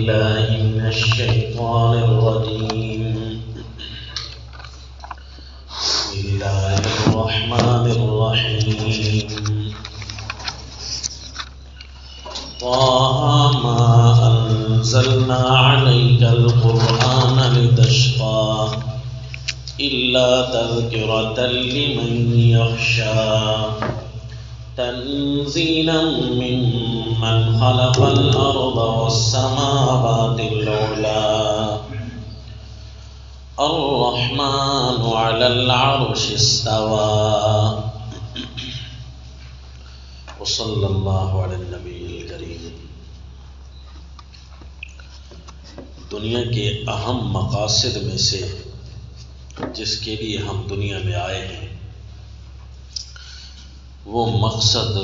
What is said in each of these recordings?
بالله من الشيطان الرجيم. بسم الله الرحمن الرحيم. طه ما أنزلنا عليك القرآن لتشقى إلا تذكرة لمن يخشى تنزيلا ممن خلق الأرض والسماوات العلى الرحمن على العرش استوى وصلى الله على النبي الكريم. دنیا کے اہم مقاصد میں سے جس کے لیے ہم دنیا میں آئے ہیں وہ مقصد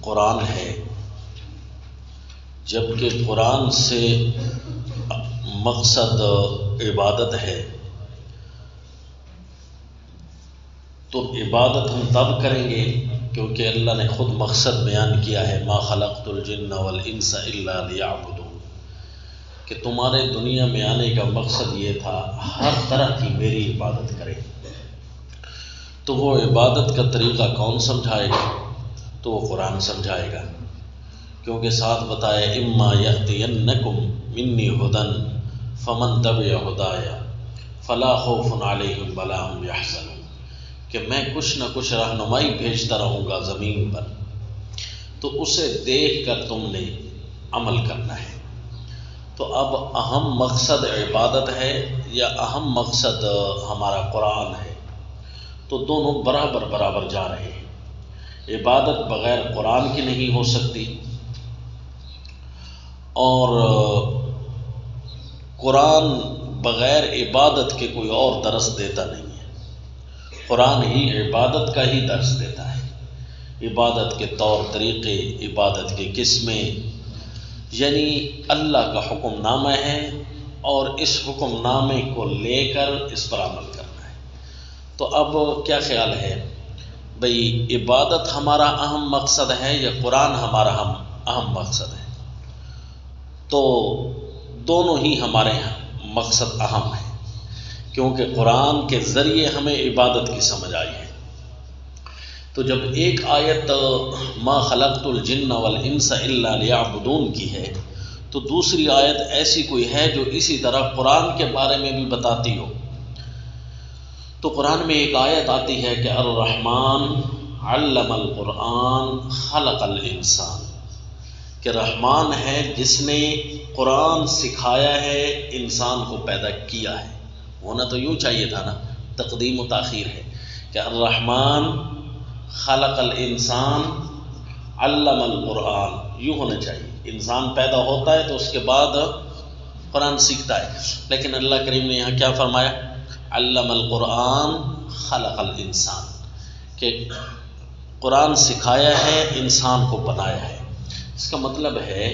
قرآن ہے، جبکہ قرآن سے مقصد عبادت ہے. تو عبادت ہم تب کریں گے کیونکہ اللہ نے خود مقصد بیان کیا ہے، ما خلقت الجن والانس الا لیعبدون، کہ تمہارے دنیا میں آنے کا مقصد یہ تھا ہر طرح کی میری عبادت کریں. تو وہ عبادت کا طریقہ کون سمجھائے گا؟ تو وہ قرآن سمجھائے گا، کیونکہ ساتھ بتایا اما یأتینکم منی ھدی فمن تبع ھدایا فلا خوف علیہم ولا ھم یحزنون، کہ میں کچھ نہ کچھ رہنمائی بھیجتا رہوں گا زمین پر، تو اسے دیکھ کر تم نے عمل کرنا ہے. تو اب اہم مقصد عبادت ہے یا اہم مقصد ہمارا قرآن ہے؟ تو دونوں برابر جا رہے ہیں. عبادت بغیر قرآن کی نہیں ہو سکتی، اور قرآن بغیر عبادت کے کوئی اور درس دیتا نہیں ہے. قرآن ہی عبادت کا ہی درس دیتا ہے. عبادت کے طور طریقے، عبادت کے قسمیں، یعنی اللہ کا حکم نامہ ہے اور اس حکم نامے کو لے کر اس پر عمل کرنا ہے. تو اب کیا خیال ہے بھئی، عبادت ہمارا اہم مقصد ہے یا قرآن ہمارا اہم مقصد ہے؟ تو دونوں ہی ہمارے مقصد اہم ہیں، کیونکہ قرآن کے ذریعے ہمیں عبادت کی سمجھ آئی ہے. تو جب ایک آیت ما خلقت الجن والانس الا لیعبدون کی ہے، تو دوسری آیت ایسی کوئی ہے جو اسی طرح قرآن کے بارے میں بھی بتاتی ہو. تو قرآن میں ایک آیت آتی ہے کہ الرحمن علم القرآن خلق الانسان، کہ رحمان ہے جس نے قرآن سکھایا ہے، انسان کو پیدا کیا ہے. ہونا تو یوں چاہیے تھا نا، تقدیم و تاخیر ہے کہ الرحمن خلق الانسان علم القرآن، یوں ہونا چاہیے. انسان پیدا ہوتا ہے تو اس کے بعد قرآن سیکھتا ہے، لیکن اللہ کریم نے یہاں کیا فرمایا؟ علم القرآن خلق الانسان، کہ قرآن سکھایا ہے، انسان کو بنایا ہے. اس کا مطلب ہے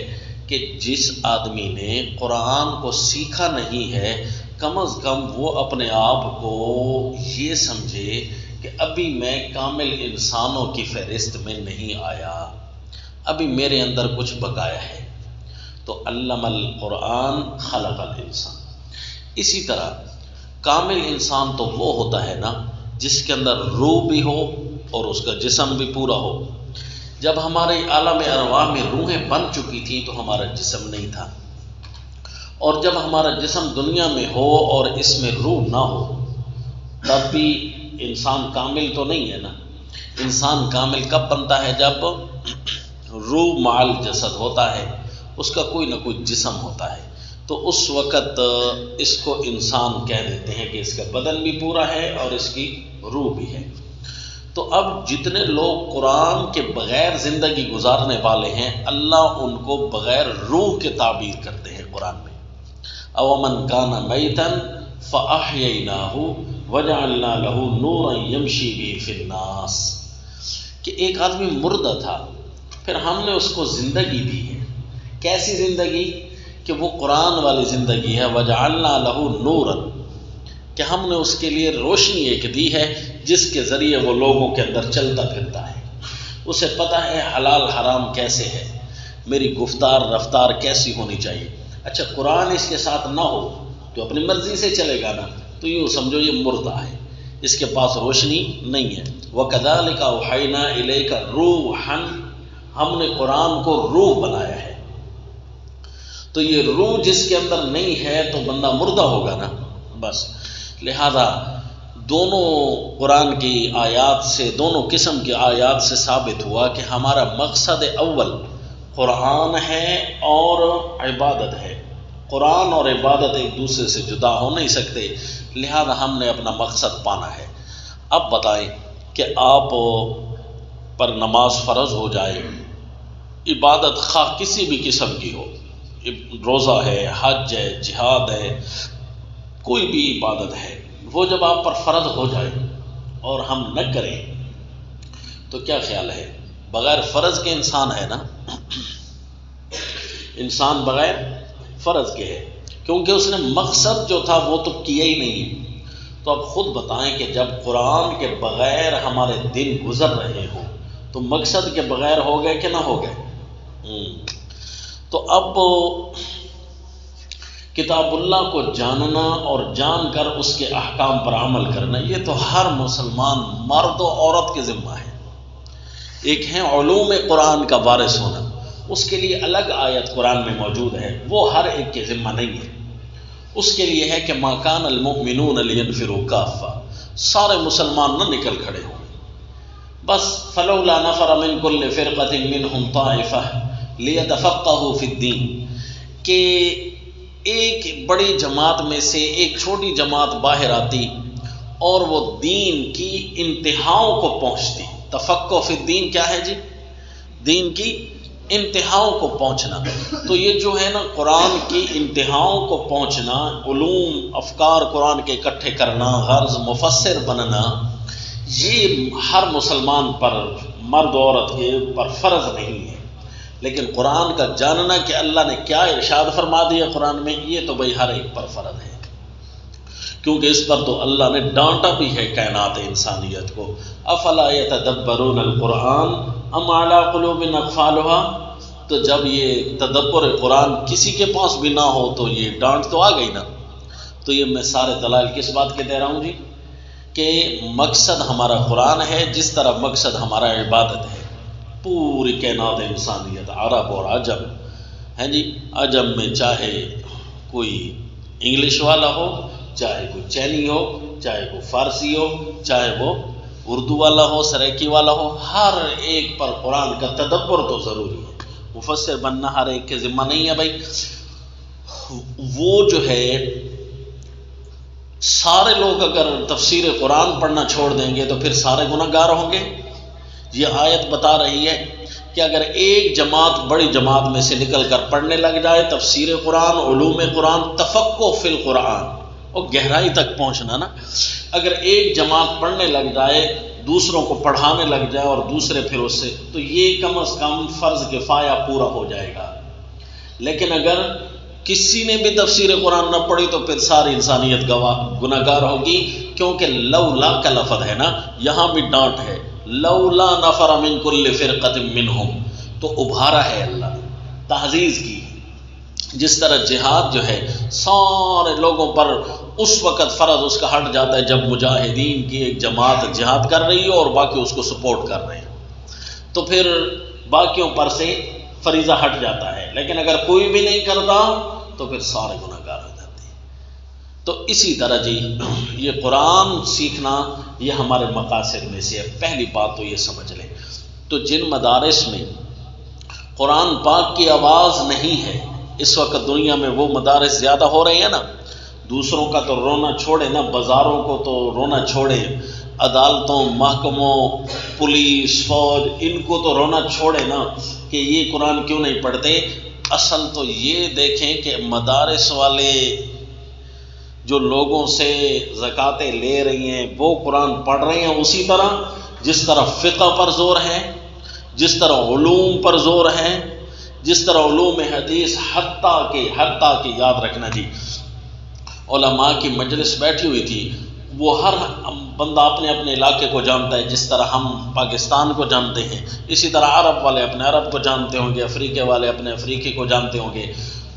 کہ جس آدمی نے قرآن کو سیکھا نہیں ہے، کم از کم وہ اپنے آپ کو یہ سمجھے کہ ابھی میں کامل انسانوں کی فہرست میں نہیں آیا، ابھی میرے اندر کچھ بقایا ہے. تو علم القرآن خلق الانسان. اسی طرح کامل انسان تو وہ ہوتا ہے نا جس کے اندر روح بھی ہو اور اس کا جسم بھی پورا ہو. جب ہمارے عالم ارواح میں روحیں بن چکی تھیں تو ہمارا جسم نہیں تھا، اور جب ہمارا جسم دنیا میں ہو اور اس میں روح نہ ہو تب بھی انسان کامل تو نہیں ہے نا. انسان کامل کب بنتا ہے؟ جب روح مع الجسد ہوتا ہے، اس کا کوئی نہ کوئی جسم ہوتا ہے، تو اس وقت اس کو انسان کہہ دیتے ہیں کہ اس کا بدن بھی پورا ہے اور اس کی روح بھی ہے. تو اب جتنے لوگ قرآن کے بغیر زندگی گزارنے والے ہیں، اللہ ان کو بغیر روح کے تعبیر کرتے ہیں قرآن میں. اومن کان میتا فاحییناہ وجعلنا لہ نورا یمشی بہ فی الناس، کہ ایک آدمی مردہ تھا، پھر ہم نے اس کو زندگی دی ہے. کیسی زندگی؟ کہ وہ قرآن والی زندگی ہے. وجعلنا لہ نورا، کہ ہم نے اس کے لیے روشنی ایک دی ہے جس کے ذریعے وہ لوگوں کے اندر چلتا پھرتا ہے. اسے پتہ ہے حلال حرام کیسے ہے، میری گفتار رفتار کیسی ہونی چاہیے. اچھا قرآن اس کے ساتھ نہ ہو تو اپنی مرضی سے چلے گا نا، تو یوں سمجھو یہ مردہ ہے، اس کے پاس روشنی نہیں ہے۔ وَكَذَلِكَ أَوْحَيْنَا إِلَيْكَ رُوحًا، ہم نے قرآن کو روح بنایا ہے۔ تو یہ روح جس کے اندر نہیں ہے تو بندہ مردہ ہوگا نا، بس لہذا دونوں قرآن کی آیات سے، دونوں قسم کی آیات سے ثابت ہوا کہ ہمارا مقصد اول قرآن ہے اور عبادت ہے۔ قرآن اور عبادت ایک دوسرے سے جدا ہو نہیں سکتے، لہذا ہم نے اپنا مقصد پانا ہے۔ اب بتائیں کہ آپ پر نماز فرض ہو جائے، عبادت خواہ کسی بھی قسم کی ہو، روزہ ہے، حج ہے، جہاد ہے، کوئی بھی عبادت ہے، وہ جب آپ پر فرض ہو جائے اور ہم نہ کریں تو کیا خیال ہے؟ بغیر فرض کے انسان ہے نا، انسان بغیر فرض کے ہے، کیونکہ اس نے مقصد جو تھا وہ تو کیا ہی نہیں۔ تو اب خود بتائیں کہ جب قرآن کے بغیر ہمارے دن گزر رہے ہوں تو مقصد کے بغیر ہو گئے کہ نہ ہو گئے؟ تو اب کتاب اللہ کو جاننا اور جان کر اس کے احکام پر عمل کرنا، یہ تو ہر مسلمان مرد و عورت کے ذمہ ہے۔ ایک ہے علوم قرآن کا وارث ہونا، اس کے لیے الگ آیت قرآن میں موجود ہے، وہ ہر ایک کے ذمہ نہیں ہے۔ اس کے لیے ہے کہ ما کان المؤمنون لینفروا کافہ، سارے مسلمان نہ نکل کھڑے ہوں، بس فلولا نفر من کل فرقۃ منہم طائفہ لیتفقہوا فی الدین، کہ ایک بڑی جماعت میں سے ایک چھوٹی جماعت باہر آتی اور وہ دین کی انتہاؤں کو پہنچتی۔ تفقہ فی الدین کیا ہے جی؟ دین کی انتہاؤں کو پہنچنا۔ تو یہ جو ہے نا قرآن کی انتہاؤں کو پہنچنا، علوم افکار قرآن کے اکٹھے کرنا، غرض مفسر بننا، یہ ہر مسلمان پر، مرد عورت کے پر فرض نہیں ہے، لیکن قرآن کا جاننا کہ اللہ نے کیا ارشاد فرما دیا قرآن میں، یہ تو بھائی ہر ایک پر فرض ہے، کیونکہ اس پر تو اللہ نے ڈانٹا بھی ہے کائنات انسانیت کو۔ افلا یتدبرون القرآن ام علی قلوب اقفالها، تو جب یہ تدبر قرآن کسی کے پاس بھی نہ ہو تو یہ ڈانٹ تو آ گئی نا۔ تو یہ میں سارے دلائل کس بات کے دے رہا ہوں جی؟ کہ مقصد ہمارا قرآن ہے، جس طرح مقصد ہمارا عبادت ہے۔ پوری کائنات انسانیت، عرب اور عجم ہیں جی، عجم میں چاہے کوئی انگلش والا ہو، چاہے کوئی چینی ہو، چاہے کوئی فارسی ہو، چاہے وہ اردو والا ہو، سریکی والا ہو، ہر ایک پر قرآن کا تدبر تو ضروری ہے۔ مفسر بننا ہر ایک کے ذمہ نہیں ہے بھائی۔ وہ جو ہے سارے لوگ اگر تفسیر قرآن پڑھنا چھوڑ دیں گے تو پھر سارے گناہ گار ہوں گے۔ یہ آیت بتا رہی ہے کہ اگر ایک جماعت بڑی جماعت میں سے نکل کر پڑھنے لگ جائے تفسیر قرآن، علوم قرآن، تفقہ فی القرآن، اور گہرائی تک پہنچنا نا، اگر ایک جماعت پڑھنے لگ جائے، دوسروں کو پڑھانے لگ جائے اور دوسرے پھر اس سے، تو یہ کم از کم فرض کفایہ پورا ہو جائے گا۔ لیکن اگر کسی نے بھی تفسیر قرآن نہ پڑھی تو پھر ساری انسانیت گناہ گار ہوگی، کیونکہ لولا کا لفظ ہے نا، یہاں بھی ڈانٹ ہے، لولا نفر من کل فرقۃ منہم، تو ابھارا ہے اللہ نے، تعزیز کی۔ جس طرح جہاد جو ہے سارے لوگوں پر اس وقت فرض اس کا ہٹ جاتا ہے جب مجاہدین کی ایک جماعت جہاد کر رہی ہے اور باقی اس کو سپورٹ کر رہے ہیں، تو پھر باقیوں پر سے فریضہ ہٹ جاتا ہے، لیکن اگر کوئی بھی نہیں کرتا تو پھر سارے گناہ گار ہو جاتے ہیں۔ تو اسی طرح جی یہ قرآن سیکھنا یہ ہمارے مقاصد میں سے ہے۔ پہلی بات تو یہ سمجھ لیں، تو جن مدارس میں قرآن پاک کی آواز نہیں ہے، اس وقت دنیا میں وہ مدارس زیادہ ہو رہے ہیں نا، دوسروں کا تو رونا چھوڑے نا، بازاروں کو تو رونا چھوڑے، عدالتوں، محکموں، پولیس، فوج، ان کو تو رونا چھوڑے نا کہ یہ قرآن کیوں نہیں پڑھتے۔ اصل تو یہ دیکھیں کہ مدارس والے جو لوگوں سے زکاتیں لے رہی ہیں وہ قرآن پڑھ رہے ہیں اسی طرح جس طرح فقہ پر زور ہے، جس طرح علوم پر زور ہے، جس طرح علوم حدیث، حتیٰ کہ یاد رکھنا جی علماء کی مجلس بیٹھی ہوئی تھی، وہ ہر بندہ اپنے اپنے علاقے کو جانتا ہے، جس طرح ہم پاکستان کو جانتے ہیں، اسی طرح عرب والے اپنے عرب کو جانتے ہوں گے، افریقہ والے اپنے افریقے کو جانتے ہوں گے۔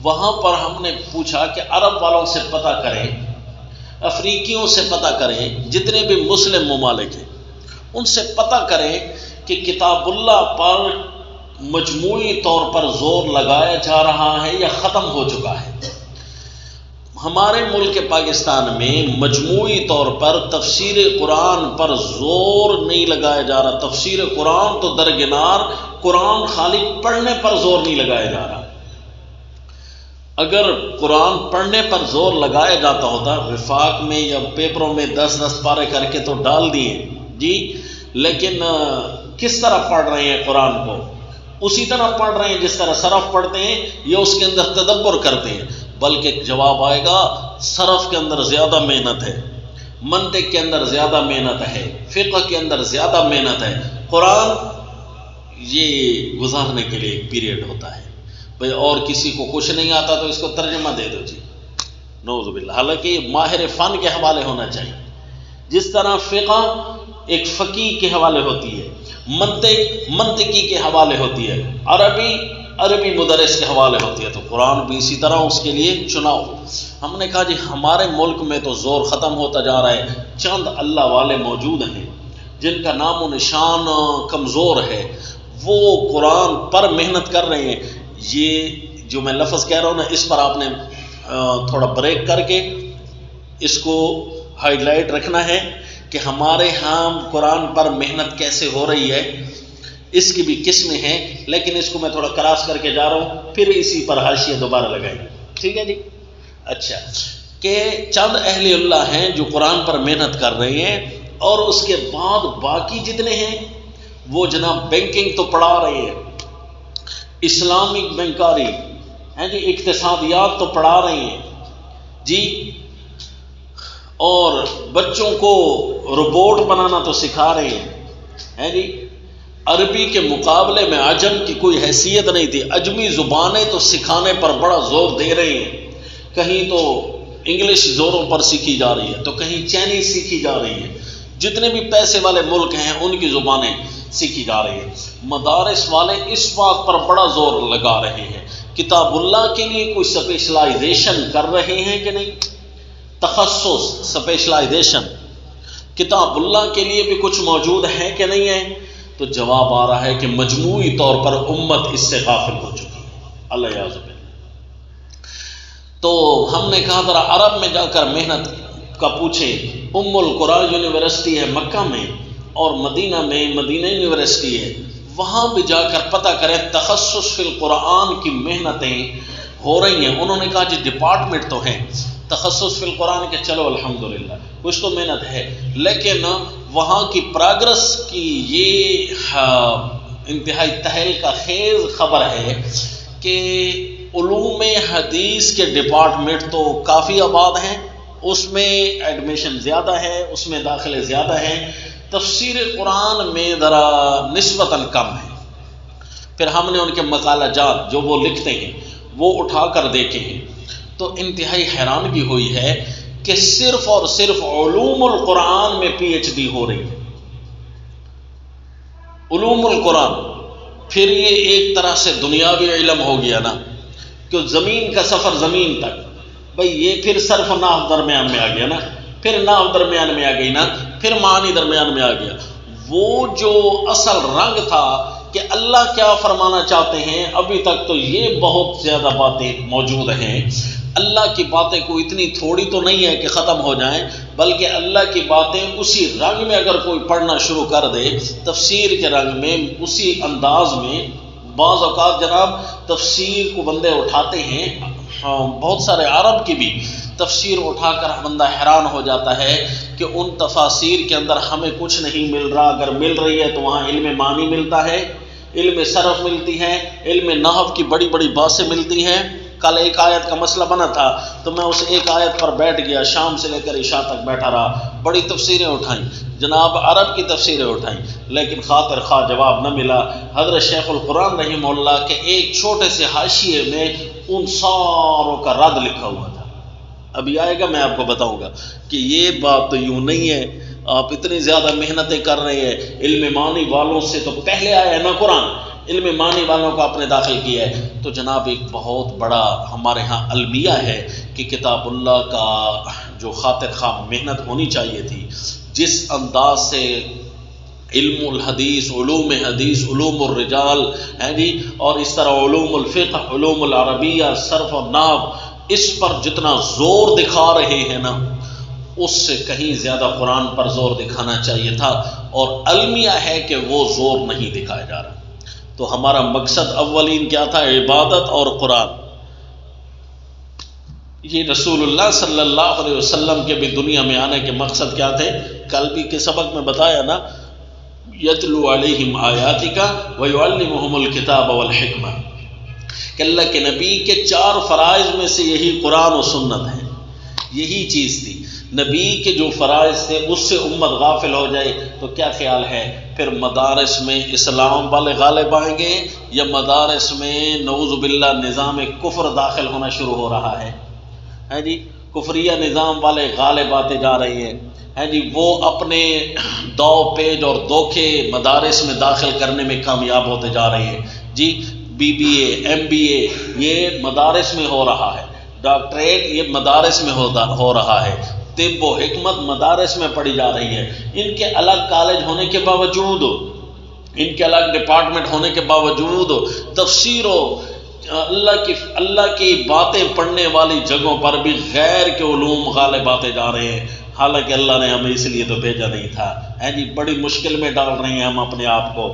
وہاں پر ہم نے پوچھا کہ عرب والوں سے پتہ کریں، افریقیوں سے پتہ کریں، جتنے بھی مسلم ممالک ہیں ان سے پتہ کریں کہ کتاب اللہ پر مجموعی طور پر زور لگایا جا رہا ہے یا ختم ہو چکا ہے۔ ہمارے ملک پاکستان میں مجموعی طور پر تفسیر قرآن پر زور نہیں لگایا جا رہا۔ تفسیر قرآن تو درکنار، قرآن خالی پڑھنے پر زور نہیں لگایا جا رہا۔ اگر قرآن پڑھنے پر زور لگایا جاتا ہوتا، وفاق میں یا پیپروں میں 10 پارے کر کے تو ڈال دیے جی، لیکن کس طرح پڑھ رہے ہیں قرآن کو؟ اسی طرح پڑھ رہے ہیں جس طرح صرف پڑھتے ہیں یا اس کے اندر تدبر کرتے ہیں؟ بلکہ جواب آئے گا صرف کے اندر زیادہ محنت ہے، منطق کے اندر زیادہ محنت ہے، فقہ کے اندر زیادہ محنت ہے۔ قرآن یہ گزارنے کے لیے ایک پیریڈ ہوتا ہے بھئی، اور کسی کو کچھ نہیں آتا تو اس کو ترجمہ دے دو جی، نعوذ باللہ۔ حالانکہ یہ ماہر فن کے حوالے ہونا چاہیے، جس طرح فقہ ایک فقیہ کے حوالے ہوتی ہے، منطقی کے حوالے ہوتی ہے، عربی مدرس کے حوالے ہوتی ہے، تو قرآن بھی اسی طرح اس کے لیے چناؤ۔ ہم نے کہا جی ہمارے ملک میں تو زور ختم ہوتا جا رہا ہے، چند اللہ والے موجود ہیں جن کا نام و نشان کمزور ہے، وہ قرآن پر محنت کر رہے ہیں۔ یہ جو میں لفظ کہہ رہا ہوں نا، اس پر آپ نے تھوڑا بریک کر کے اس کو ہائی لائٹ رکھنا ہے کہ ہمارے ہاں قرآن پر محنت کیسے ہو رہی ہے، اس کی بھی قسمیں ہیں، لیکن اس کو میں تھوڑا کراس کر کے جا رہا ہوں، پھر اسی پر حاشیہ دوبارہ لگائیں گے، ٹھیک ہے جی؟ اچھا، کہ چند اہل اللہ ہیں جو قرآن پر محنت کر رہے ہیں، اور اس کے بعد باقی جتنے ہیں وہ جناب بینکنگ تو پڑھا رہے ہیں، اسلامک بینکاری ہیں جی، اقتصادیات تو پڑھا رہے ہیں جی، اور بچوں کو روبوٹ بنانا تو سکھا رہے ہیں جی۔ عربی کے مقابلے میں عجم کی کوئی حیثیت نہیں تھی، عجمی زبانیں تو سکھانے پر بڑا زور دے رہے ہیں، کہیں تو انگلش زوروں پر سیکھی جا رہی ہے تو کہیں چائنیز سیکھی جا رہی ہے، جتنے بھی پیسے والے ملک ہیں ان کی زبانیں سیکھی جا رہی ہیں۔ مدارس والے اس بات پر بڑا زور لگا رہے ہیں، کتاب اللہ کے لیے کوئی سپیشلائزیشن کر رہے ہیں کہ نہیں، تخصص سپیشلائزیشن کتاب اللہ کے لیے بھی کچھ موجود ہے کہ نہیں ہے؟ تو جواب آ رہا ہے کہ مجموعی طور پر امت اس سے غافل ہو چکی ہے، اللہ یعذ باللہ۔ تو ہم نے کہا ذرا عرب میں جا کر محنت کا پوچھیں، ام القرآن یونیورسٹی ہے مکہ میں، اور مدینہ میں مدینہ یونیورسٹی ہے، وہاں بھی جا کر پتہ کریں تخصص فی القرآن کی محنتیں ہو رہی ہیں۔ انہوں نے کہا جی ڈپارٹمنٹ تو ہیں تخصص فی القرآن کے، چلو الحمدللہ کچھ تو محنت ہے، لیکن وہاں کی پراگرس کی یہ انتہائی تہلکہ خیز خبر ہے کہ علوم حدیث کے ڈپارٹمنٹ تو کافی آباد ہیں، اس میں ایڈمیشن زیادہ ہے، اس میں داخلے زیادہ ہیں، تفسیر قرآن میں ذرا نسبتاً کم ہے۔ پھر ہم نے ان کے مقالہ جات جو وہ لکھتے ہیں وہ اٹھا کر دیکھے ہیں، تو انتہائی حیرانگی ہوئی ہے کہ صرف اور صرف علوم القرآن میں پی ایچ ڈی ہو رہی ہے، علوم القرآن۔ پھر یہ ایک طرح سے دنیاوی علم ہو گیا نا، کہ زمین کا سفر زمین تک، بھئی یہ پھر صرف نحو درمیان میں آ گیا نا، پھر نحو درمیان میں آ گئی نا، پھر معانی درمیان میں آ گیا۔ وہ جو اصل رنگ تھا کہ اللہ کیا فرمانا چاہتے ہیں، ابھی تک تو یہ بہت زیادہ باتیں موجود ہیں۔ اللہ کی باتیں کوئی اتنی تھوڑی تو نہیں ہے کہ ختم ہو جائیں، بلکہ اللہ کی باتیں اسی رنگ میں اگر کوئی پڑھنا شروع کر دے، تفسیر کے رنگ میں، اسی انداز میں، بعض اوقات جناب تفسیر کو بندے اٹھاتے ہیں، بہت سارے عرب کی بھی تفسیر اٹھا کر بندہ حیران ہو جاتا ہے کہ ان تفاسیر کے اندر ہمیں کچھ نہیں مل رہا، اگر مل رہی ہے تو وہاں علم معنی ملتا ہے، علم صرف ملتی ہے، علم نحو کی بڑی بڑی باتیں ملتی ہیں۔ کل ایک آیت کا مسئلہ بنا تھا تو میں اس ایک آیت پر بیٹھ گیا، شام سے لے کر عشاء تک بیٹھا رہا، بڑی تفسیریں اٹھائیں جناب، عرب کی تفسیریں اٹھائیں، لیکن خاطر خواہ جواب نہ ملا۔ حضرت شیخ القرآن رحمہ اللہ کے ایک چھوٹے سے حاشیے میں ان ساروں کا رد لکھا ہوا تھا، ابھی آئے گا میں آپ کو بتاؤں گا کہ یہ بات تو یوں نہیں ہے، آپ اتنی زیادہ محنتیں کر رہے ہیں، علم معنی والوں سے تو پہلے آیا ہے نا قرآن، علم معنی والوں کو آپ نے داخل کیا ہے، تو جناب ایک بہت بڑا ہمارے ہاں المیہ ہے کہ کتاب اللہ کا جو خاطر خواہ محنت ہونی چاہیے تھی، جس انداز سے علم الحدیث، علوم الرجال ہیں جی، اور اس طرح علوم الفقہ، علوم العربیہ، صرف و نحو، اس پر جتنا زور دکھا رہے ہیں نا، اس سے کہیں زیادہ قرآن پر زور دکھانا چاہیے تھا، اور المیہ ہے کہ وہ زور نہیں دکھایا جا رہا۔ تو ہمارا مقصد اولین کیا تھا؟ عبادت اور قرآن۔ یہ رسول اللہ صلی اللہ علیہ وسلم کے بھی دنیا میں آنے کے مقصد کیا تھے؟ کل بھی کے سبق میں بتایا نا، یتلو علیہم آیاتک ویعلمہم الکتاب والحکمہ، کہ اللہ کے نبی کے 4 فرائض میں سے یہی قرآن و سنت ہے، یہی چیز تھی۔ نبی کے جو فرائض تھے اس سے امت غافل ہو جائے تو کیا خیال ہے؟ پھر مدارس میں اسلام والے غالب آئیں گے، یا مدارس میں نعوذ باللہ نظام کفر داخل ہونا شروع ہو رہا ہے جی، کفریہ نظام والے غالب آتے جا رہے ہیں جی، وہ اپنے دو پیج اور دھوکے مدارس میں داخل کرنے میں کامیاب ہوتے جا رہے ہیں جی۔ BBA MBA یہ مدارس میں ہو رہا ہے، ڈاکٹریٹ یہ مدارس میں ہو رہا ہے، طب و حکمت مدارس میں پڑھی جا رہی ہے۔ ان کے الگ کالج ہونے کے باوجود، ان کے الگ ڈپارٹمنٹ ہونے کے باوجود، تفسیر و اللہ کی باتیں پڑھنے والی جگہوں پر بھی غیر کے علوم غالب آتے جا رہے ہیں، حالانکہ اللہ نے ہمیں اس لیے تو بھیجا نہیں تھا جی۔ بڑی مشکل میں ڈال رہے ہیں ہم اپنے آپ کو،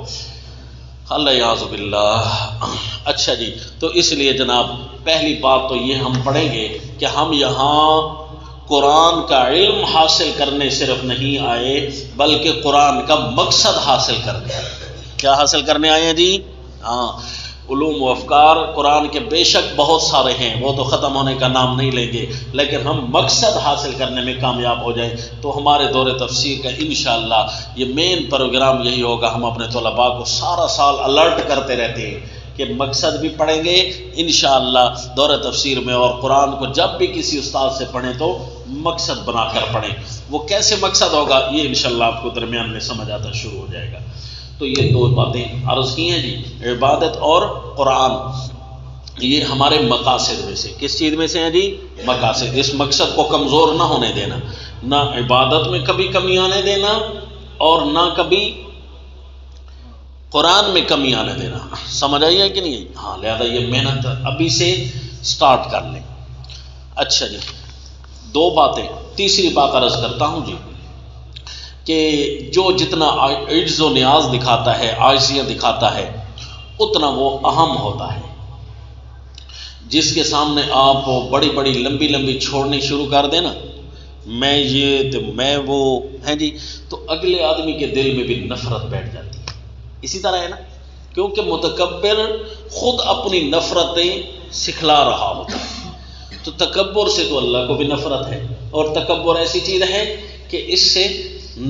اللہ یعوذ باللہ۔ اچھا جی، تو اس لیے جناب پہلی بات تو یہ ہم پڑھیں گے کہ ہم یہاں قرآن کا علم حاصل کرنے صرف نہیں آئے، بلکہ قرآن کا مقصد حاصل کرنے آئے۔ کیا حاصل کرنے آئے ہیں جی؟ ہاں، علوم و افکار قرآن کے بے شک بہت سارے ہیں، وہ تو ختم ہونے کا نام نہیں لیں گے، لیکن ہم مقصد حاصل کرنے میں کامیاب ہو جائیں تو ہمارے دور تفسیر کا انشاءاللہ یہ مین پروگرام یہی ہوگا۔ ہم اپنے طلباء کو سارا سال الرٹ کرتے رہتے ہیں کہ مقصد بھی پڑھیں گے انشاءاللہ دور تفسیر میں، اور قرآن کو جب بھی کسی استاد سے پڑھیں تو مقصد بنا کر پڑھیں۔ وہ کیسے مقصد ہوگا یہ انشاءاللہ آپ کو درمیان میں سمجھ آتا شروع ہو جائے گا۔ تو یہ 2 باتیں عرض کی ہیں جی، عبادت اور قرآن، یہ ہمارے مقاصد میں سے، کس چیز میں سے ہیں جی؟ مقاصد۔ اس مقصد کو کمزور نہ ہونے دینا، نہ عبادت میں کبھی کمی آنے دینا اور نہ کبھی قرآن میں کمی آنے دینا۔ سمجھ آئی ہے کہ نہیں؟ ہاں، لہذا یہ محنت ابھی سے سٹارٹ کر لیں۔ اچھا جی، 2 باتیں۔ تیسری بات عرض کرتا ہوں جی کہ جو جتنا عجز و نیاز دکھاتا ہے، عاجزیاں دکھاتا ہے، اتنا وہ اہم ہوتا ہے۔ جس کے سامنے آپ بڑی بڑی لمبی لمبی چھوڑنی شروع کر دیں نا، میں یہ تو میں وہ ہیں جی، تو اگلے آدمی کے دل میں بھی نفرت بیٹھ جاتی ہے۔ اسی طرح ہے نا، کیونکہ متکبر خود اپنی نفرتیں سکھلا رہا ہوتا ہے، تو تکبر سے تو اللہ کو بھی نفرت ہے، اور تکبر ایسی چیز ہے کہ اس سے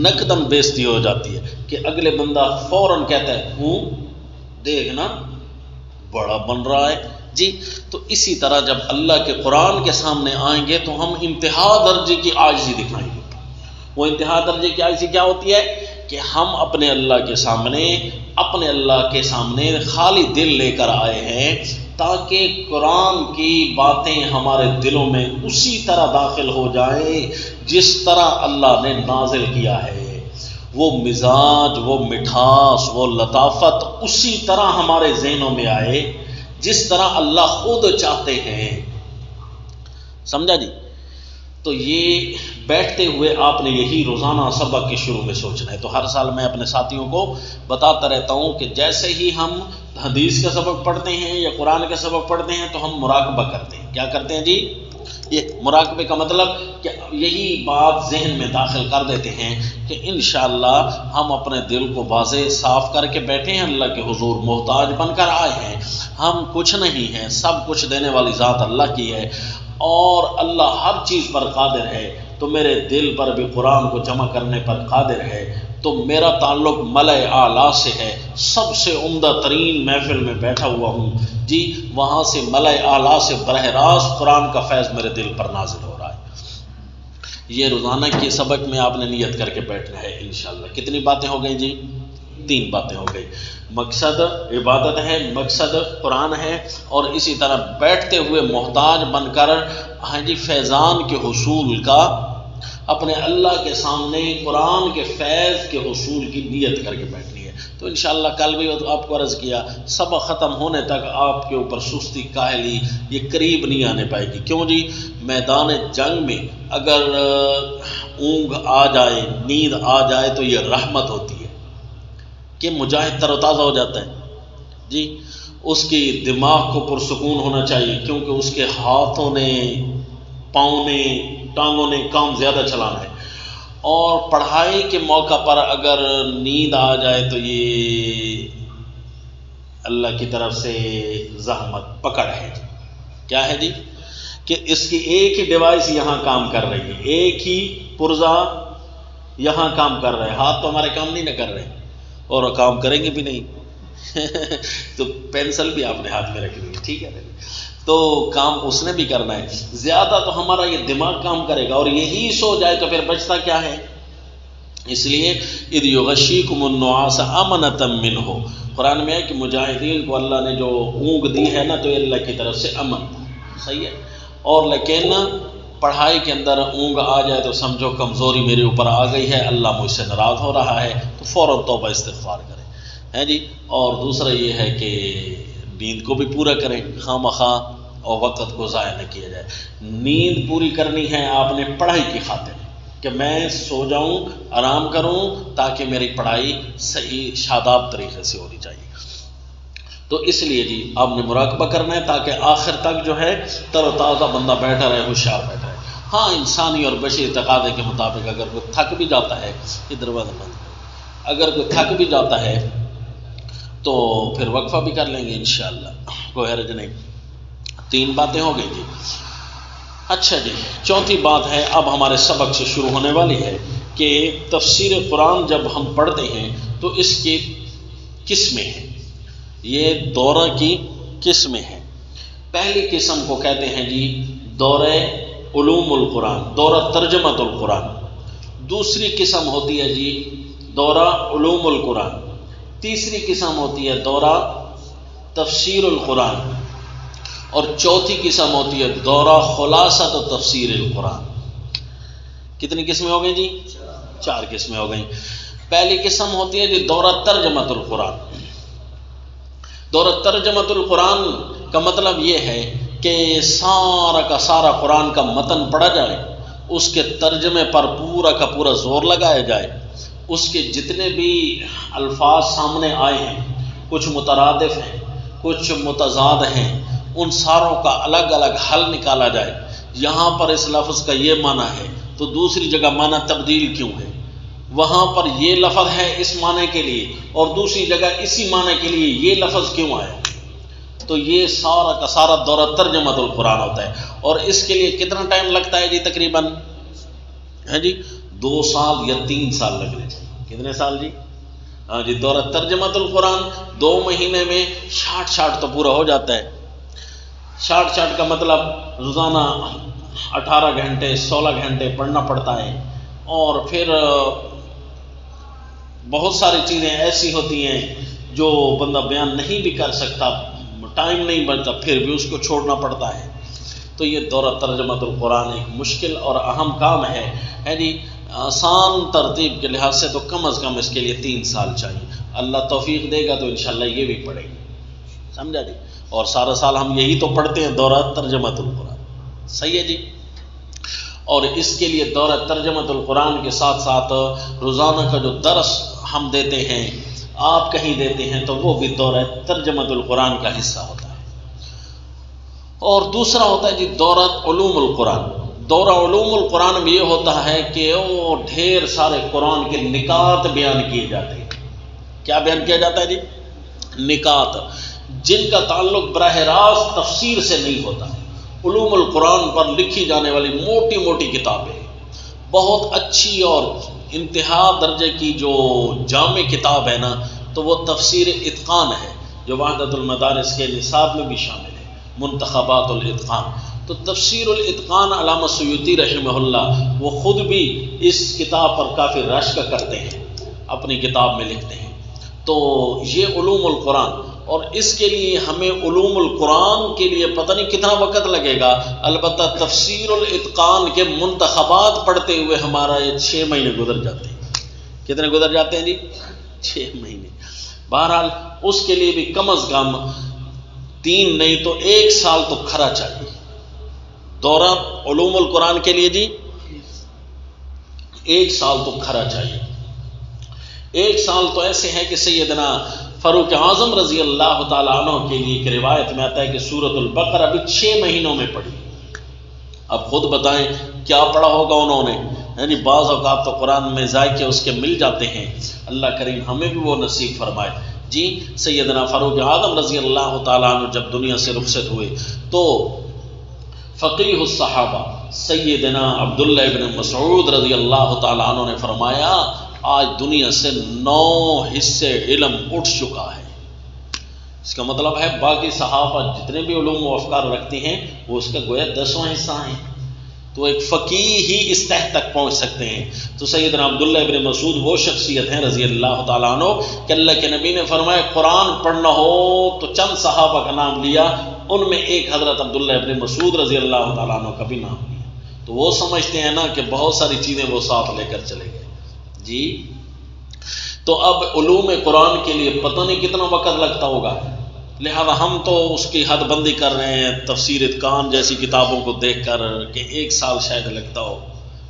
نقدم بےزتی ہو جاتی ہے کہ اگلے بندہ فوراً کہتا ہے ہوں دیکھنا بڑا بن رہا ہے جی۔ تو اسی طرح جب اللہ کے قرآن کے سامنے آئیں گے تو ہم انتہا درجے کی عاجزی دکھائیں گے۔ وہ انتہا درجے کی عاجزی کیا ہوتی ہے؟ کہ ہم اپنے اللہ کے سامنے خالی دل لے کر آئے ہیں، تاکہ قرآن کی باتیں ہمارے دلوں میں اسی طرح داخل ہو جائیں جس طرح اللہ نے نازل کیا ہے۔ وہ مزاج، وہ مٹھاس، وہ لطافت اسی طرح ہمارے ذہنوں میں آئے جس طرح اللہ خود چاہتے ہیں۔ سمجھا جی؟ تو یہ بیٹھتے ہوئے آپ نے یہی روزانہ سبق کے شروع میں سوچنا ہے۔ تو ہر سال میں اپنے ساتھیوں کو بتاتا رہتا ہوں کہ جیسے ہی ہم حدیث کا سبق پڑھتے ہیں یا قرآن کا سبق پڑھتے ہیں تو ہم مراقبہ کرتے ہیں۔ کیا کرتے ہیں جی؟ یہ مراقبے کا مطلب کہ یہی بات ذہن میں داخل کر دیتے ہیں کہ انشاءاللہ ہم اپنے دل کو واضح صاف کر کے بیٹھے ہیں، اللہ کے حضور محتاج بن کر آئے ہیں، ہم کچھ نہیں ہیں، سب کچھ دینے والی ذات اللہ کی ہے، اور اللہ ہر چیز پر قادر ہے۔ تو میرے دل پر بھی قرآن کو جمع کرنے پر قادر ہے، تو میرا تعلق ملأ اعلیٰ سے ہے، سب سے عمدہ ترین محفل میں بیٹھا ہوا ہوں جی، وہاں سے ملأ اعلیٰ سے براہ راست قرآن کا فیض میرے دل پر نازل ہو رہا ہے۔ یہ روزانہ کے سبق میں آپ نے نیت کر کے بیٹھنا ہے انشاءاللہ۔ کتنی باتیں ہو گئی جی؟ 3 باتیں ہو گئی۔ مقصد عبادت ہے، مقصد قرآن ہے، اور اسی طرح بیٹھتے ہوئے محتاج بن کر فیضان کے حصول کا اپنے اللہ کے سامنے قرآن کے فیض کے حصول کی نیت کر کے بیٹھنی ہے۔ تو انشاءاللہ کل بھی آپ کو عرض کیا، سبق ختم ہونے تک آپ کے اوپر سستی کاہلی یہ قریب نہیں آنے پائے گی۔ کیوں جی؟ میدان جنگ میں اگر اونگ آ جائے، نیند آ جائے تو یہ رحمت ہوتی ہے کہ مجاہد تر و تازہ ہو جاتا ہے جی، اس کی دماغ کو پرسکون ہونا چاہیے، کیونکہ اس کے ہاتھوں نے، پاؤں نے، ٹانگوں نے کام زیادہ چلانا ہے، اور پڑھائی کے موقع پر اگر نیند آ جائے تو یہ اللہ کی طرف سے زحمت پکڑ ہے۔ کیا ہے جی؟ کہ اس کی ایک ہی ڈیوائس یہاں کام کر رہی ہے، ایک ہی پرزا یہاں کام کر رہے ہیں، ہاتھ تو ہمارے کام نہیں نہ کر رہے اور کام کریں گے بھی نہیں تو پینسل بھی آپ نے ہاتھ میں رکھ لی، ٹھیک ہے، تو کام اس نے بھی کرنا ہے، زیادہ تو ہمارا یہ دماغ کام کرے گا، اور یہی سو جائے تو پھر بچتا کیا ہے؟ اس لیے اذ یغشیکم النعاس امنۃ منہ، قرآن میں ہے کہ مجاہدین کو اللہ نے جو اونگ دی ہے نا تو یہ اللہ کی طرف سے امن، صحیح ہے۔ اور لیکن پڑھائی کے اندر اونگ آ جائے تو سمجھو کمزوری میرے اوپر آ گئی ہے، اللہ مجھ سے ناراض ہو رہا ہے، تو فوراً توبہ استغفار کریں، ہے جی۔ اور دوسرا یہ ہے کہ نیند کو بھی پورا کریں، خواہ مخواہ اور وقت کو ضائع نہ کیا جائے۔ نیند پوری کرنی ہے آپ نے پڑھائی کی خاطر، کہ میں سو جاؤں، آرام کروں، تاکہ میری پڑھائی صحیح شاداب طریقے سے ہونی چاہیے۔ تو اس لیے جی آپ نے مراقبہ کرنا ہے تاکہ آخر تک جو ہے تر و تازہ بندہ بیٹھا رہے، ہوشیار بیٹھا رہے۔ ہاں انسانی اور بشری تقاضے کے مطابق اگر کوئی تھک بھی جاتا ہے، یہ دروازہ بند کرو، اگر کوئی تھک بھی جاتا ہے تو پھر وقفہ بھی کر لیں گے انشاءاللہ، کوئی حرج نہیں۔ 3 باتیں ہو گئی جی۔ اچھا جی، چوتھی بات ہے اب ہمارے سبق سے شروع ہونے والی ہے کہ تفسیر قرآن جب ہم پڑھتے ہیں تو اس کی قسمیں ہیں، یہ دورہ کی قسمیں ہیں۔ پہلی قسم کو کہتے ہیں جی دورہ علوم القرآن، دورہ ترجمۃ القرآن۔ دوسری قسم ہوتی ہے جی دورہ علوم القرآن۔ تیسری قسم ہوتی ہے دورہ تفسیر القرآن، اور چوتھی قسم ہوتی ہے دورہ خلاصۃ و تفسیر القرآن۔ کتنی قسمیں ہو گئی جی؟ 4 قسمیں ہو گئیں۔ پہلی قسم ہوتی ہے جی دورہ ترجمۃ القرآن۔ دورہ ترجمۃ القرآن کا مطلب یہ ہے کہ سارا کا سارا قرآن کا متن پڑھا جائے، اس کے ترجمے پر پورا کا پورا زور لگایا جائے، اس کے جتنے بھی الفاظ سامنے آئے ہیں، کچھ مترادف ہیں، کچھ متضاد ہیں، ان ساروں کا الگ الگ حل نکالا جائے۔ یہاں پر اس لفظ کا یہ معنی ہے تو دوسری جگہ معنی تبدیل کیوں ہے، وہاں پر یہ لفظ ہے اس معنی کے لیے اور دوسری جگہ اسی معنی کے لیے یہ لفظ کیوں آیا، تو یہ سارا کا سارا دورہ ترجمۃ القرآن ہوتا ہے۔ اور اس کے لیے کتنا ٹائم لگتا ہے جی؟ تقریباً ہے جی 2 سال یا 3 سال لگنے چاہیے۔ کتنے سال جی؟ ہاں جی، دورہ ترجمۃ القرآن 2 مہینے میں شارٹ تو پورا ہو جاتا ہے۔ شارٹ کا مطلب روزانہ 18 گھنٹے 16 گھنٹے پڑھنا پڑتا ہے، اور پھر بہت ساری چیزیں ایسی ہوتی ہیں جو بندہ بیان نہیں بھی کر سکتا، ٹائم نہیں بچتا، پھر بھی اس کو چھوڑنا پڑتا ہے۔ تو یہ دورہ ترجمۃ القرآن ایک مشکل اور اہم کام ہے جی۔ آسان ترتیب کے لحاظ سے تو کم از کم اس کے لیے 3 سال چاہیے، اللہ توفیق دے گا تو انشاءاللہ یہ بھی پڑھیں گے، سمجھا جی۔ اور سارا سال ہم یہی تو پڑھتے ہیں دورہ ترجمۃ القرآن، صحیح ہے جی۔ اور اس کے لیے دورہ ترجمۃ القرآن کے ساتھ ساتھ روزانہ کا جو درس ہم دیتے ہیں، آپ کہیں دیتے ہیں، تو وہ بھی دورہ ترجمۃ القرآن کا حصہ ہوتا ہے۔ اور دوسرا ہوتا ہے جی دورہ علوم القرآن۔ دورہ علوم القرآن میں یہ ہوتا ہے کہ وہ ڈھیر سارے قرآن کے نکات بیان کیے جاتے ہیں۔ کیا بیان کیا جاتا ہے جی؟ نکات، جن کا تعلق براہ راست تفسیر سے نہیں ہوتا۔ علوم القرآن پر لکھی جانے والی موٹی موٹی کتابیں، بہت اچھی اور انتہا درجے کی جو جامع کتاب ہے نا، تو وہ تفسیر اتقان ہے، جو وحدت المدارس کے نصاب میں بھی شامل ہے، منتخبات الاتقان۔ تو تفسیر الاتقان علامہ سیوطی رحمہ اللہ وہ خود بھی اس کتاب پر کافی رشک کرتے ہیں، اپنی کتاب میں لکھتے ہیں۔ تو یہ علوم القرآن، اور اس کے لیے ہمیں علوم القرآن کے لیے پتہ نہیں کتنا وقت لگے گا، البتہ تفسیر الاتقان کے منتخبات پڑھتے ہوئے ہمارا یہ 6 مہینے گزر جاتے ہیں۔ کتنے گزر جاتے ہیں جی؟ 6 مہینے۔ بہرحال اس کے لیے بھی کم از کم 3 نہیں تو 1 سال تو کھرا چاہیے دورہ علوم القرآن کے لیے جی، 1 سال تو کھرا چاہیے۔ 1 سال تو ایسے ہے کہ سیدنا فاروق اعظم رضی اللہ تعالیٰ عنہ کے لیے ایک روایت میں آتا ہے کہ سورۃ البقرہ ابھی 6 مہینوں میں پڑھی۔ اب خود بتائیں کیا پڑھا ہوگا انہوں نے، یعنی بعض اوقات تو قرآن میں ذائقے اس کے مل جاتے ہیں، اللہ کریم ہمیں بھی وہ نصیب فرمائے۔ جی سیدنا فاروق اعظم رضی اللہ تعالیٰ عنہ جب دنیا سے رخصت ہوئے تو فقیہ الصحابہ سیدنا عبداللہ ابن مسعود رضی اللہ تعالیٰ عنہ نے فرمایا آج دنیا سے 9 حصے علم اٹھ چکا ہے۔ اس کا مطلب ہے باقی صحابہ جتنے بھی علوم و افکار رکھتے ہیں وہ اس کا گویا 10واں حصہ ہیں، تو ایک فقیہ ہی اس تہ تک پہنچ سکتے ہیں۔ تو سیدنا عبداللہ ابن مسعود وہ شخصیت ہیں رضی اللہ تعالیٰ عنہ کہ اللہ کے نبی نے فرمایا قرآن پڑھنا ہو تو چند صحابہ کا نام لیا، ان میں ایک حضرت عبداللہ ابن مسعود رضی اللہ تعالیٰ عنہ کا بھی نام لیا، تو وہ سمجھتے ہیں نا کہ بہت ساری چیزیں وہ ساتھ لے کر چلے گئے جی۔ تو اب علوم قرآن کے لیے پتہ نہیں کتنا وقت لگتا ہوگا، لہذا ہم تو اس کی حد بندی کر رہے ہیں تفسیر اتقان جیسی کتابوں کو دیکھ کر کہ 1 سال شاید لگتا ہو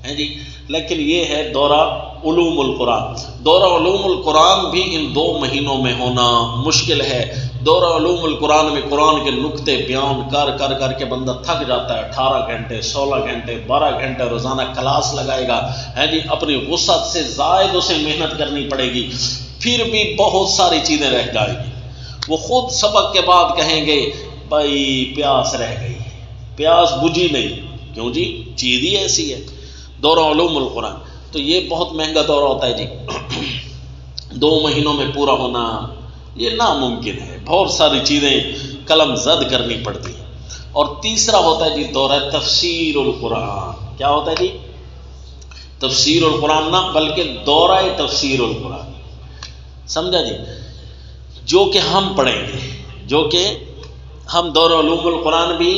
ہے جی، لیکن یہ ہے دورہ علوم القرآن۔ دورہ علوم القرآن بھی ان 2 مہینوں میں ہونا مشکل ہے۔ دورہ علوم القرآن میں قرآن کے نقطے بیان کر کر کر کے بندہ تھک جاتا ہے، 18 گھنٹے 16 گھنٹے 12 گھنٹے روزانہ کلاس لگائے گا ہے جی، اپنی وسعت سے زائد اسے محنت کرنی پڑے گی، پھر بھی بہت ساری چیزیں رہ جائیں گی۔ وہ خود سبق کے بعد کہیں گے بھائی پیاس رہ گئی، پیاس بجھی نہیں، کیوں جی چیز ہی ایسی ہے۔ دورہ علوم القرآن تو یہ بہت مہنگا دورہ ہوتا ہے جی، 2 مہینوں میں پورا ہونا یہ ناممکن ہے، بہت ساری چیزیں قلم زد کرنی پڑتی ہیں۔ اور تیسرا ہوتا ہے جی دورہ تفسیر القرآن۔ کیا ہوتا ہے جی؟ تفسیر القرآن نہ بلکہ دورہ تفسیر القرآن، سمجھا جی، جو کہ ہم پڑھیں گے، جو کہ ہم دورہ علوم القرآن بھی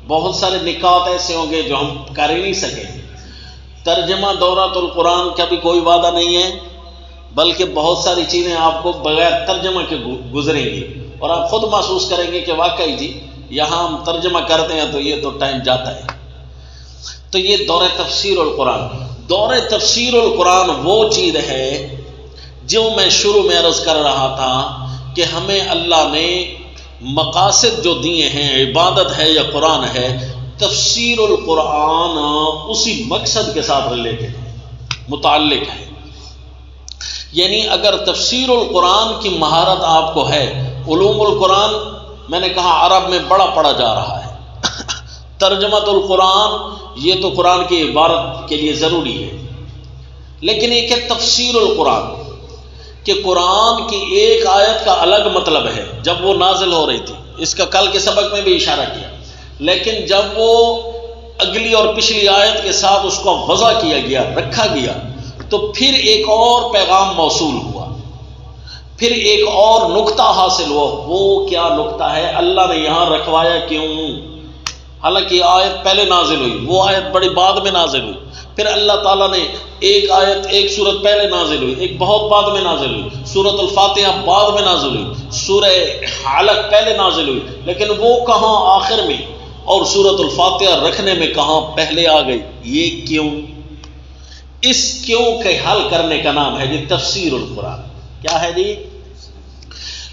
بہت سارے نکات ایسے ہوں گے جو ہم کر ہی نہیں سکیں گے۔ ترجمہ دورۃ القرآن کا بھی کوئی وعدہ نہیں ہے، بلکہ بہت ساری چیزیں آپ کو بغیر ترجمہ کے گزریں گی اور آپ خود محسوس کریں گے کہ واقعی جی یہاں ہم ترجمہ کرتے ہیں تو یہ تو ٹائم جاتا ہے۔ تو یہ دورہ تفسیر القرآن، دورہ تفسیر القرآن وہ چیز ہے جو میں شروع میں عرض کر رہا تھا کہ ہمیں اللہ نے مقاصد جو دیے ہیں، عبادت ہے یا قرآن ہے، تفسیر القرآن اسی مقصد کے ساتھ ریلیٹڈ ہے، متعلق ہے۔ یعنی اگر تفسیر القرآن کی مہارت آپ کو ہے، علوم القرآن میں نے کہا عرب میں بڑا پڑھا جا رہا ہے، ترجمۃ القرآن یہ تو قرآن کی عبارت کے لیے ضروری ہے، لیکن ایک ہے تفسیر القرآن کہ قرآن کی ایک آیت کا الگ مطلب ہے جب وہ نازل ہو رہی تھی، اس کا کل کے سبق میں بھی اشارہ کیا، لیکن جب وہ اگلی اور پچھلی آیت کے ساتھ اس کو وضع کیا گیا، رکھا گیا، تو پھر ایک اور پیغام موصول ہوا، پھر ایک اور نقطہ حاصل ہوا۔ وہ کیا نقطہ ہے؟ اللہ نے یہاں رکھوایا کیوں؟ حالانکہ یہ آیت پہلے نازل ہوئی، وہ آیت بڑی بعد میں نازل ہوئی، پھر اللہ تعالیٰ نے ایک آیت ایک سورت پہلے نازل ہوئی، ایک بہت بعد میں نازل ہوئی، سورۃ الفاتحہ بعد میں نازل ہوئی، سورہ علق پہلے نازل ہوئی، لیکن وہ کہاں آخر میں، اور سورۃ الفاتحہ رکھنے میں کہاں پہلے آ گئی؟ یہ کیوں؟ اس کیوں کے حل کرنے کا نام ہے جی تفسیر القرآن۔ کیا ہے جی؟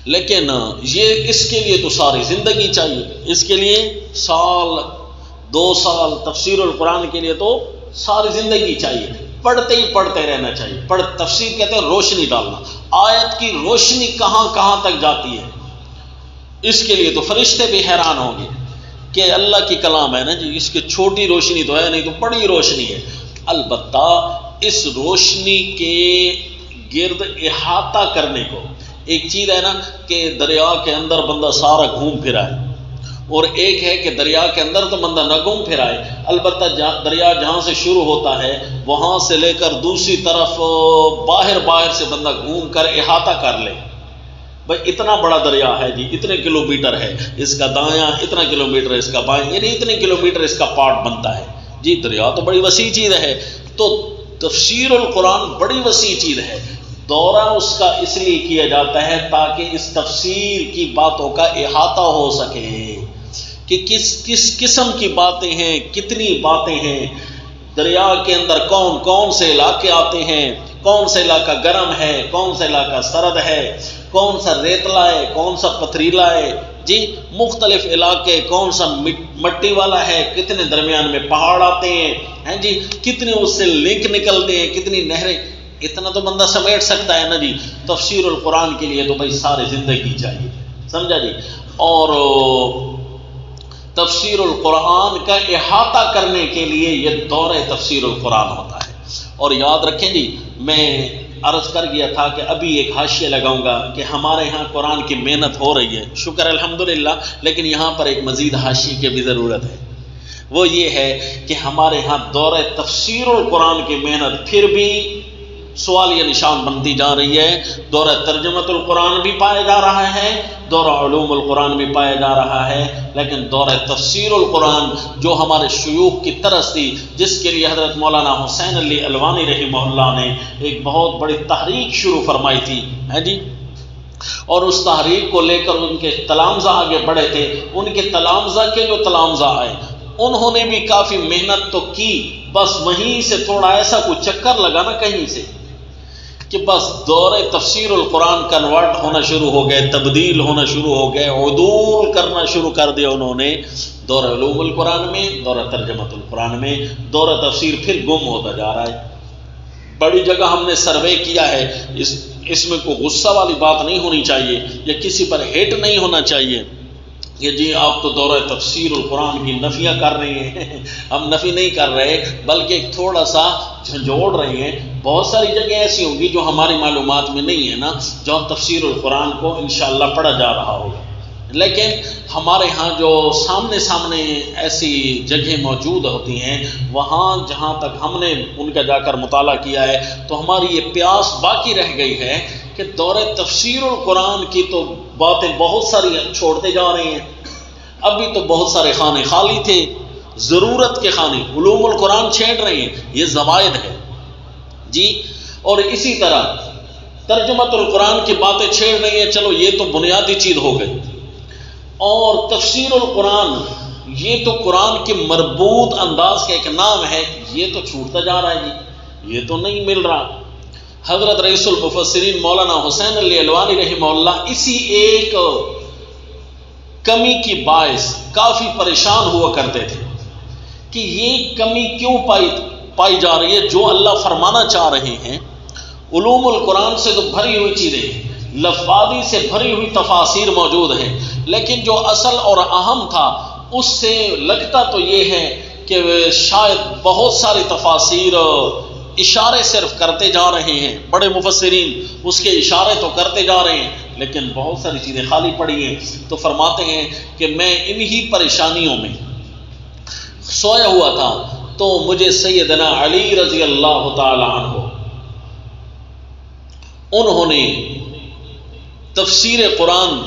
لیکن یہ اس کے لیے تو ساری زندگی چاہیے، اس کے لیے 1 سال 2 سال، تفسیر القرآن کے لیے تو ساری زندگی چاہیے، پڑھتے ہی پڑھتے رہنا چاہیے۔ تفسیر کہتے ہیں روشنی ڈالنا، آیت کی روشنی کہاں کہاں تک جاتی ہے، اس کے لیے تو فرشتے بھی حیران ہوں گے کہ اللہ کی کلام ہے نا جی، اس کی چھوٹی روشنی تو ہے نہیں تو بڑی روشنی ہے۔ البتہ اس روشنی کے گرد احاطہ کرنے کو، ایک چیز ہے نا کہ دریا کے اندر بندہ سارا گھوم پھرا ہے، اور ایک ہے کہ دریا کے اندر تو بندہ نہ گھوم پھر آئے، البتہ دریا جہاں سے شروع ہوتا ہے وہاں سے لے کر دوسری طرف باہر سے بندہ گھوم کر احاطہ کر لے، بھائی اتنا بڑا دریا ہے جی، اتنے کلومیٹر ہے اس کا دایاں، اتنا کلومیٹر اس کا بائیں، یعنی اتنے کلومیٹر اس کا پارٹ بنتا ہے جی۔ دریا تو بڑی وسیع چیز ہے، تو تفسیر القرآن بڑی وسیع چیز ہے۔ دورہ اس کا اس لیے کیا جاتا ہے تاکہ اس تفسیر کی باتوں کا احاطہ ہو سکے کہ کس قسم کی باتیں ہیں، کتنی باتیں ہیں، دریا کے اندر کون کون سے علاقے آتے ہیں، کون سا علاقہ گرم ہے، کون سا علاقہ سرد ہے، کون سا ریتلا ہے، کون سا پتھریلا ہے جی، مختلف علاقے، کون سا مٹی والا ہے، کتنے درمیان میں پہاڑ آتے ہیں جی، کتنے اس سے لنک نکلتے ہیں، کتنی نہریں، اتنا تو بندہ سمیٹ سکتا ہے نا جی۔ تفسیر القرآن کے لیے تو بھائی سارے زندگی چاہیے، سمجھا جی۔ اور تفسیر القرآن کا احاطہ کرنے کے لیے یہ دورہ تفسیر القرآن ہوتا ہے۔ اور یاد رکھیں جی، میں عرض کر گیا تھا کہ ابھی ایک حاشیہ لگاؤں گا کہ ہمارے ہاں قرآن کی محنت ہو رہی ہے، شکر الحمدللہ، لیکن یہاں پر ایک مزید حاشیے کی بھی ضرورت ہے۔ وہ یہ ہے کہ ہمارے ہاں دورہ تفسیر القرآن کی محنت پھر بھی سوالیہ نشان بنتی جا رہی ہے۔ دورہ ترجمۃ القرآن بھی پایا جا رہا ہے، دورہ علوم القرآن بھی پایا جا رہا ہے، لیکن دورہ تفسیر القرآن جو ہمارے شیوخ کی طرز تھی، جس کے لیے حضرت مولانا حسین علی الوانی رحمہ اللہ نے ایک بہت بڑی تحریک شروع فرمائی تھی ہے جی، اور اس تحریک کو لے کر ان کے تلامذہ آگے بڑھے تھے، ان کے تلامذہ کے جو تلامذہ آئے انہوں نے بھی کافی محنت تو کی، بس وہیں سے تھوڑا ایسا کوئی چکر لگا نا کہیں سے کہ بس دورہ تفسیر القرآن کنورٹ ہونا شروع ہو گئے، تبدیل ہونا شروع ہو گئے، عدول کرنا شروع کر دیا انہوں نے دورہ علوم القرآن میں، دورہ ترجمۃ القرآن میں، دورہ تفسیر پھر گم ہوتا جا رہا ہے۔ بڑی جگہ ہم نے سروے کیا ہے، اس میں کوئی غصہ والی بات نہیں ہونی چاہیے یا کسی پر ہیٹ نہیں ہونا چاہیے کہ جی آپ تو دورہ تفسیر القرآن کی نفیاں کر رہے ہیں۔ ہم نفی نہیں کر رہے بلکہ تھوڑا سا جھنجھوڑ رہے ہیں۔ بہت ساری جگہ ایسی ہوں گی جو ہماری معلومات میں نہیں ہے نا، جہاں تفسیر القرآن کو انشاءاللہ پڑھا جا رہا ہوگا، لیکن ہمارے ہاں جو سامنے ایسی جگہیں موجود ہوتی ہیں، وہاں جہاں تک ہم نے ان کا جا کر مطالعہ کیا ہے تو ہماری یہ پیاس باقی رہ گئی ہے کہ دورہ تفسیر القرآن کی تو باتیں بہت ساری چھوڑتے جا رہے ہیں۔ ابھی تو بہت سارے خانے خالی تھے، ضرورت کے خانے، علوم القرآن چھیڑ رہے ہیں، یہ زوائد ہے جی۔ اور اسی طرح ترجمۃ القرآن کی باتیں چھیڑ رہی ہیں، چلو یہ تو بنیادی چیز ہو گئی، اور تفسیر القرآن یہ تو قرآن کے مربوط انداز کا ایک نام ہے، یہ تو چھوٹتا جا رہا ہے جی، یہ تو نہیں مل رہا۔ حضرت رئیس المفسرین مولانا حسین علی الوانی رحمہ اللہ اسی ایک کمی کی باعث کافی پریشان ہوا کرتے تھے کہ یہ کمی کیوں پائی جا رہی ہے، جو اللہ فرمانا چاہ رہے ہیں۔ علوم القرآن سے تو بھری ہوئی چیزیں ہیں، لفظی سے بھری ہوئی تفاسیر موجود ہیں، لیکن جو اصل اور اہم تھا اس سے لگتا تو یہ ہے کہ شاید بہت ساری تفاسیر اشارے صرف کرتے جا رہے ہیں، بڑے مفسرین اس کے اشارے تو کرتے جا رہے ہیں، لیکن بہت ساری چیزیں خالی پڑی ہیں۔ تو فرماتے ہیں کہ میں انہی پریشانیوں میں سویا ہوا تھا تو مجھے سیدنا علی رضی اللہ تعالی عنہ انہوں نے تفسیر قرآن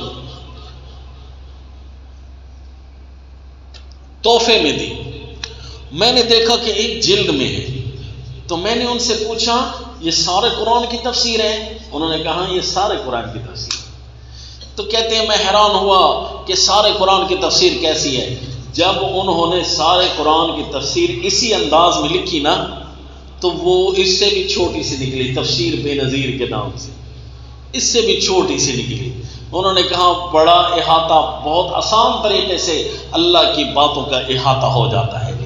تحفے میں دی۔ میں نے دیکھا کہ ایک جلد میں ہے، تو میں نے ان سے پوچھا یہ سارے قرآن کی تفسیر ہے؟ انہوں نے کہا یہ سارے قرآن کی تفسیر۔ تو کہتے ہیں میں حیران ہوا کہ سارے قرآن کی تفسیر کیسی ہے؟ جب انہوں نے سارے قرآن کی تفسیر اسی انداز میں لکھی نا تو وہ اس سے بھی چھوٹی سی نکلی، تفسیر بے نظیر کے نام سے، اس سے بھی چھوٹی سی نکلی۔ انہوں نے کہا بڑا احاطہ، بہت آسان طریقے سے اللہ کی باتوں کا احاطہ ہو جاتا ہے۔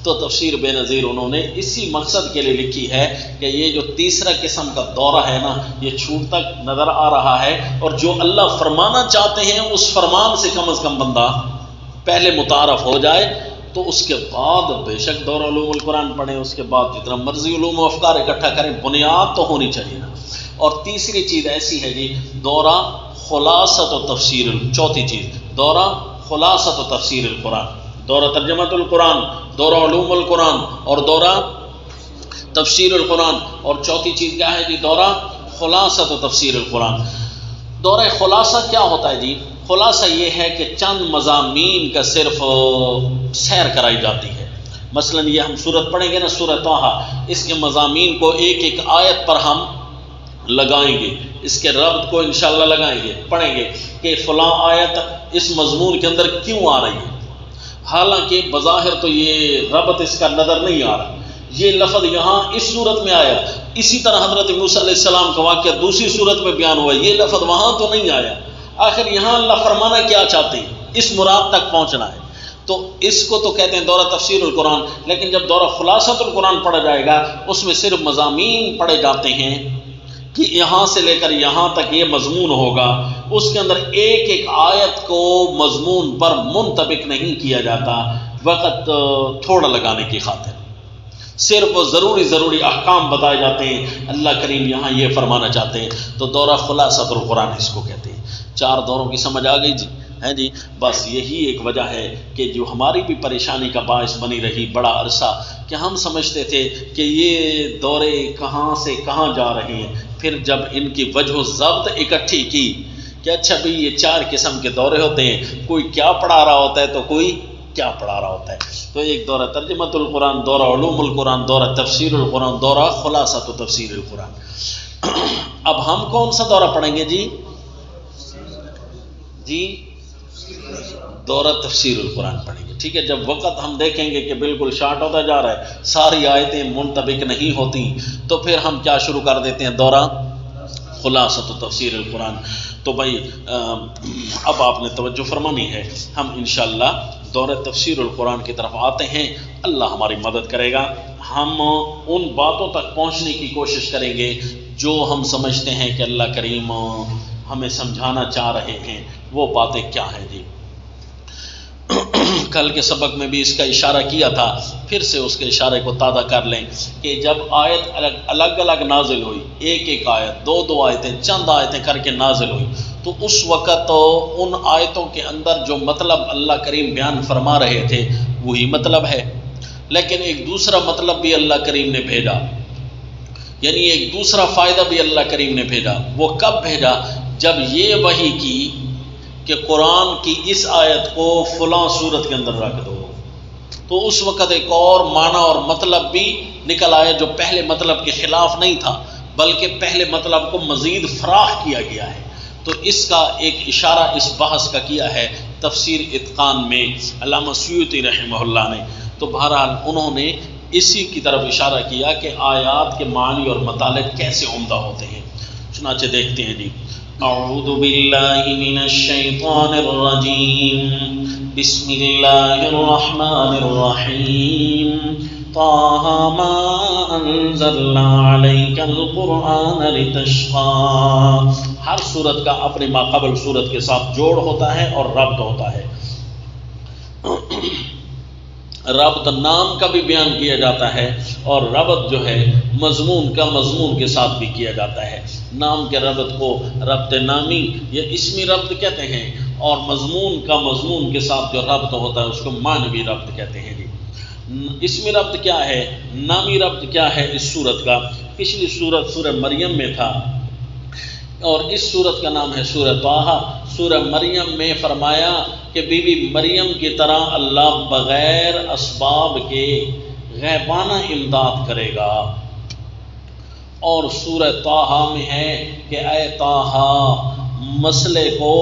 تو تفسیر بے نظیر انہوں نے اسی مقصد کے لیے لکھی ہے کہ یہ جو تیسرا قسم کا دورہ ہے نا، یہ چھوٹتا نظر آ رہا ہے، اور جو اللہ فرمانا چاہتے ہیں اس فرمان سے کم از کم بندہ پہلے متعارف ہو جائے، تو اس کے بعد بے شک دورہ علوم القرآن پڑھیں، اس کے بعد جتنا مرضی علوم و افکار اکٹھا کریں، بنیاد تو ہونی چاہیے نا۔ اور تیسری چیز ایسی ہے جی، دورہ خلاصت و تفسیر، چوتھی چیز دورہ خلاصۃ و تفسیر القرآن، دورہ ترجمۃ القرآن، دورہ علوم القرآن اور دورہ تفسیر القرآن، اور چوتھی چیز کیا ہے جی؟ دورہ خلاصۃ و تفسیر القرآن۔ دورہ خلاصہ کیا ہوتا ہے جی؟ خلاصہ یہ ہے کہ چند مضامین کا صرف سیر کرائی جاتی ہے۔ مثلا یہ ہم سورت پڑھیں گے نا، سورۃ طٰہٰ، اس کے مضامین کو ایک ایک آیت پر ہم لگائیں گے، اس کے ربط کو انشاءاللہ لگائیں گے، پڑھیں گے کہ فلاں آیت اس مضمون کے اندر کیوں آ رہی ہے، حالانکہ بظاہر تو یہ ربط اس کا نظر نہیں آ رہا، یہ لفظ یہاں اس صورت میں آیا، اسی طرح حضرت موسیٰ علیہ السلام کا واقعہ دوسری صورت میں بیان ہوا، یہ لفظ وہاں تو نہیں آیا، آخر یہاں اللہ فرمانا کیا چاہتے ہیں، اس مراد تک پہنچنا ہے۔ تو اس کو تو کہتے ہیں دورہ تفسیر القرآن، لیکن جب دورہ خلاصۃ القرآن پڑھا جائے گا اس میں صرف مضامین پڑھے جاتے ہیں کہ یہاں سے لے کر یہاں تک یہ مضمون ہوگا، اس کے اندر ایک ایک آیت کو مضمون پر منطبق نہیں کیا جاتا وقت تھوڑا لگانے کی خاطر، صرف ضروری احکام بتائے جاتے ہیں، اللہ کریم یہاں یہ فرمانا چاہتے ہیں، تو دورہ خلاصۃ القرآن اس کو کہتے ہیں۔ 4 دوروں کی سمجھ آ گئی جی؟ ہے جی، بس یہی ایک وجہ ہے کہ جو ہماری بھی پریشانی کا باعث بنی رہی بڑا عرصہ، کہ ہم سمجھتے تھے کہ یہ دورے کہاں سے کہاں جا رہے ہیں، پھر جب ان کی وجہ و ضبط اکٹھی کی کہ اچھا بھی یہ 4 قسم کے دورے ہوتے ہیں، کوئی کیا پڑھا رہا ہوتا ہے تو کوئی کیا پڑھا رہا ہوتا ہے، تو ایک دورہ ترجمۃ القرآن، دورہ علوم القرآن، دورہ تفسیر القرآن، دورہ خلاصۃ و تفسیر القرآن۔ اب ہم کون سا دورہ پڑھیں گے جی؟ دورہ تفسیر القرآن پڑھیں گے، ٹھیک ہے۔ جب وقت ہم دیکھیں گے کہ بالکل شارٹ ہوتا جا رہا ہے، ساری آیتیں منطبق نہیں ہوتی، تو پھر ہم کیا شروع کر دیتے ہیں؟ دورہ خلاصۃ و تفسیر القرآن۔ تو بھائی اب آپ نے توجہ فرمانی ہے، ہم انشاءاللہ دورہ تفسیر القرآن کی طرف آتے ہیں، اللہ ہماری مدد کرے گا، ہم ان باتوں تک پہنچنے کی کوشش کریں گے جو ہم سمجھتے ہیں کہ اللہ کریم ہمیں سمجھانا چاہ رہے ہیں، وہ باتیں کیا ہیں جی۔ کل کے سبق میں بھی اس کا اشارہ کیا تھا، پھر سے اس کے اشارے کو تازہ کر لیں کہ جب آیت الگ الگ نازل ہوئی، ایک ایک آیت، 2 آیتیں، چند آیتیں کر کے نازل ہوئی، تو اس وقت ان آیتوں کے اندر جو مطلب اللہ کریم بیان فرما رہے تھے وہی مطلب ہے، لیکن ایک دوسرا مطلب بھی اللہ کریم نے بھیجا، یعنی ایک دوسرا فائدہ بھی اللہ کریم نے بھیجا۔ وہ کب بھیجا؟ جب یہ وحی کی کہ قرآن کی اس آیت کو فلاں صورت کے اندر رکھ دو، تو اس وقت ایک اور معنی اور مطلب بھی نکل آیا جو پہلے مطلب کے خلاف نہیں تھا، بلکہ پہلے مطلب کو مزید فراخ کیا گیا ہے۔ تو اس کا ایک اشارہ اس بحث کا کیا ہے تفسیر اتقان میں علامہ سیوطی رحمہ اللہ نے، تو بہرحال انہوں نے اسی کی طرف اشارہ کیا کہ آیات کے معنی اور مطالب کیسے عمدہ ہوتے ہیں۔ چنانچہ دیکھتے ہیں جی، اعوذ باللہ من الشیطان الرجیم، بسم اللہ الرحمن الرحیم، طٰہٰ ما انزلنا علیک القرآن لتشقیٰ۔ ہر صورت کا اپنے ماقبل صورت کے ساتھ جوڑ ہوتا ہے اور ربط ہوتا ہے۔ ربط نام کا بھی بیان کیا جاتا ہے، اور ربط جو ہے مضمون کا مضمون کے ساتھ بھی کیا جاتا ہے۔ نام کے ربط کو ربط نامی یا اسمی ربط کہتے ہیں، اور مضمون کا مضمون کے ساتھ جو ربط ہوتا ہے اس کو معنوی ربط کہتے ہیں جی۔ اسمی ربط کیا ہے، نامی ربط کیا ہے اس صورت کا؟ پچھلی صورت سورہ مریم میں تھا، اور اس صورت کا نام ہے سورہ طٰہٰ۔ سورہ مریم میں فرمایا کہ بی بی مریم کی طرح اللہ بغیر اسباب کے غیبانہ امداد کرے گا، اور سورہ طٰہٰ میں ہے کہ اے طٰہٰ مسئلے کو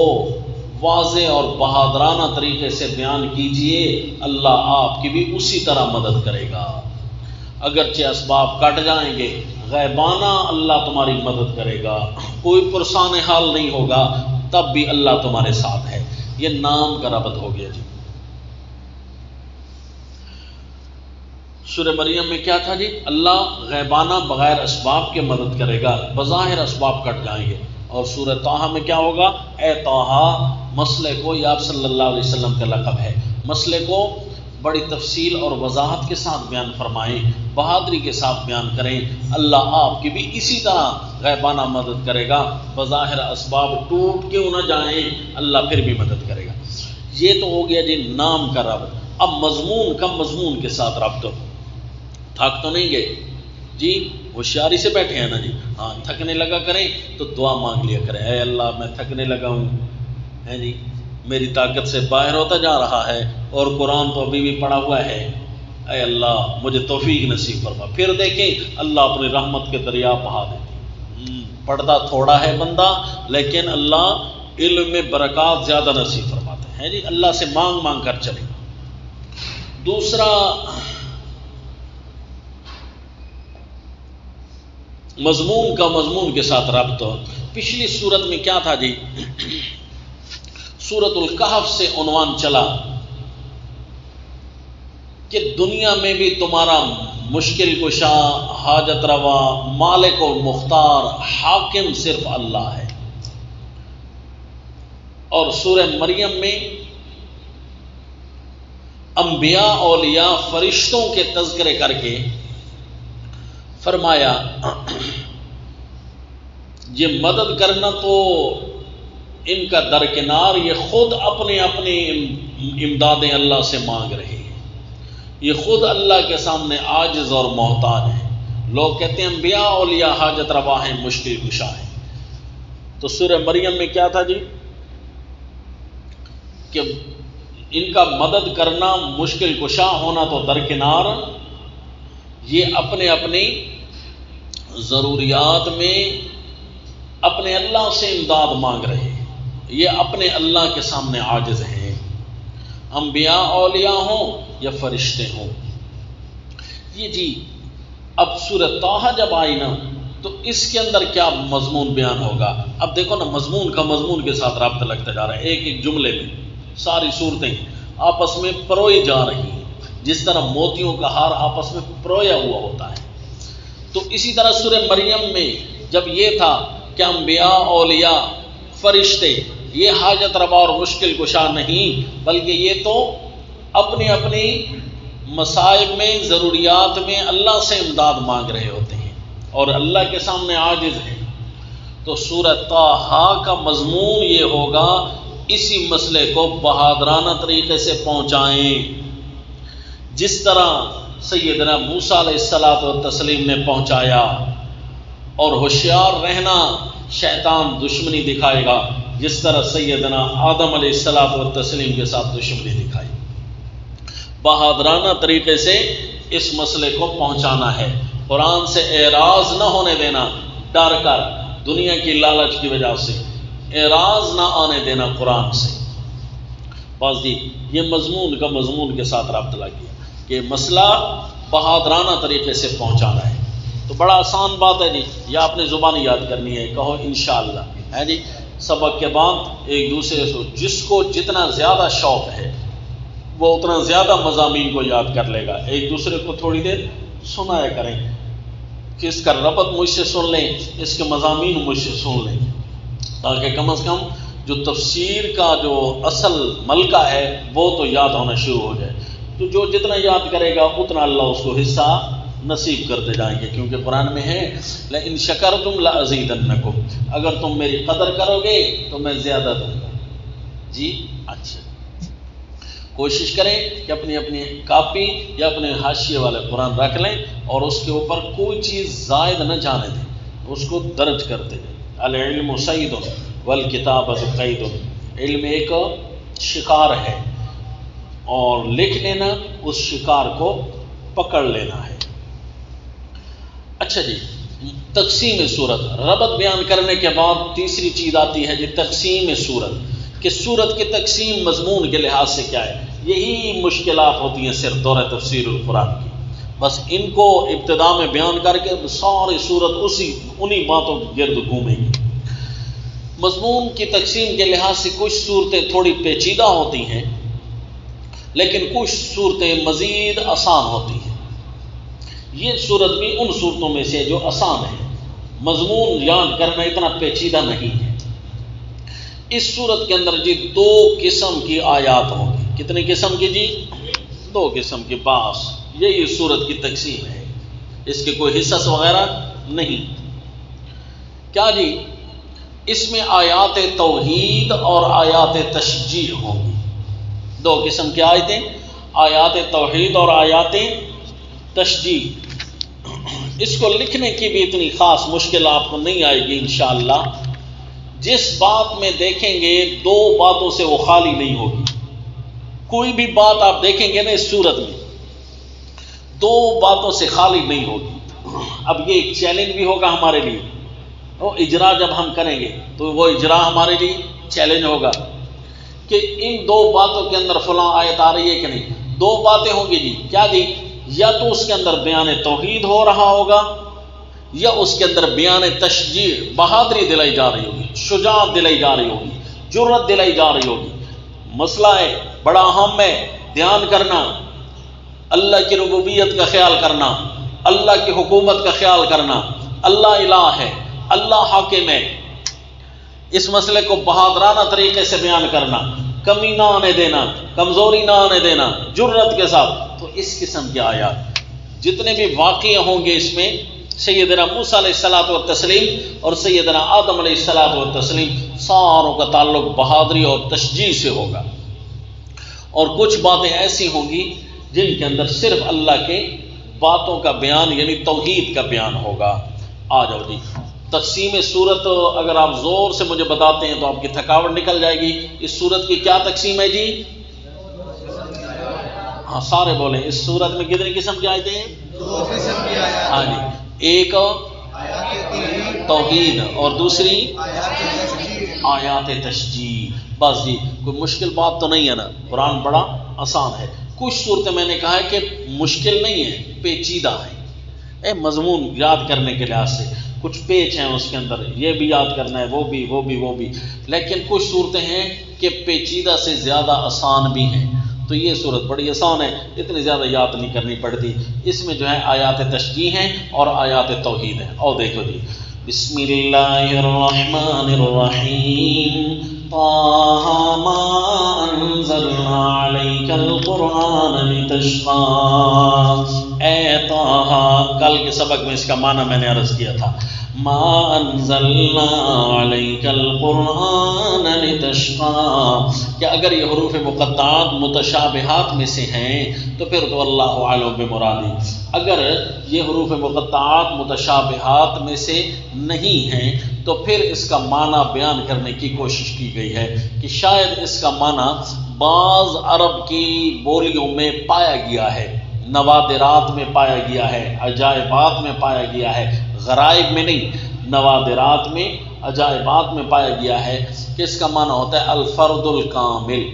واضح اور بہادرانہ طریقے سے بیان کیجئے، اللہ آپ کی بھی اسی طرح مدد کرے گا، اگرچہ اسباب کٹ جائیں گے، غیبانہ اللہ تمہاری مدد کرے گا، کوئی پرسان حال نہیں ہوگا، تب بھی اللہ تمہارے ساتھ ہے۔ یہ نام کا ربط ہو گیا جی۔ سورہ مریم میں کیا تھا جی؟ اللہ غیبانہ بغیر اسباب کے مدد کرے گا، بظاہر اسباب کٹ جائیں گے۔ اور سورہ طٰہٰ میں کیا ہوگا؟ اے طٰہٰ مسئلے کو، یہ آپ صلی اللہ علیہ وسلم کا لقب ہے، مسئلے کو بڑی تفصیل اور وضاحت کے ساتھ بیان فرمائیں، بہادری کے ساتھ بیان کریں، اللہ آپ کی بھی اسی طرح غیبانہ مدد کرے گا، بظاہر اسباب ٹوٹ کیوں نہ جائیں اللہ پھر بھی مدد کرے گا۔ یہ تو ہو گیا جی نام کا ربط. اب مضمون کا مضمون کے ساتھ ربط. تھک تو نہیں گئے جی؟ ہوشیاری سے بیٹھے ہیں نا جی. ہاں تھکنے لگا کریں تو دعا مانگ لیا کریں، اے اللہ میں تھکنے لگا ہوں ہے جی، میری طاقت سے باہر ہوتا جا رہا ہے اور قرآن تو ابھی بھی پڑا ہوا ہے، اے اللہ مجھے توفیق نصیب فرما. پھر دیکھیں اللہ اپنی رحمت کے دریا بہا دیتی. پڑھتا تھوڑا ہے بندہ لیکن اللہ علم میں برکات زیادہ نصیب فرماتے ہیں جی. اللہ سے مانگ مانگ کر چلے. دوسرا مضمون کا مضمون کے ساتھ ربط. پچھلی صورت میں کیا تھا جی؟ سورۃ الکہف سے عنوان چلا کہ دنیا میں بھی تمہارا مشکل کشا، حاجت روا، مالک و مختار، حاکم صرف اللہ ہے. اور سورہ مریم میں انبیاء اولیاء فرشتوں کے تذکرے کر کے فرمایا یہ مدد کرنا تو ان کا درکنار، یہ خود اپنے امدادیں اللہ سے مانگ رہے ہیں، یہ خود اللہ کے سامنے عاجز اور محتاج ہیں. لوگ کہتے ہیں انبیاء اولیاء حاجت روا ہیں، مشکل کشا ہیں. تو سورہ مریم میں کیا تھا جی؟ کہ ان کا مدد کرنا، مشکل کشا ہونا تو درکنار، یہ اپنے اپنی ضروریات میں اپنے اللہ سے امداد مانگ رہے ہیں، یہ اپنے اللہ کے سامنے عاجز ہیں، انبیاء اولیاء ہوں یا فرشتے ہوں. یہ جی اب سورۃ طٰہٰ جب آئی نا تو اس کے اندر کیا مضمون بیان ہوگا؟ اب دیکھو نا مضمون کا مضمون کے ساتھ رابطہ لگتا جا رہا ہے. ایک ایک جملے میں ساری صورتیں آپس میں پروئی جا رہی ہیں، جس طرح موتیوں کا ہار آپس میں پرویا ہوا ہوتا ہے. تو اسی طرح سورہ مریم میں جب یہ تھا کہ انبیاء اولیاء فرشتے یہ حاجت روا اور مشکل کشا نہیں، بلکہ یہ تو اپنی اپنی مصائب میں، ضروریات میں اللہ سے امداد مانگ رہے ہوتے ہیں اور اللہ کے سامنے عاجز ہیں. تو سورۃ طٰہٰ کا مضمون یہ ہوگا اسی مسئلے کو بہادرانہ طریقے سے پہنچائیں، جس طرح سیدنا موسیٰ علیہ الصلوۃ والتسلیم نے پہنچایا. اور ہوشیار رہنا، شیطان دشمنی دکھائے گا جس طرح سیدنا آدم علیہ الصلوۃ والتسلیم کے ساتھ دشمنی دکھائی. بہادرانہ طریقے سے اس مسئلے کو پہنچانا ہے، قرآن سے اعراض نہ ہونے دینا، ڈر کر دنیا کی لالچ کی وجہ سے اعراض نہ آنے دینا قرآن سے. بس جی یہ مضمون کا مضمون کے ساتھ رابطہ لگ گیا کہ مسئلہ بہادرانہ طریقے سے پہنچانا ہے. تو بڑا آسان بات ہے جی، یا آپ نے زبان یاد کرنی ہے، کہو انشاءاللہ ہے جی. سبق کے بعد ایک دوسرے سے جس کو جتنا زیادہ شوق ہے وہ اتنا زیادہ مضامین کو یاد کر لے گا. ایک دوسرے کو تھوڑی دیر سنایا کریں کہ اس کا ربط مجھ سے سن لیں، اس کے مضامین مجھ سے سن لیں، تاکہ کم از کم جو تفسیر کا جو اصل ملکہ ہے وہ تو یاد ہونا شروع ہو جائے. تو جو جتنا یاد کرے گا اتنا اللہ اس کو حصہ نصیب کرتے جائیں گے، کیونکہ قرآن میں ہے لئن شکرتم لازیدنکم، اگر تم میری قدر کرو گے تو میں زیادہ دوں گا. جی اچھا، کوشش کریں کہ اپنی اپنی کاپی یا اپنے حاشیے والے قرآن رکھ لیں اور اس کے اوپر کوئی چیز زائد نہ جانے دیں، اس کو درج کرتے جائیں. العلم صید والکتابۃ قید، علم ایک شکار ہے اور لکھ لینا اس شکار کو پکڑ لینا ہے. اچھا جی، تقسیم صورت، ربط بیان کرنے کے بعد تیسری چیز آتی ہے جی تقسیم صورت، کہ صورت کی تقسیم مضمون کے لحاظ سے کیا ہے. یہی مشکلات ہوتی ہیں صرف دورہ تفسیر القرآن کی، بس ان کو ابتدا میں بیان کر کے ساری صورت انہی باتوں گرد گھومے گی. مضمون کی تقسیم کے لحاظ سے کچھ صورتیں تھوڑی پیچیدہ ہوتی ہیں لیکن کچھ صورتیں مزید آسان ہوتی ہیں. یہ صورت بھی ان صورتوں میں سے جو آسان ہے، مضمون یاد کرنا اتنا پیچیدہ نہیں ہے. اس صورت کے اندر جی 2 قسم کی آیات ہوں گی. کتنے قسم کی جی؟ 2 قسم کی. باس یہی اس صورت کی تقسیم ہے، اس کے کوئی حصص وغیرہ نہیں. کیا جی؟ اس میں آیات توحید اور آیات تشجیع ہوں گی. دو قسم کی آیتیں، آیات توحید اور آیات تشجیع۔ اس کو لکھنے کی بھی اتنی خاص مشکل آپ کو نہیں آئے گی انشاءاللہ۔ جس بات میں دیکھیں گے دو باتوں سے وہ خالی نہیں ہوگی۔ کوئی بھی بات آپ دیکھیں گے نا اس صورت میں دو باتوں سے خالی نہیں ہوگی۔ اب یہ ایک چیلنج بھی ہوگا ہمارے لیے، وہ اجرا جب ہم کریں گے تو وہ اجرا ہمارے لیے چیلنج ہوگا کہ ان دو باتوں کے اندر فلاں آیت آ رہی ہے کہ نہیں۔ دو باتیں ہوں گی جی، کیا جی؟ یا تو اس کے اندر بیان توحید ہو رہا ہوگا، یا اس کے اندر بیان تشجیع، بہادری دلائی جا رہی ہوگی، شجاعت دلائی جا رہی ہوگی، جرأت دلائی جا رہی ہوگی۔ مسئلہ ہے بڑا اہم ہے، دھیان کرنا، اللہ کی ربوبیت کا خیال کرنا، اللہ کی حکومت کا خیال کرنا، اللہ الہ ہے، اللہ حاکم ہے، اس مسئلے کو بہادرانہ طریقے سے بیان کرنا، کمی نہ آنے دینا، کمزوری نہ آنے دینا، جرأت کے ساتھ۔ تو اس قسم کی آیات جتنے بھی واقعے ہوں گے اس میں سیدنا موسیٰ علیہ الصلوۃ والتسلیم اور سیدنا آدم علیہ الصلوۃ والتسلیم، ساروں کا تعلق بہادری اور تشجیع سے ہوگا۔ اور کچھ باتیں ایسی ہوں گی جن کے اندر صرف اللہ کے باتوں کا بیان یعنی توحید کا بیان ہوگا۔ آ جاؤ جی، تقسیم صورت اگر آپ زور سے مجھے بتاتے ہیں تو آپ کی تھکاوٹ نکل جائے گی۔ اس صورت کی کیا تقسیم ہے جی؟ ہاں سارے بولیں، اس صورت میں کتنی قسم کی آیتیں ہیں؟ دو قسم کی آیات۔ ہاں جی، ایک توحید اور دوسری آیات تشجیع۔ بس جی، کوئی مشکل بات تو نہیں ہے نا، قرآن بڑا آسان ہے۔ کچھ صورتیں میں نے کہا ہے کہ مشکل نہیں ہے، پیچیدہ ہے، مضمون یاد کرنے کے لحاظ سے کچھ پیچ ہیں اس کے اندر، یہ بھی یاد کرنا ہے، وہ بھی، لیکن کچھ صورتیں ہیں کہ پیچیدہ سے زیادہ آسان بھی ہیں۔ تو یہ صورت بڑی آسان ہے، اتنی زیادہ یاد نہیں کرنی پڑتی۔ اس میں جو ہے آیات تشجیع ہیں اور آیات توحید ہیں۔ اور دیکھو جی، بسم اللہ الرحمن الرحیم، طٰہ ما انزلنا علیک القرآن لتشقی۔ اے طٰہ، کل کے سبق میں اس کا معنی میں نے عرض کیا تھا، ما انزلنا علیک القرآن لتشقی، کہ اگر یہ حروف مقطعات متشابہات میں سے ہیں تو پھر تو اللہ اعلم بمرادی، اگر یہ حروف مقطعات متشابہات میں سے نہیں ہیں تو پھر اس کا معنی بیان کرنے کی کوشش کی گئی ہے کہ شاید اس کا معنی بعض عرب کی بولیوں میں پایا گیا ہے، نوادرات میں پایا گیا ہے، عجائبات میں پایا گیا ہے، غرائب میں نہیں، نوادرات میں، عجائبات میں پایا گیا ہے کہ اس کا معنی ہوتا ہے الفرد الکامل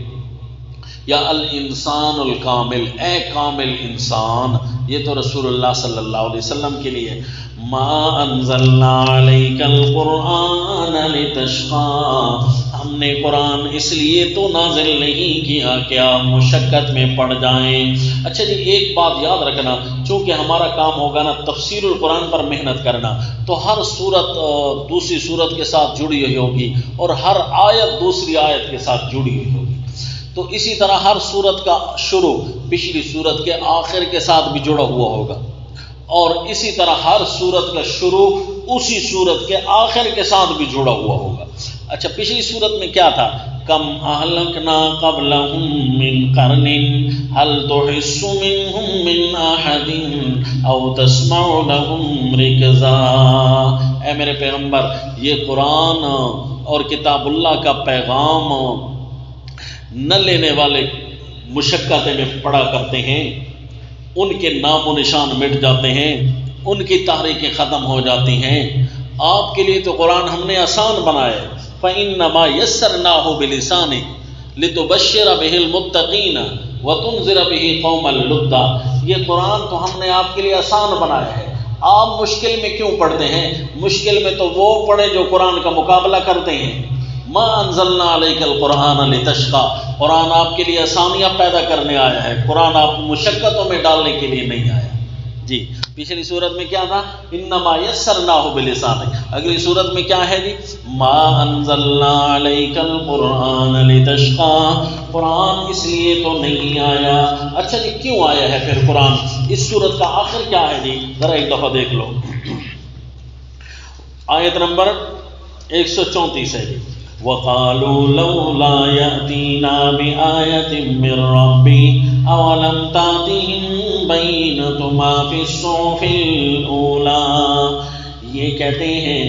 یا الانسان الکامل، اے کامل انسان۔ یہ تو رسول اللہ صلی اللہ علیہ وسلم کے لیے، ما انزلنا علیک القرآن لتشقی، ہم نے قرآن اس لیے تو نازل نہیں کیا کہ آپ مشقت میں پڑ جائیں۔ اچھا جی، ایک بات یاد رکھنا، چونکہ ہمارا کام ہوگا نا تفسیر القرآن پر محنت کرنا، تو ہر صورت دوسری صورت کے ساتھ جڑی ہوئی ہوگی اور ہر آیت دوسری آیت کے ساتھ جڑی ہوئی ہوگی۔ تو اسی طرح ہر صورت کا شروع پچھلی صورت کے آخر کے ساتھ بھی جڑا ہوا ہوگا، اور اسی طرح ہر صورت کا شروع اسی صورت کے آخر کے ساتھ بھی جڑا ہوا ہوگا۔ اچھا، پچھلی صورت میں کیا تھا؟ کم اہلکنا قبلہم من قرن هل تحس منہم من احد او تسمع لہم رکزا۔ اے میرے پیغمبر، یہ قرآن اور کتاب اللہ کا پیغام نہ لینے والے مشقتیں میں پڑا کرتے ہیں، ان کے نام و نشان مٹ جاتے ہیں، ان کی تحریکیں ختم ہو جاتی ہیں۔ آپ کے لیے تو قرآن ہم نے آسان بنایا، فَإِنَّمَا يَسَّرْنَاهُ بِلِسَانِكَ لِتُبَشِّرَ بِهِ الْمُتَّقِينَ وَتُنذِرَ بِهِ قَوْمًا لُدًّا۔ یہ قرآن تو ہم نے آپ کے لیے آسان بنایا ہے، آپ مشکل میں کیوں پڑھتے ہیں؟ مشکل میں تو وہ پڑھے جو قرآن کا مقابلہ کرتے ہیں۔ ما انزلنا علیک القرآن لتشقی، قرآن آپ کے لیے آسانیاں پیدا کرنے آیا ہے، قرآن آپ کو مشقتوں میں ڈالنے کے لیے نہیں آیا۔ جی، پچھلی صورت میں کیا تھا؟ انما یسرناہ بلسانک۔ اگلی صورت میں کیا ہے جی؟ ما انزلنا علیک القرآن لتشقی، قرآن اس لیے تو نہیں آیا۔ اچھا جی، کیوں آیا ہے پھر قرآن؟ اس صورت کا آخر کیا ہے جی؟ ذرا ایک دفعہ دیکھ لو، آیت نمبر 134 ہے جی، وقالوا لولا يأتينا بآية من ربي أولم تأتهم بينة ما في الصحف الأولى. یہ کہتے ہیں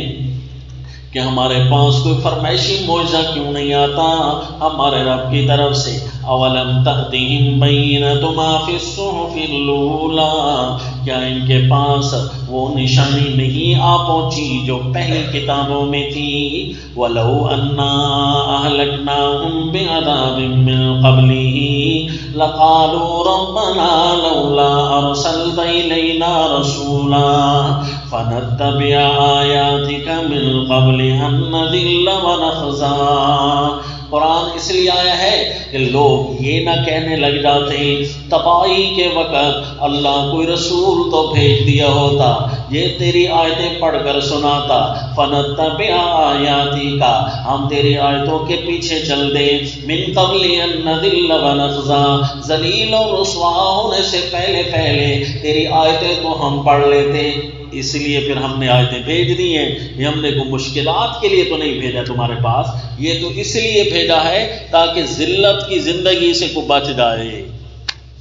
کہ ہمارے پاس کوئی فرمائشی معجزہ کیوں نہیں آتا ہمارے رب کی طرف سے. اولم تأتهم بینۃ ما فی الصحف الاولی، کیا ان کے پاس وہ نشانی نہیں آ پہنچی جو پہلی کتابوں میں تھی. ولو انا اہلکناہم بعذاب من قبلہ لقالوا ربنا لولا ارسلت الینا رسولا فنتبع آیاتک من قبل ان نذل ونخزا. قرآن اس لیے آیا ہے کہ لوگ یہ نہ کہنے لگ جاتے تباہی کے وقت اللہ کوئی رسول تو بھیج دیا ہوتا یہ تیری آیتیں پڑھ کر سناتا. فنتبع آیاتک، ہم تیری آیتوں کے پیچھے چل دے. من قبل ان نذل ونخزا، ذلیل اور رسوا ہونے سے پہلے تیری آیتیں تو ہم پڑھ لیتے. اس لیے پھر ہم نے آیتیں بھیج دی ہیں. یہ ہم نے کوئی مشکلات کے لیے تو نہیں بھیجا تمہارے پاس، یہ تو اس لیے بھیجا ہے تاکہ ذلت کی زندگی سے کو بچ جائے.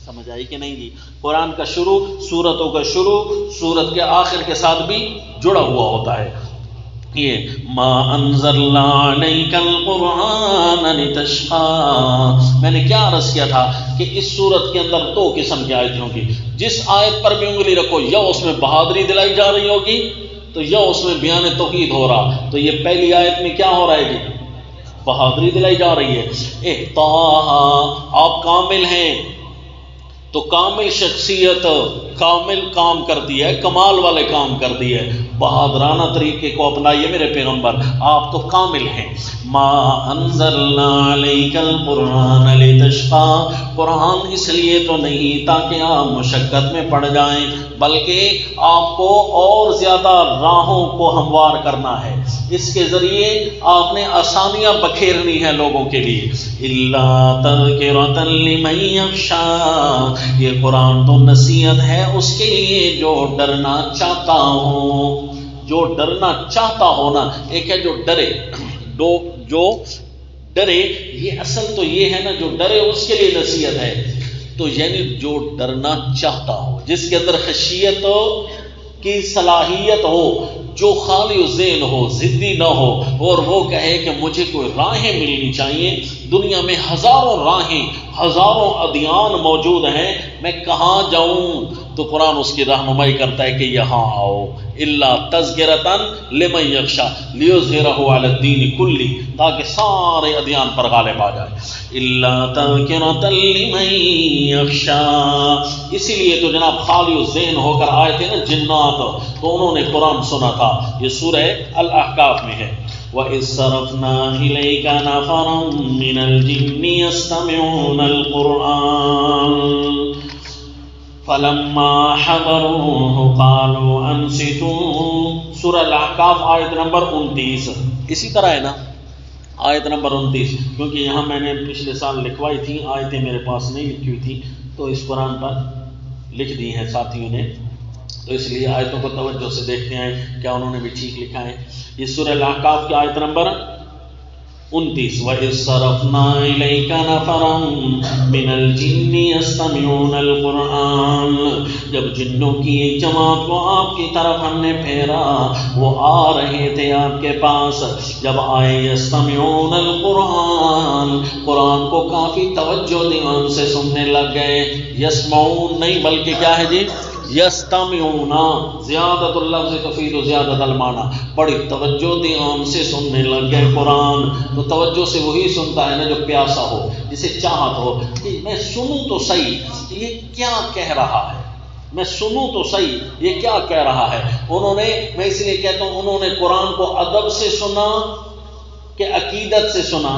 سمجھ آئی کہ نہیں جی؟ قرآن کا شروع، سورتوں کا شروع سورت کے آخر کے ساتھ بھی جڑا ہوا ہوتا ہے. یہ ما انزلنا علیک القرآن لتشقی، میں نے کیا عرض کیا تھا کہ اس صورت کے اندر دو قسم کی آیتیں ہوں گی. جس آیت پر بھی انگلی رکھو یا اس میں بہادری دلائی جا رہی ہوگی تو یا اس میں بیان توحید ہو رہا. تو یہ پہلی آیت میں کیا ہو رہا ہے جی؟ بہادری دلائی جا رہی ہے. آپ کامل ہیں تو کامل شخصیت کامل کام کرتی ہے، کمال والے کام کرتی ہے. بہادرانہ طریقے کو اپنائیے میرے پیغمبر، آپ تو کامل ہیں. ما انزلنا علیک القرآن لتشقی، قرآن اس لیے تو نہیں تاکہ آپ مشقت میں پڑ جائیں بلکہ آپ کو اور زیادہ راہوں کو ہموار کرنا ہے. اس کے ذریعے آپ نے آسانیاں بکھیرنی ہیں لوگوں کے لیے. الا تذکرۃ لمن یخشی، یہ قرآن تو نصیحت ہے اس کے لیے جو ڈرنا چاہتا ہو. جو ڈرنا چاہتا ہو نا، ایک ہے جو ڈرے، جو ڈرے، یہ اصل تو یہ ہے نا جو ڈرے اس کے لیے نصیحت ہے. تو یعنی جو ڈرنا چاہتا ہو، جس کے اندر خشیت کی صلاحیت ہو، جو خالی ذہن ہو، ضدی نہ ہو، اور وہ کہے کہ مجھے کوئی راہیں ملنی چاہیے. دنیا میں ہزاروں راہیں، ہزاروں ادیان موجود ہیں، میں کہاں جاؤں؟ تو قرآن اس کی رہنمائی کرتا ہے کہ یہاں آؤ. الا تذکرۃ لمن یخشی لیظہرہ علی الدین کلہ، تاکہ سارے ادیان پر غالب آ جائے. الا تذکرۃ لمن یخشی، اسی لیے تو جناب خالی ذہن ہو کر آئے تھے نا جنات، تو انہوں نے قرآن سنا تھا. یہ سورہ الاحقاف میں ہے. وَإِذْ صَرَفْنَا إِلَيْكَ نَفَرًا مِّنَ الْجِنِّ يَسْتَمِعُونَ الْقُرْآنَ فَلَمَّا حَضَرُوهُ قَالُوا أَنصِتُوا. سورہ الاحقاف آیت نمبر 29. اسی طرح ہے نا آیت نمبر 29، کیونکہ یہاں میں نے پچھلے سال لکھوائی تھی، آیتیں میرے پاس نہیں لکھی ہوئی تھی تو اس قرآن پر لکھ دی ہیں ساتھیوں نے، تو اس لیے آیتوں کو توجہ سے دیکھتے ہیں کیا انہوں نے بھی ٹھیک لکھا ہے. یہ سورہ الاحقاف کی آیت نمبر 29. وَإِذْ صَرَفْنَا إِلَيْكَ نَفَرًا مِّنَ الْجِنِّ يَسْتَمِعُونَ الْقُرْآنَ، جب جنوں کی ایک جماعت کو آپ کی طرف ہم نے پھیرا، وہ آ رہے تھے آپ کے پاس. جب آئے یستمعون القرآن، قرآن کو کافی توجہ دھیان سے سننے لگ گئے. یسمعون نہیں بلکہ کیا ہے جی؟ یستمعون، زیادت اللفظ تفید زیادت المعنی، بڑی توجہ دھیان سے سننے لگ گئے قرآن. تو توجہ سے وہی سنتا ہے نا جو پیاسا ہو، جسے چاہت ہو کہ میں سنوں تو صحیح یہ کیا کہہ رہا ہے، میں سنوں تو صحیح یہ کیا کہہ رہا ہے. انہوں نے، میں اس لیے کہتا ہوں انہوں نے قرآن کو ادب سے سنا کہ عقیدت سے سنا؟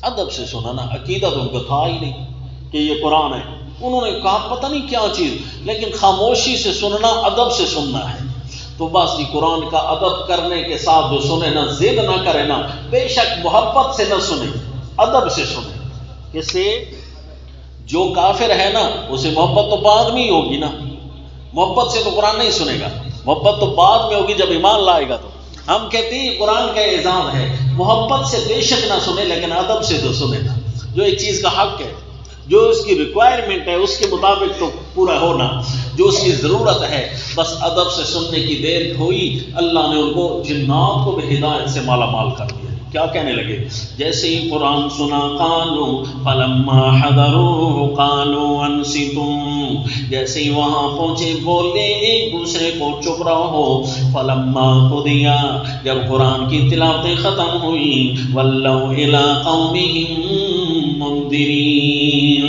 ادب سے سنا نا، عقیدت ان کو تھا ہی نہیں کہ یہ قرآن ہے. انہوں نے کہا پتہ نہیں کیا چیز، لیکن خاموشی سے سننا ادب سے سننا ہے. تو بس یہ قرآن کا ادب کرنے کے ساتھ جو سنے نا، ضد نہ کرے نا، بے شک محبت سے نہ سنے، ادب سے سنے. اس سے جو کافر ہے نا اسے محبت تو بعد میں ہی ہوگی نا، محبت سے تو قرآن نہیں سنے گا، محبت تو بعد میں ہوگی جب ایمان لائے گا. تو ہم کہتے ہیں قرآن کا اعزاز ہے، محبت سے بے شک نہ سنے لیکن ادب سے تو سنے نا، جو ایک چیز کا حق ہے، جو اس کی ریکوائرمنٹ ہے اس کے مطابق تو پورا ہونا، جو اس کی ضرورت ہے بس ادب سے سننے کی دیر ہوئی، اللہ نے ان کو جنات کو بھی ہدایت سے مالا مال کر دیا۔ کیا کہنے لگے؟ جیسے ہی قرآن سنا قالوا فلما حضروه قالوا انصتوا، جیسے ہی وہاں پہنچے بولے ایک دوسرے کو چپ رہو، فلما قضی، جب قرآن کی تلاوتیں ختم ہوئی، ولوا الی قومهم منذرین،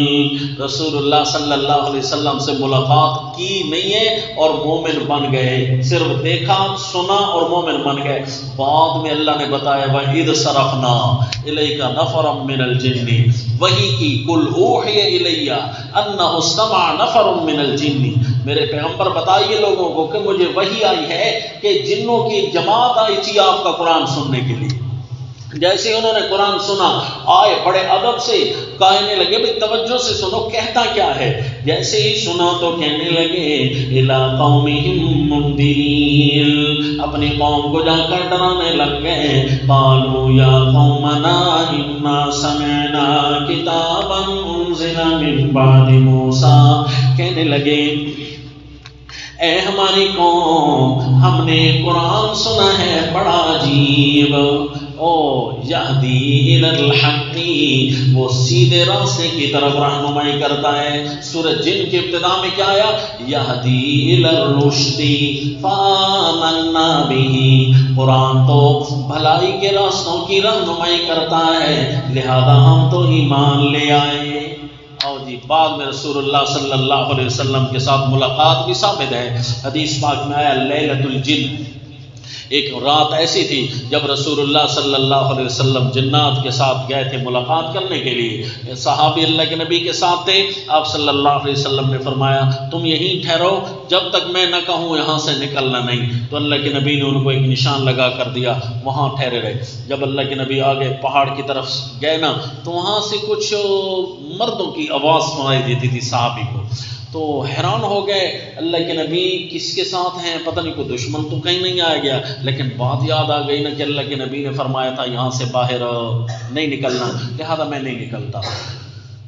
رسول اللہ صلی اللہ علیہ وسلم سے ملاقات کی نہیں ہے اور مومن بن گئے، صرف دیکھا سنا اور مومن بن گئے۔ بعد میں اللہ نے بتایا وَإِذْ صَرَفْنَا إِلَيْكَ نَفَرًا مِّنَ الْجِنِّ، وحی کی قُلْ أُوحِيَ إِلَيَّ أَنَّهُ اسْتَمَعَ نَفَرٌ مِّنَ الْجِنِّ، میرے پیغمبر بتائیے لوگوں کو کہ مجھے وحی آئی ہے کہ جنوں کی ایک جماعت آئی تھی آپ کا قرآن سننے کے لیے۔ جیسے انہوں نے قرآن سنا آئے بڑے ادب سے کہنے لگے بھئی توجہ سے سنو کہتا کیا ہے، جیسے ہی سنا تو کہنے لگے الی قومہم منذرین، اپنی قوم کو جا کر ڈرانے لگ گئے، قالوا یا قومنا انا سمعنا کتابا انزل من بعد موسیٰ، کہنے لگے اے ہماری قوم ہم نے قرآن سنا ہے بڑا عجیب، او یہدی الی الحق، وہ سیدھے راستے کی طرف رہنمائی کرتا ہے۔ سورۃ جن کی ابتدا میں کیا آیا؟ یہدی الی الرشد فآمنا بہ، قرآن تو بھلائی کے راستوں کی رہنمائی کرتا ہے لہذا ہم تو ایمان لے آئے۔ اور جی بعد میں رسول اللہ صلی اللہ علیہ وسلم کے ساتھ ملاقات بھی ثابت ہے، حدیث پاک میں آیا لیلۃ الجن، ایک رات ایسی تھی جب رسول اللہ صلی اللہ علیہ وسلم جنات کے ساتھ گئے تھے ملاقات کرنے کے لیے، صحابی اللہ کے نبی کے ساتھ تھے، آپ صلی اللہ علیہ وسلم نے فرمایا تم یہیں ٹھہرو جب تک میں نہ کہوں یہاں سے نکلنا نہیں، تو اللہ کے نبی نے ان کو ایک نشان لگا کر دیا، وہاں ٹھہرے رہے۔ جب اللہ کے نبی آگے پہاڑ کی طرف گئے نا تو وہاں سے کچھ مردوں کی آواز سنائی دیتی تھی صحابی کو، تو حیران ہو گئے اللہ کے نبی کس کے ساتھ ہیں، پتہ نہیں کوئی دشمن تو کہیں نہیں آیا گیا، لیکن بات یاد آ گئی نا کہ اللہ کے نبی نے فرمایا تھا یہاں سے باہر نہیں نکلنا، لہذا میں نہیں نکلتا۔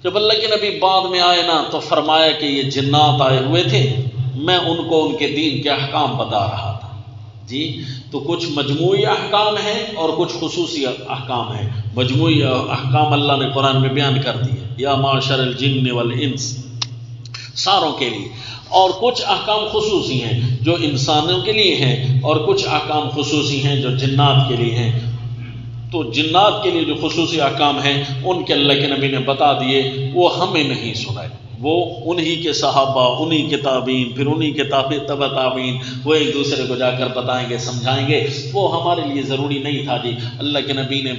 جب اللہ کے نبی بعد میں آئے نا تو فرمایا کہ یہ جنات آئے ہوئے تھے، میں ان کو ان کے دین کے احکام بتا رہا تھا۔ جی تو کچھ مجموعی احکام ہیں اور کچھ خصوصی احکام ہیں۔ مجموعی احکام اللہ نے قرآن میں بیان کر دیے، یا معشر الجن والانس، ساروں کے لیے، اور کچھ احکام خصوصی ہیں جو انسانوں کے لیے ہیں اور کچھ احکام خصوصی ہیں جو جنات کے لیے ہیں۔ تو جنات کے لیے جو خصوصی احکام ہیں ان کے اللہ کے نبی نے بتا دیے، وہ ہمیں نہیں سنائے، وہ انہی کے صحابہ، انہی کے تابعین، پھر انہی کے تبع تابعین، وہ ایک دوسرے کو جا کر بتائیں گے سمجھائیں گے، وہ ہمارے لیے ضروری نہیں تھا جی، اللہ کے نبی نے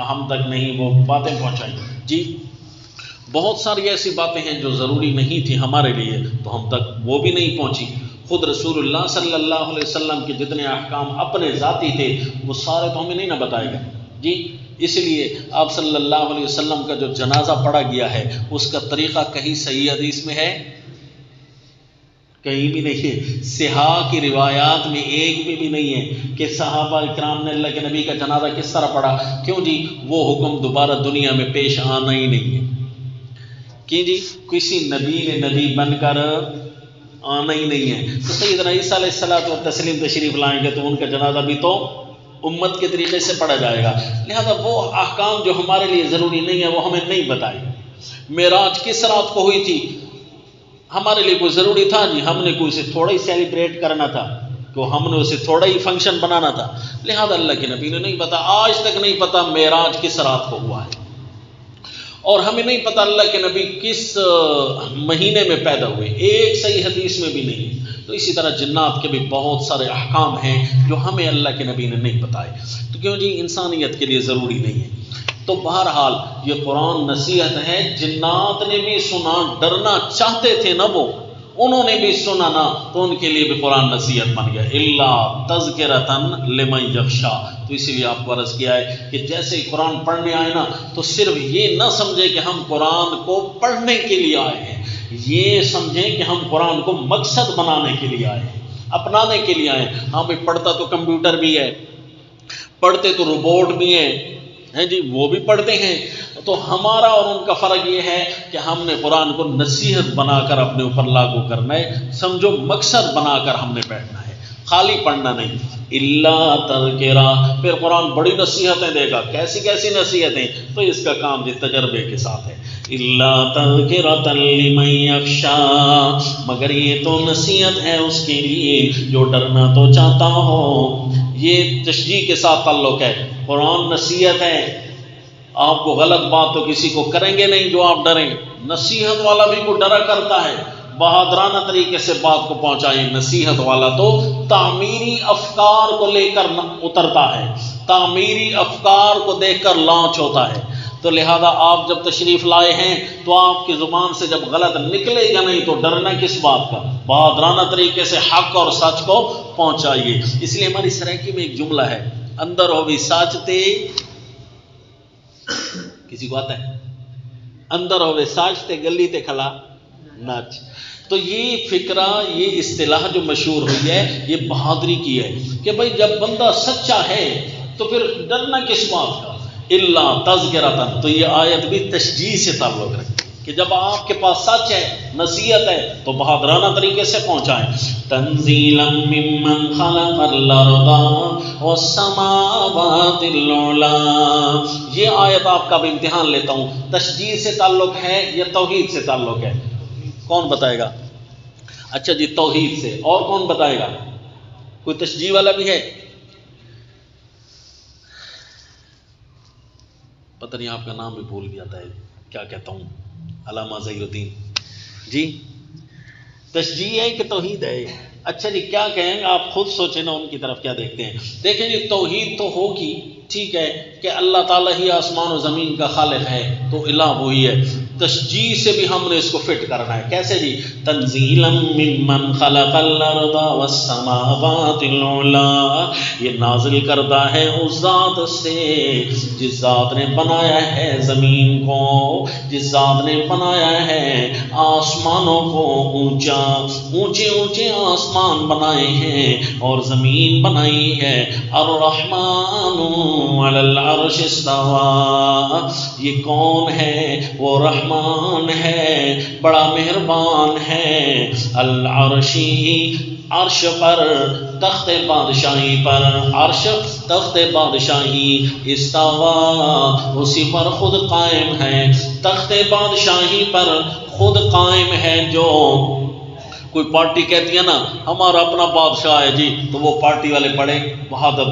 ہم تک نہیں وہ باتیں پہنچائی جی۔ بہت ساری ایسی باتیں ہیں جو ضروری نہیں تھی ہمارے لیے تو ہم تک وہ بھی نہیں پہنچی۔ خود رسول اللہ صلی اللہ علیہ وسلم کے جتنے احکام اپنے ذاتی تھے وہ سارے تو ہمیں نہیں نہ بتائے گئے جی، اس لیے آپ صلی اللہ علیہ وسلم کا جو جنازہ پڑھا گیا ہے اس کا طریقہ کہیں صحیح حدیث میں ہے؟ کہیں بھی نہیں ہے۔ صحاح کی روایات میں ایک بھی نہیں ہے کہ صحابہ اکرام نے اللہ کے نبی کا جنازہ کس طرح پڑھا۔ کیوں جی؟ وہ حکم دوبارہ دنیا میں پیش آنا ہی نہیں ہے کہ جی کسی نبی نے نبی بن کر آنا ہی نہیں ہے۔ تو سیدنا عیسیٰ علیہ الصلوۃ والتسلیم تشریف لائیں گے تو ان کا جنازہ بھی تو امت کے طریقے سے پڑھا جائے گا، لہذا وہ احکام جو ہمارے لیے ضروری نہیں ہے وہ ہمیں نہیں بتائے۔ معراج کس رات کو ہوئی تھی؟ ہمارے لیے کوئی ضروری تھا جی؟ ہم نے کوئی اسے تھوڑا ہی سیلیبریٹ کرنا تھا، کہ ہم نے اسے تھوڑا ہی فنکشن بنانا تھا، لہذا اللہ کے نبی نے نہیں پتا، آج تک نہیں پتا معراج کس رات کو ہوا ہے، اور ہمیں نہیں پتا اللہ کے نبی کس مہینے میں پیدا ہوئے، ایک صحیح حدیث میں بھی نہیں۔ تو اسی طرح جنات کے بھی بہت سارے احکام ہیں جو ہمیں اللہ کے نبی نے نہیں بتائے، تو کیوں جی انسانیت کے لیے ضروری نہیں ہے۔ تو بہرحال یہ قرآن نصیحت ہے، جنات نے بھی سنا، ڈرنا چاہتے تھے نا وہ، انہوں نے بھی سنا نا، تو ان کے لیے بھی قرآن نصیحت بن گیا، الا تذکرۃ لمن یخشی۔ تو اسی لیے آپ کو عرض کیا ہے کہ جیسے ہی قرآن پڑھنے آئے نا تو صرف یہ نہ سمجھے کہ ہم قرآن کو پڑھنے کے لیے آئے ہیں، یہ سمجھیں کہ ہم قرآن کو مقصد بنانے کے لیے آئے ہیں، اپنانے کے لیے آئے ہیں۔ ہاں بھائی پڑھتا تو کمپیوٹر بھی ہے، پڑھتے تو روبوٹ بھی ہیں جی، وہ بھی پڑھتے ہیں. تو ہمارا اور ان کا فرق یہ ہے کہ ہم نے قرآن کو نصیحت بنا کر اپنے اوپر لاگو کرنا ہے، سمجھو مقصد بنا کر ہم نے بیٹھنا ہے، خالی پڑھنا نہیں. اللہ تذکرہ، پھر قرآن بڑی نصیحتیں دے گا. کیسی کیسی نصیحتیں؟ تو اس کا کام جی تجربے کے ساتھ ہے. اللہ تذکرۃ لمن یخشی، مگر یہ تو نصیحت ہے اس کے لیے جو ڈرنا تو چاہتا ہو. یہ تشجیع کے ساتھ تعلق ہے. قرآن نصیحت ہے، آپ کو غلط بات تو کسی کو کریں گے نہیں جو آپ ڈریں. نصیحت والا بھی کو ڈرا کرتا ہے، بہادرانہ طریقے سے بات کو پہنچائیں. نصیحت والا تو تعمیری افکار کو لے کر اترتا ہے، تعمیری افکار کو دیکھ کر لانچ ہوتا ہے. تو لہذا آپ جب تشریف لائے ہیں تو آپ کی زبان سے جب غلط نکلے گا نہیں تو ڈرنا کس بات کا؟ بہادرانہ طریقے سے حق اور سچ کو پہنچائیے. اس لیے ہماری سرائکی میں ایک جملہ ہے، اندر ہو بھی ساچتے، کسی کو آتا ہے؟ اندر ہوئے ساچتے گلی تے کھلا ناچ. تو یہ فکرہ، یہ اصطلاح جو مشہور ہوئی ہے یہ بہادری کی ہے کہ بھائی جب بندہ سچا ہے تو پھر ڈرنا کس بات کا؟ اللہ تذکرۃ. تو یہ آیت بھی تشجیع سے تعلق رکھتی ہے کہ جب آپ کے پاس سچ ہے، نصیحت ہے، تو بہادرانہ طریقے سے پہنچائیں. تنزیلا ممن خلق الارض والسماوات العلی. یہ آیت آپ کا بھی امتحان لیتا ہوں، تشجیع سے تعلق ہے یا توحید سے تعلق ہے؟ کون بتائے گا؟ اچھا جی توحید سے. اور کون بتائے گا؟ کوئی تشجیع والا بھی ہے؟ پتہ نہیں آپ کا نام بھی بھول گیا تھا، کیا کہتا ہوں، علامہ ظہیر الدین جی. تشجیع ہے کہ توحید ہے؟ اچھا جی کیا کہیں گے آپ خود سوچیں نا، ان کی طرف کیا دیکھتے ہیں. دیکھیں جی توحید تو ہوگی، ٹھیک ہے کہ اللہ تعالیٰ ہی آسمان و زمین کا خالق ہے تو الہ وہی ہے. تشجیع سے بھی ہم نے اس کو فٹ کرنا ہے. کیسے جی؟ تنزیلا ممن خلق الارض والسماوات العلی. یہ نازل کرتا ہے اس ذات سے جس ذات نے بنایا ہے زمین کو، جس ذات نے بنایا ہے آسمانوں کو. اونچا اونچے اونچے آسمان بنائے ہیں اور زمین بنائی ہے. الرحمن علی العرش استوى. یہ کون ہے؟ وہ رحمان ہے، بڑا مہربان ہے. العرشی، عرش پر، تخت بادشاہی پر، عرش تخت بادشاہی. استوى، اسی پر خود قائم ہے، تخت بادشاہی پر خود قائم ہے. جو کوئی پارٹی کہتی ہے نا ہمارا اپنا بادشاہ ہے جی، تو وہ پارٹی والے بڑے بہادر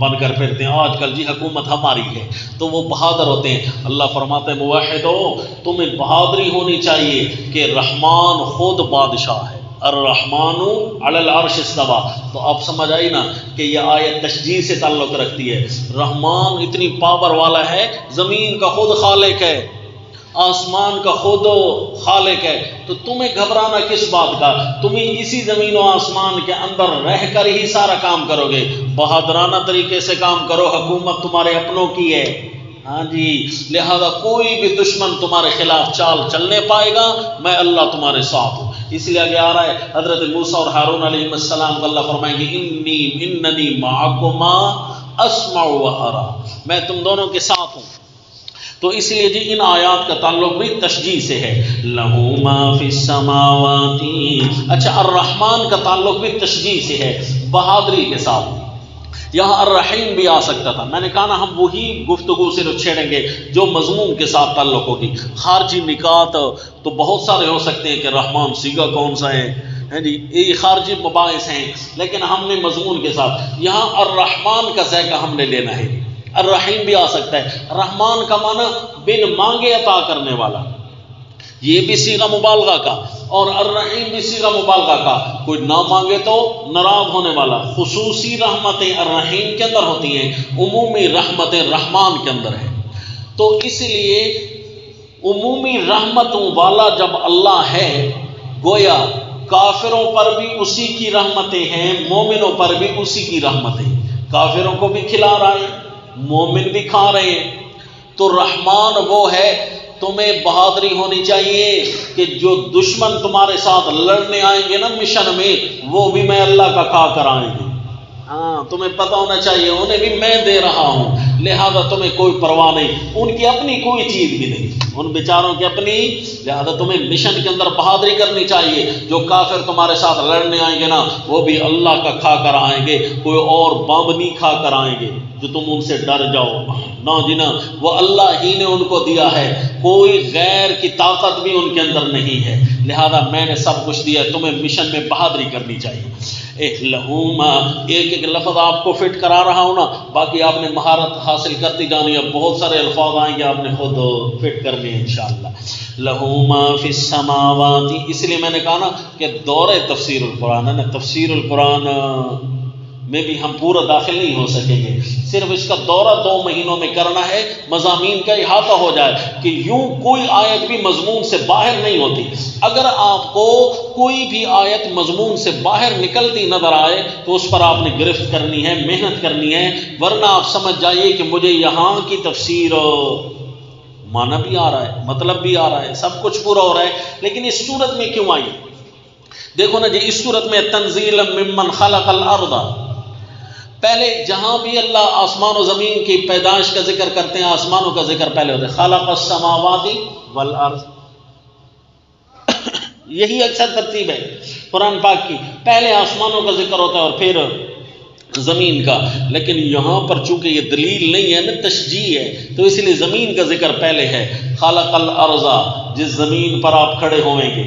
بن کر پھرتے ہیں. آج کل جی حکومت ہماری ہے تو وہ بہادر ہوتے ہیں. اللہ فرماتے ہیں موحدو تمہیں بہادری ہونی چاہیے کہ رحمان خود بادشاہ ہے. الرحمن علی العرش استوى. تو آپ سمجھ آئی نا کہ یہ آیت تشجیع سے تعلق رکھتی ہے. رحمان اتنی پاور والا ہے، زمین کا خود خالق ہے، آسمان کا خود خالق ہے. تو تمہیں گھبرانا کس بات کا؟ تمہیں اسی زمین و آسمان کے اندر رہ کر ہی سارا کام کرو گے. بہادرانہ طریقے سے کام کرو، حکومت تمہارے اپنوں کی ہے. ہاں جی، لہذا کوئی بھی دشمن تمہارے خلاف چال چلنے پائے گا، میں اللہ تمہارے ساتھ ہوں. اس لیے آگے آ رہا ہے حضرت موسیٰ اور ہارون علیہ السلام کو اللہ فرمائیں گے اننی معکما اسمع و ارا. میں تم دونوں کے ساتھ ہوں. تو اس لیے جی ان آیات کا تعلق بھی تشجیع سے ہے. لہو ما فی السماوات. اچھا الرحمن کا تعلق بھی تشجیع سے ہے، بہادری کے ساتھ. یہاں الرحیم بھی آ سکتا تھا. میں نے کہا نا ہم وہی گفتگو سے چھیڑیں گے جو مضمون کے ساتھ تعلق ہوگی. خارجی نکات تو بہت سارے ہو سکتے ہیں کہ رحمان سیگا کون سا ہے جی، یہ خارجی مباحث ہیں، لیکن ہم نے مضمون کے ساتھ یہاں الرحمن کا ذائقہ ہم نے لینا ہے. الرحیم بھی آ سکتا ہے. رحمان کا معنی بن مانگے عطا کرنے والا، یہ بھی صیغہ مبالغہ کا، اور الرحیم بھی صیغہ مبالغہ کا. کوئی نہ مانگے تو ناراض ہونے والا. خصوصی رحمتیں الرحیم کے اندر ہوتی ہیں، عمومی رحمتیں رحمان کے اندر ہیں. تو اس لیے عمومی رحمتوں والا جب اللہ ہے، گویا کافروں پر بھی اسی کی رحمتیں ہیں، مومنوں پر بھی اسی کی رحمتیں. کافروں کو بھی کھلا رہا ہے، مومن بھی کھا رہے ہیں. تو رحمان وہ ہے. تمہیں بہادری ہونی چاہیے کہ جو دشمن تمہارے ساتھ لڑنے آئیں گے نا مشن میں، وہ بھی میں اللہ کا کھا کر آئیں گے. ہاں تمہیں پتہ ہونا چاہیے انہیں بھی میں دے رہا ہوں، لہذا تمہیں کوئی پرواہ نہیں، ان کی اپنی کوئی چیز بھی نہیں، ان بیچاروں کی اپنی، لہذا تمہیں مشن کے اندر بہادری کرنی چاہیے۔ جو کافر تمہارے ساتھ لڑنے آئیں گے نا وہ بھی اللہ کا کھا کر آئیں گے، کوئی اور بام نہیں کھا کر آئیں گے جو تم ان سے ڈر جاؤ، نہ جنا، وہ اللہ ہی نے ان کو دیا ہے، کوئی غیر کی طاقت بھی ان کے اندر نہیں ہے، لہذا میں نے سب کچھ دیا، تمہیں مشن میں بہادری کرنی چاہیے۔ لہوما ایک ایک لفظ آپ کو فٹ کرا رہا ہوں نا، باقی آپ نے مہارت حاصل کرتی جانی، اب بہت سارے الفاظ آئیں گے آپ نے خود فٹ کرنے ہیں انشاءاللہ۔ لہوما فی السماوات، اس لیے میں نے کہا نا کہ دورے تفسیر القرآن ہے نا، تفسیر القرآن میں بھی ہم پورا داخل نہیں ہو سکیں گے، صرف اس کا دورہ 2 مہینوں میں کرنا ہے، مضامین کا احاطہ ہو جائے کہ یوں کوئی آیت بھی مضمون سے باہر نہیں ہوتی۔ اگر آپ کو کوئی بھی آیت مضمون سے باہر نکلتی نظر آئے تو اس پر آپ نے گرفت کرنی ہے، محنت کرنی ہے، ورنہ آپ سمجھ جائیے کہ مجھے یہاں کی تفسیر معنی بھی آ رہا ہے، مطلب بھی آ رہا ہے، سب کچھ پورا ہو رہا ہے، لیکن اس صورت میں کیوں آئی؟ دیکھو نا جی، اس صورت میں تنزیلا ممن خلق الارض، پہلے جہاں بھی اللہ آسمان و زمین کی پیدائش کا ذکر کرتے ہیں، آسمانوں کا ذکر پہلے ہوتا ہے، خلق السماوات والارض، یہی اکثر ترتیب ہے قرآن پاک کی، پہلے آسمانوں کا ذکر ہوتا ہے اور پھر زمین کا، لیکن یہاں پر چونکہ یہ دلیل نہیں ہے نا، تشجیع ہے، تو اس لیے زمین کا ذکر پہلے ہے۔ خلق الارض، جس زمین پر آپ کھڑے ہوئیں گے،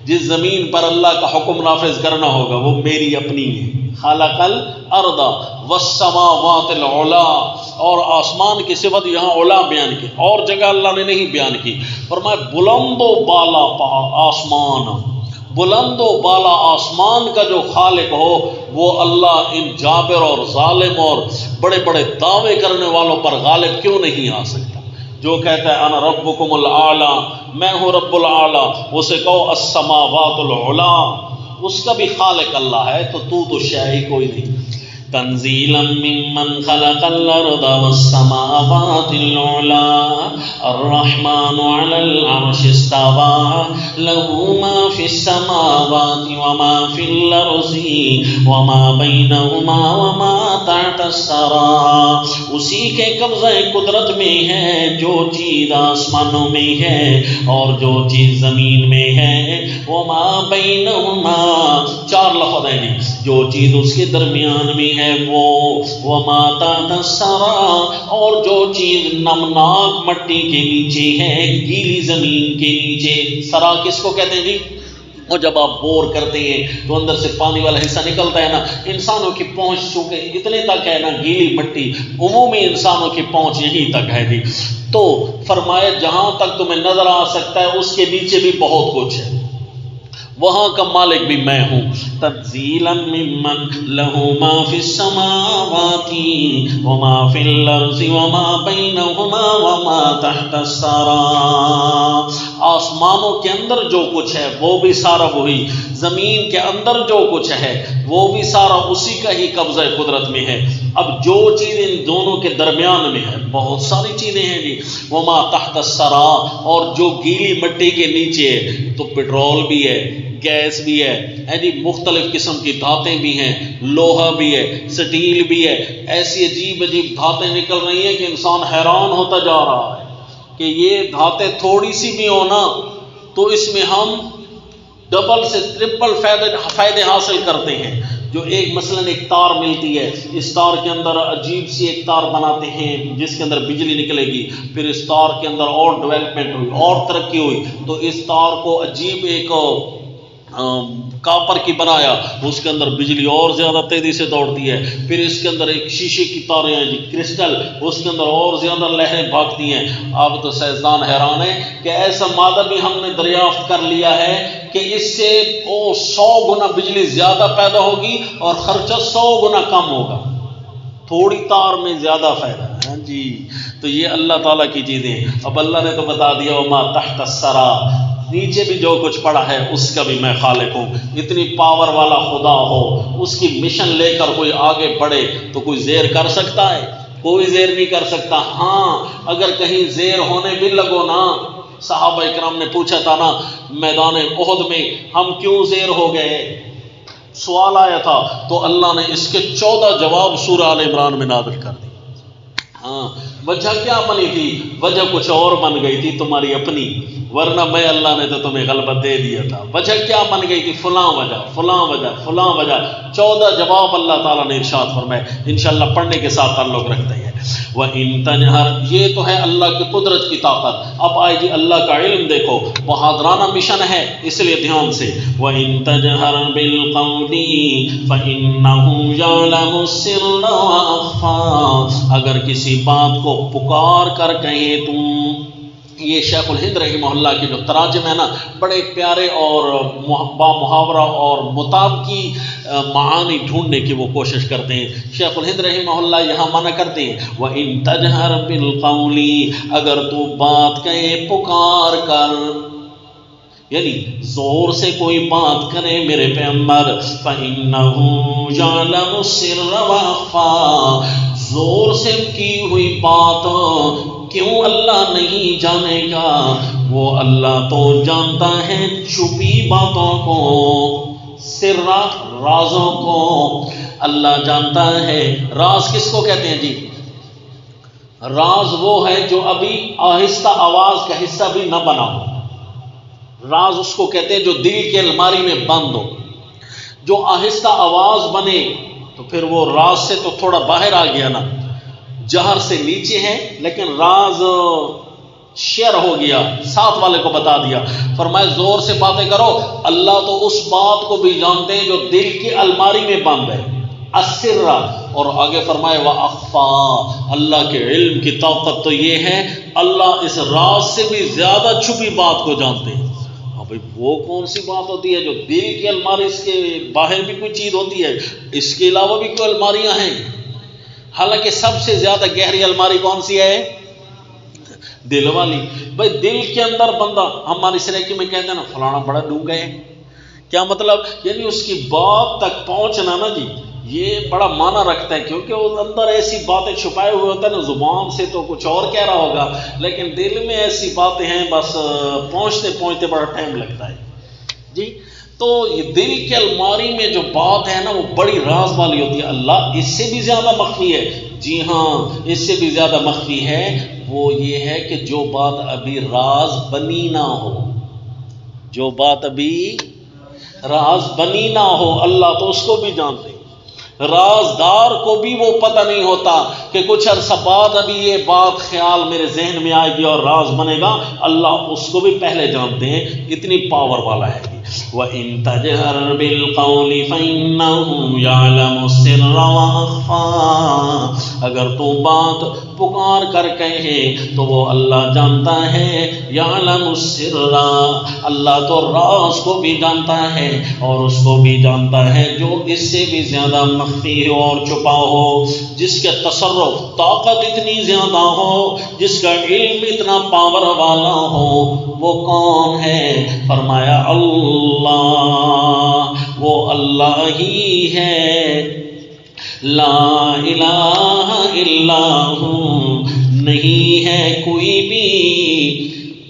جس زمین پر اللہ کا حکم نافذ کرنا ہوگا وہ میری اپنی ہے، خلق الارض والسماوات العلا، اور آسمان کی صفت یہاں علا بیان کی، اور جگہ اللہ نے نہیں بیان کی، فرمایا بلند و بالا آسمان، بلند و بالا آسمان کا جو خالق ہو وہ اللہ ان جابر اور ظالم اور بڑے بڑے دعوے کرنے والوں پر غالب کیوں نہیں آ سکتا؟ جو کہتا ہے انا ربکم الاعلی، میں ہوں رب الاعلی، اسے کہو السماوات العلا، اس کا بھی خالق اللہ ہے، تو شے ہی کوئی نہیں۔ تنزیلا ممن خلق الارض والسماوات العلا الرحمن على العرش استوى له ما في السماوات وما في الارض وما بينهما وما تحت الثرى، اسی کے قبضہ قدرت میں ہے جو چیز آسمانوں میں ہے اور جو چیز زمین میں ہے، وما بینہما، 4 لفظ ہیں، جو چیز اس کے درمیان میں ہے وہ، وما تحت الثری، اور جو چیز نمناک مٹی کے نیچے ہے، گیلی زمین کے نیچے۔ سرا کس کو کہتے ہیں جی؟ اور جب آپ بور کرتے ہیں تو اندر سے پانی والا حصہ نکلتا ہے نا، انسانوں کی پہنچ چونکہ اتنے تک ہے نا، گیلی مٹی، عمومی انسانوں کی پہنچ یہیں تک ہے جی، تو فرمایا جہاں تک تمہیں نظر آ سکتا ہے اس کے نیچے بھی بہت کچھ ہے، وہاں کا مالک بھی میں ہوں۔ تنزیلا ممن له ما في السماوات وما في الارض وما بينهما وما تحت الثرى، آسمانوں کے اندر جو کچھ ہے وہ بھی سارا وہی، زمین کے اندر جو کچھ ہے وہ بھی سارا اسی کا ہی قبضہ قدرت میں ہے۔ اب جو چیز ان دونوں کے درمیان میں ہے، بہت ساری چیزیں ہیں جی، وما تحت الثرى، اور جو گیلی مٹی کے نیچے ہے تو پٹرول بھی ہے، گیس بھی ہے جی، مختلف قسم کی دھاتیں بھی ہیں، لوہا بھی ہے، سٹیل بھی ہے، ایسی عجیب عجیب دھاتیں نکل رہی ہیں کہ انسان حیران ہوتا جا رہا ہے کہ یہ دھاتیں تھوڑی سی بھی ہونا تو اس میں ہم ڈبل سے ٹرپل فائدے حاصل کرتے ہیں۔ جو ایک مثلاً ایک تار ملتی ہے، اس تار کے اندر عجیب سی ایک تار بناتے ہیں جس کے اندر بجلی نکلے گی، پھر اس تار کے اندر اور ڈیولپمنٹ ہوئی اور ترقی ہوئی تو اس تار کو عجیب ایک کاپر کی بنایا، اس کے اندر بجلی اور زیادہ تیزی سے دوڑتی ہے، پھر اس کے اندر ایک شیشے کی تاریں ہیں جی، کرسٹل، اس کے اندر اور زیادہ لہریں بھاگتی ہیں۔ آپ تو سائنسدان حیران ہیں کہ ایسا مادہ بھی ہم نے دریافت کر لیا ہے کہ اس سے 100 گنا بجلی زیادہ پیدا ہوگی اور خرچہ 100 گنا کم ہوگا، تھوڑی تار میں زیادہ فائدہ ہے جی۔ تو یہ اللہ تعالیٰ کی چیزیں، اب اللہ نے تو بتا دیا وما تحت الثری، نیچے بھی جو کچھ پڑا ہے اس کا بھی میں خالق ہوں۔ اتنی پاور والا خدا ہو، اس کی مشن لے کر کوئی آگے بڑھے تو کوئی زیر کر سکتا ہے؟ کوئی زیر نہیں کر سکتا۔ ہاں اگر کہیں زیر ہونے بھی لگو نا، صحابہ اکرام نے پوچھا تھا نا میدان احد میں ہم کیوں زیر ہو گئے، سوال آیا تھا تو اللہ نے اس کے 14 جواب سورہ آل عمران میں نازل کر دی۔ ہاں وجہ کیا بنی تھی؟ وجہ کچھ اور بن گئی تھی تمہاری اپنی، ورنہ میں اللہ نے تو تمہیں غلبہ دے دیا تھا۔ وجہ کیا بن گئی تھی؟ فلاں وجہ فلاں وجہ فلاں وجہ، 14 جواب اللہ تعالیٰ نے ارشاد فرمائے، انشاءاللہ پڑھنے کے ساتھ تعلق رکھتے ہیں۔ وَإِن تَجْهَرْ، یہ تو ہے اللہ کی قدرت کی طاقت۔ اب آئے جی اللہ کا علم، دیکھو بہادرانہ مشن ہے اس لیے دھیان سے۔ وَإِن تَجْهَرْ بِالْقَوْلِ فَإِنَّهُ يَعْلَمُ السِّرَّ وَأَخْفَى، اگر کسی بات کو پکار کر کہیں تم، یہ شیخ الہند رحمہ اللہ کے جو تراجم ہے نا، بڑے پیارے اور با محاورہ اور مطابقی معانی ڈھونڈنے کی وہ کوشش کرتے ہیں۔ شیخ الہند رحمہ اللہ یہاں منع کرتے ہیں وَإِن تَجْهَرْ بِالْقَوْلِ، اگر تو بات کہے پکار کر، یعنی زور سے کوئی بات کرے میرے پیغمبر، فَإِنَّهُ يَعْلَمُ السِّرَّ وَأَخْفَى، زور سے کی ہوئی بات کیوں اللہ نہیں جانے گا؟ وہ اللہ تو جانتا ہے چھپی باتوں کو، سرا رازوں کو اللہ جانتا ہے۔ راز کس کو کہتے ہیں جی؟ راز وہ ہے جو ابھی آہستہ آواز کا حصہ بھی نہ بنا ہو، راز اس کو کہتے ہیں جو دل کے الماری میں بند ہو۔ جو آہستہ آواز بنے تو پھر وہ راز سے تو تھوڑا باہر آ گیا نا، جہر سے نیچے ہے لیکن راز شیئر ہو گیا، ساتھ والے کو بتا دیا۔ فرمائے زور سے باتیں کرو، اللہ تو اس بات کو بھی جانتے ہیں جو دل کی الماری میں بند ہے، السر، اور آگے فرمائے وَأَخْفَى، اللہ کے علم کی طاقت تو یہ ہے اللہ اس راز سے بھی زیادہ چھپی بات کو جانتے ہیں۔ بھائی وہ کون سی بات ہوتی ہے جو دل کی الماری، اس کے باہر بھی کوئی چیز ہوتی ہے، اس کے علاوہ بھی کوئی الماریاں ہیں، حالانکہ سب سے زیادہ گہری الماری کون سی ہے؟ دل والی۔ بھائی دل کے اندر بندہ، ہماری سریکی میں کہتے ہیں نا فلانا بڑا ڈونگا ہے، کیا مطلب؟ یعنی اس کی بات تک پہنچنا نا جی، یہ بڑا معنی رکھتا ہے، کیونکہ وہ اندر ایسی باتیں چھپائے ہوئے ہوتا ہے نا، زبان سے تو کچھ اور کہہ رہا ہوگا لیکن دل میں ایسی باتیں ہیں بس پہنچتے پہنچتے بڑا ٹائم لگتا ہے جی۔ تو یہ دل کی الماری میں جو بات ہے نا وہ بڑی راز والی ہوتی ہے، اللہ اس سے بھی زیادہ مخفی ہے۔ جی ہاں اس سے بھی زیادہ مخفی ہے، وہ یہ ہے کہ جو بات ابھی راز بنی نہ ہو، جو بات ابھی راز بنی نہ ہو، اللہ تو اس کو بھی جانتے ہیں۔ رازدار کو بھی وہ پتہ نہیں ہوتا کہ کچھ عرصہ بعد ابھی یہ بات خیال میرے ذہن میں آئے گی اور راز بنے گا، اللہ اس کو بھی پہلے جانتے ہیں، اتنی پاور والا ہے۔ وَإِن تَجْهَرْ بِالْقَوْلِ فَإِنَّهُ يَعْلَمُ السِّرَّ وَأَخْفَى، اگر تو بات پکار کر کہے تو وہ اللہ جانتا ہے، يَعْلَمُ السِّرَّ، اللہ تو راز کو بھی جانتا ہے اور اس کو بھی جانتا ہے جو اس سے بھی زیادہ مخفی ہو اور چھپا ہو، جس کے تصرف طاقت اتنی زیادہ ہو، جس کا علم اتنا پاور والا ہو، وہ کون ہے؟ فرمایا اللہ، وہ اللہ ہی ہے، لا الہ الا ہو، نہیں ہے کوئی بھی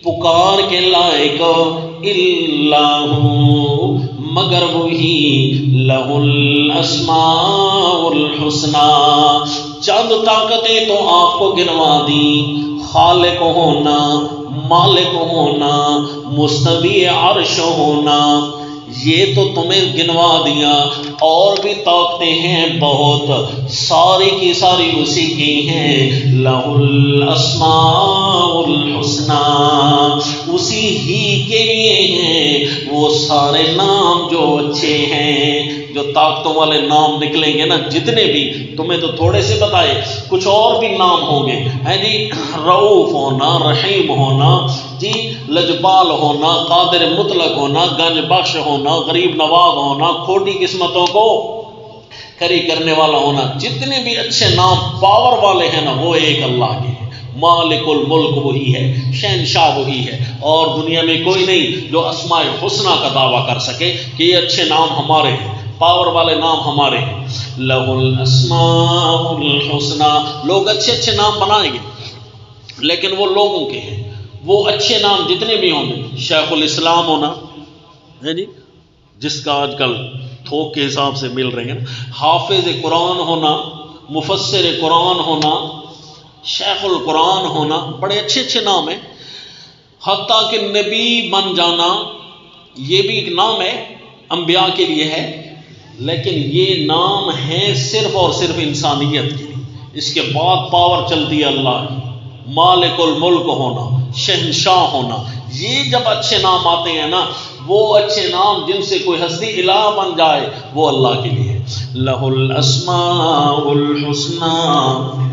پکار کے لائق الا ہو مگر وہی، لہ الاسماء الحسنی، چند طاقتیں تو آپ کو گنوا دی، خالق ہونا، مالک ہونا، مستوی عرش ہونا، یہ تو تمہیں گنوا دیا، اور بھی طاقتیں ہیں بہت، ساری کی ساری اسی کی ہیں، لہ الاسماء الحسنی، اسی ہی کے لیے ہیں وہ سارے نام جو اچھے ہیں، جو طاقتوں والے نام نکلیں گے نا جتنے بھی، تمہیں تو تھوڑے سے بتائے، کچھ اور بھی نام ہوں گے، ہے جی، رؤوف ہونا، رحیم ہونا، جی لجپال ہونا، قادر مطلق ہونا، گنج بخش ہونا، غریب نواز ہونا، کھوٹی قسمتوں کو کھری کرنے والا ہونا، جتنے بھی اچھے نام پاور والے ہیں نا وہ ایک اللہ کے ہیں۔ مالک الملک وہی ہے، شہنشاہ وہی ہے، اور دنیا میں کوئی نہیں جو اسماء الحسنی کا دعویٰ کر سکے کہ یہ اچھے نام ہمارے ہیں، پاور والے نام ہمارے ہیں۔ لہ الاسماء الحسنی، لوگ اچھے اچھے نام بنائیں گے لیکن وہ لوگوں کے ہیں، وہ اچھے نام جتنے بھی ہوں گے، شیخ الاسلام ہونا ہے جی، جس کا آج کل تھوک کے حساب سے مل رہے ہیں نا. حافظ قرآن ہونا، مفسر قرآن ہونا، شیخ القرآن ہونا، بڑے اچھے اچھے نام ہیں. حتیٰ کہ نبی بن جانا یہ بھی ایک نام ہے، انبیاء کے لیے ہے، لیکن یہ نام ہے صرف اور صرف انسانیت کے لیے. اس کے بعد پاور چلتی ہے اللہ کی. مالک الملک ہونا، شہنشاہ ہونا، یہ جب اچھے نام آتے ہیں نا، وہ اچھے نام جن سے کوئی ہستی الہ بن جائے وہ اللہ کے لیے. لہ الاسماء الحسنی،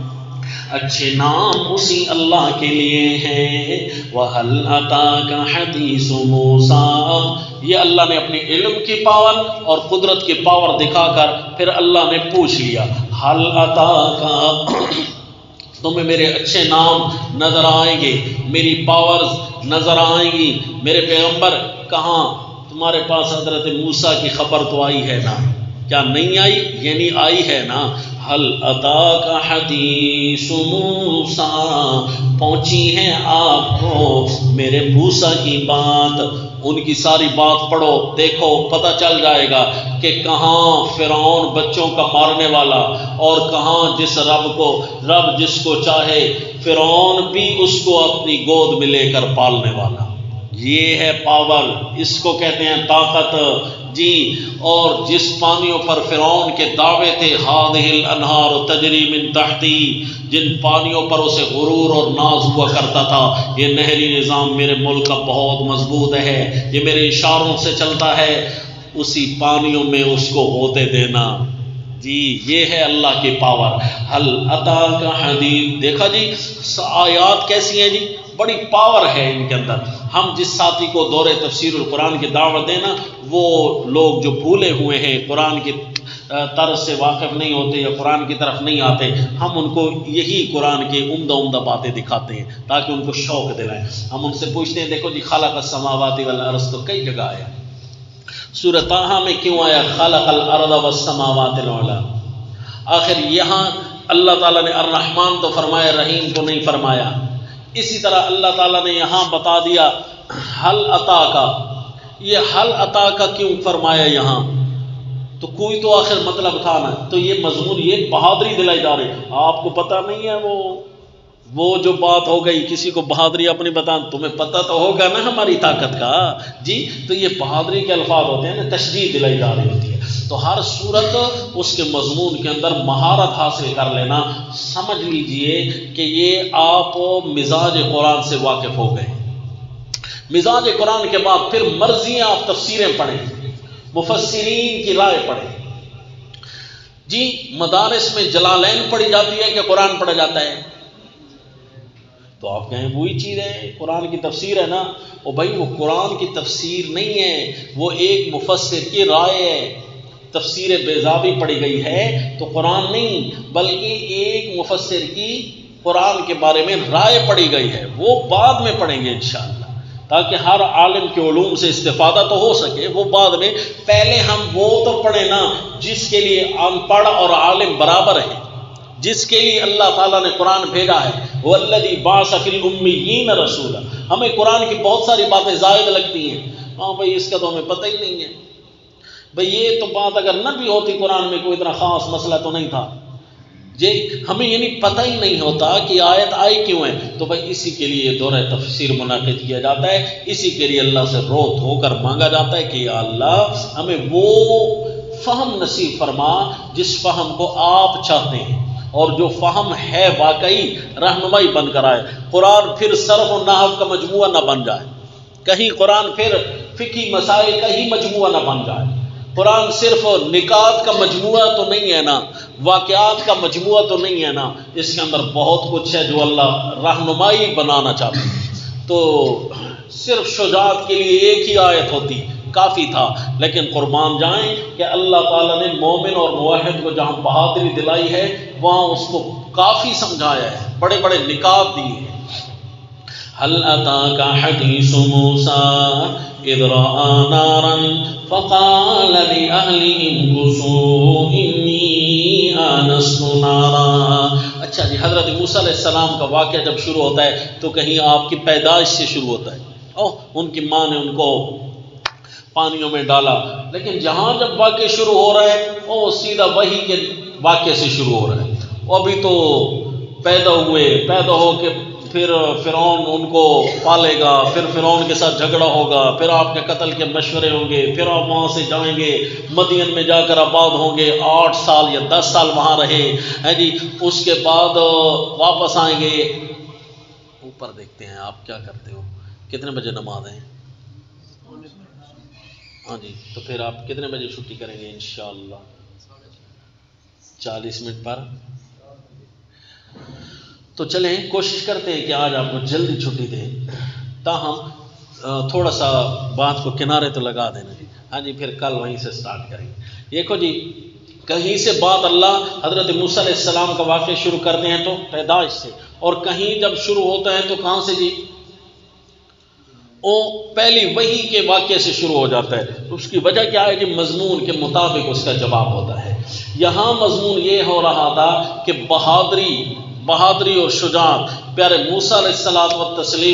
اچھے نام اسی اللہ کے لیے ہیں. وَهَلْ أَتَاكَ حَدِيثُ مُوسَىٰ، یہ اللہ نے اپنی علم کی پاور اور قدرت کی پاور دکھا کر پھر اللہ نے پوچھ لیا، حل أَتَاكَ، تمہیں میرے اچھے نام نظر آئیں گے، میری پاورز نظر آئیں گی، میرے پیغمبر کہاں تمہارے پاس حضرت موسیٰ کی خبر تو آئی ہے نا، کیا نہیں آئی؟ یعنی آئی ہے نا. حل اتاک حدیث موسیٰ، پہنچی ہے آپ کو میرے موسیٰ کی بات. ان کی ساری بات پڑھو، دیکھو، پتہ چل جائے گا کہ کہاں فرعون بچوں کا مارنے والا اور کہاں رب جس کو چاہے فرعون بھی اس کو اپنی گود میں لے کر پالنے والا. یہ ہے پاور، اس کو کہتے ہیں طاقت جی. اور جس پانیوں پر فرعون کے دعوے تھے، ہذہ الانہار تجری من تحتی، جن پانیوں پر اسے غرور اور ناز ہوا کرتا تھا، یہ نہری نظام میرے ملک کا بہت مضبوط ہے، یہ میرے اشاروں سے چلتا ہے، اسی پانیوں میں اس کو ہوتے دینا. جی یہ ہے اللہ کی پاور. حل اتاک حدیث، دیکھا جی آیات کیسی ہیں جی، بڑی پاور ہے ان کے اندر. ہم جس ساتھی کو دور تفسیر القرآن کی دعوت دینا، وہ لوگ جو بھولے ہوئے ہیں، قرآن کی طرز سے واقف نہیں ہوتے یا قرآن کی طرف نہیں آتے، ہم ان کو یہی قرآن کی عمدہ باتیں دکھاتے ہیں تاکہ ان کو شوق دلائیں. ہم ان سے پوچھتے ہیں دیکھو جی خلق السماوات والارض تو کئی جگہ آیا، سورہ طٰہٰ میں کیوں آیا خلق الارض والسماوات العلی؟ آخر یہاں اللہ تعالیٰ نے الرحمن تو فرمایا، رحیم تو نہیں فرمایا. اسی طرح اللہ تعالیٰ نے یہاں بتا دیا حل عطا کا، یہ حل عطا کا کیوں فرمایا یہاں؟ تو کوئی تو آخر مطلب تھا نا. تو یہ مضمون، یہ بہادری دلائی جا رہی. آپ کو پتہ نہیں ہے وہ جو بات ہو گئی، کسی کو بہادری اپنی بتا، تمہیں پتہ تو ہوگا نا ہماری طاقت کا جی. تو یہ بہادری کے الفاظ ہوتے ہیں نا، تشجیع دلائی جا رہی ہوتی ہے. تو ہر صورت اس کے مضمون کے اندر مہارت حاصل کر لینا. سمجھ لیجئے کہ یہ آپ مزاج قرآن سے واقف ہو گئے. مزاج قرآن کے بعد پھر مرضی آپ تفسیریں پڑھیں، مفسرین کی رائے پڑھیں. جی مدارس میں جلالین پڑھی جاتی ہے کہ قرآن پڑھا جاتا ہے؟ تو آپ کہیں وہی چیز ہے، قرآن کی تفسیر ہے نا. اور بھائی وہ قرآن کی تفسیر نہیں ہے، وہ ایک مفسر کی رائے ہے. تفسیر بیضاوی پڑھی گئی ہے تو قرآن نہیں، بلکہ ایک مفسر کی قرآن کے بارے میں رائے پڑھی گئی ہے. وہ بعد میں پڑھیں گے انشاءاللہ، تاکہ ہر عالم کے علوم سے استفادہ تو ہو سکے. وہ بعد میں، پہلے ہم وہ تو پڑھیں نا جس کے لیے ان پڑھ اور عالم برابر ہے، جس کے لیے اللہ تعالیٰ نے قرآن بھیجا ہے. والذی بعث فی الامیین رسولا. ہمیں قرآن کی بہت ساری باتیں زائد لگتی ہیں، ہاں بھائی اس کا تو ہمیں پتہ ہی نہیں ہے. بھئی یہ تو بات اگر نہ بھی ہوتی قرآن میں کوئی اتنا خاص مسئلہ تو نہیں تھا جی. ہمیں یعنی پتہ ہی نہیں ہوتا کہ آیت آئی کیوں ہے. تو بھئی اسی کے لیے دورہ تفسیر منعقد کیا جاتا ہے، اسی کے لیے اللہ سے رو دھو کر مانگا جاتا ہے کہ یا اللہ ہمیں وہ فہم نصیب فرما جس فہم کو آپ چاہتے ہیں، اور جو فہم ہے واقعی رہنمائی بن کر آئے. قرآن پھر صرف و نحو کا مجموعہ نہ بن جائے، کہیں قرآن پھر فقہی مسائل کا ہی مجموعہ نہ بن جائے. قرآن صرف نکات کا مجموعہ تو نہیں ہے نا، واقعات کا مجموعہ تو نہیں ہے نا. اس کے اندر بہت کچھ ہے جو اللہ رہنمائی بنانا چاہتے ہیں. تو صرف شجاعت کے لیے ایک ہی آیت ہوتی کافی تھا، لیکن قربان جائیں کہ اللہ تعالیٰ نے مومن اور موحد کو جہاں بہادری دلائی ہے وہاں اس کو کافی سمجھایا ہے، بڑے بڑے نکات دیے ہیں. هل أتاك حديث موسى إذ رأى نارا فقال لأهلهم كثوا إني آنست نارا. اچھا جی، حضرت موسیٰ علیہ السلام کا واقعہ جب شروع ہوتا ہے تو کہیں آپ کی پیدائش سے شروع ہوتا ہے. ان کی ماں نے ان کو پانیوں میں ڈالا، لیکن جہاں جب واقعے شروع ہو رہا ہے وہ سیدھا وہی کے واقعے سے شروع ہو رہا ہے. وہ ابھی تو پیدا ہو کے پھر فرعون ان کو پالے گا، پھر فرعون کے ساتھ جھگڑا ہوگا، پھر آپ کے قتل کے مشورے ہوں گے، پھر آپ وہاں سے جائیں گے، مدین میں جا کر آباد ہوں گے، 8 سال یا 10 سال وہاں رہے ہیں جی. اس کے بعد واپس آئیں گے. اوپر دیکھتے ہیں آپ کیا کرتے ہو، کتنے بجے نماز ہیں؟ ہاں جی، تو پھر آپ کتنے بجے چھٹی کریں گے انشاءاللہ؟ 40 منٹ پر. تو چلیں کوشش کرتے ہیں کہ آج آپ کو جلدی چھٹی دیں، تاہم تھوڑا سا بات کو کنارے تو لگا دینا جی. ہاں جی، پھر کل وہیں سے سٹارٹ کریں گے. دیکھو جی، کہیں سے بات اللہ حضرت موسیٰ علیہ السلام کا واقعہ شروع کرتے ہیں تو پیدائش سے، اور کہیں جب شروع ہوتا ہے تو کہاں سے جی؟ وہ پہلی وحی کے واقعے سے شروع ہو جاتا ہے. اس کی وجہ کیا ہے کہ مضمون کے مطابق اس کا جواب ہوتا ہے. یہاں مضمون یہ ہو رہا تھا کہ بہادری اور شجاعت، پیارے موسیٰ علیہ السلام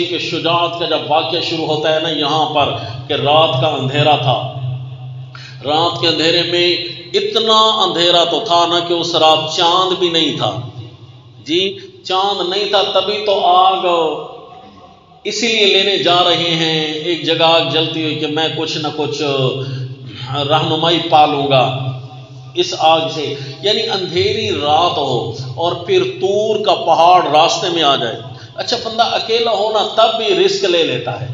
کے شجاعت کا جب واقعہ شروع ہوتا ہے نا یہاں پر، کہ رات کا اندھیرا تھا. رات کے اندھیرے میں اتنا اندھیرا تو تھا نا کہ اس رات چاند بھی نہیں تھا جی. چاند نہیں تھا، تبھی تو آگ اسی لیے لینے جا رہے ہیں ایک جگہ آگ جلتی ہوئی کہ میں کچھ نہ کچھ رہنمائی پالوں گا اس آگ سے. یعنی اندھیری رات ہو اور پھر طور کا پہاڑ راستے میں آ جائے. اچھا، بندہ اکیلا ہونا تب بھی رسک لے لیتا ہے،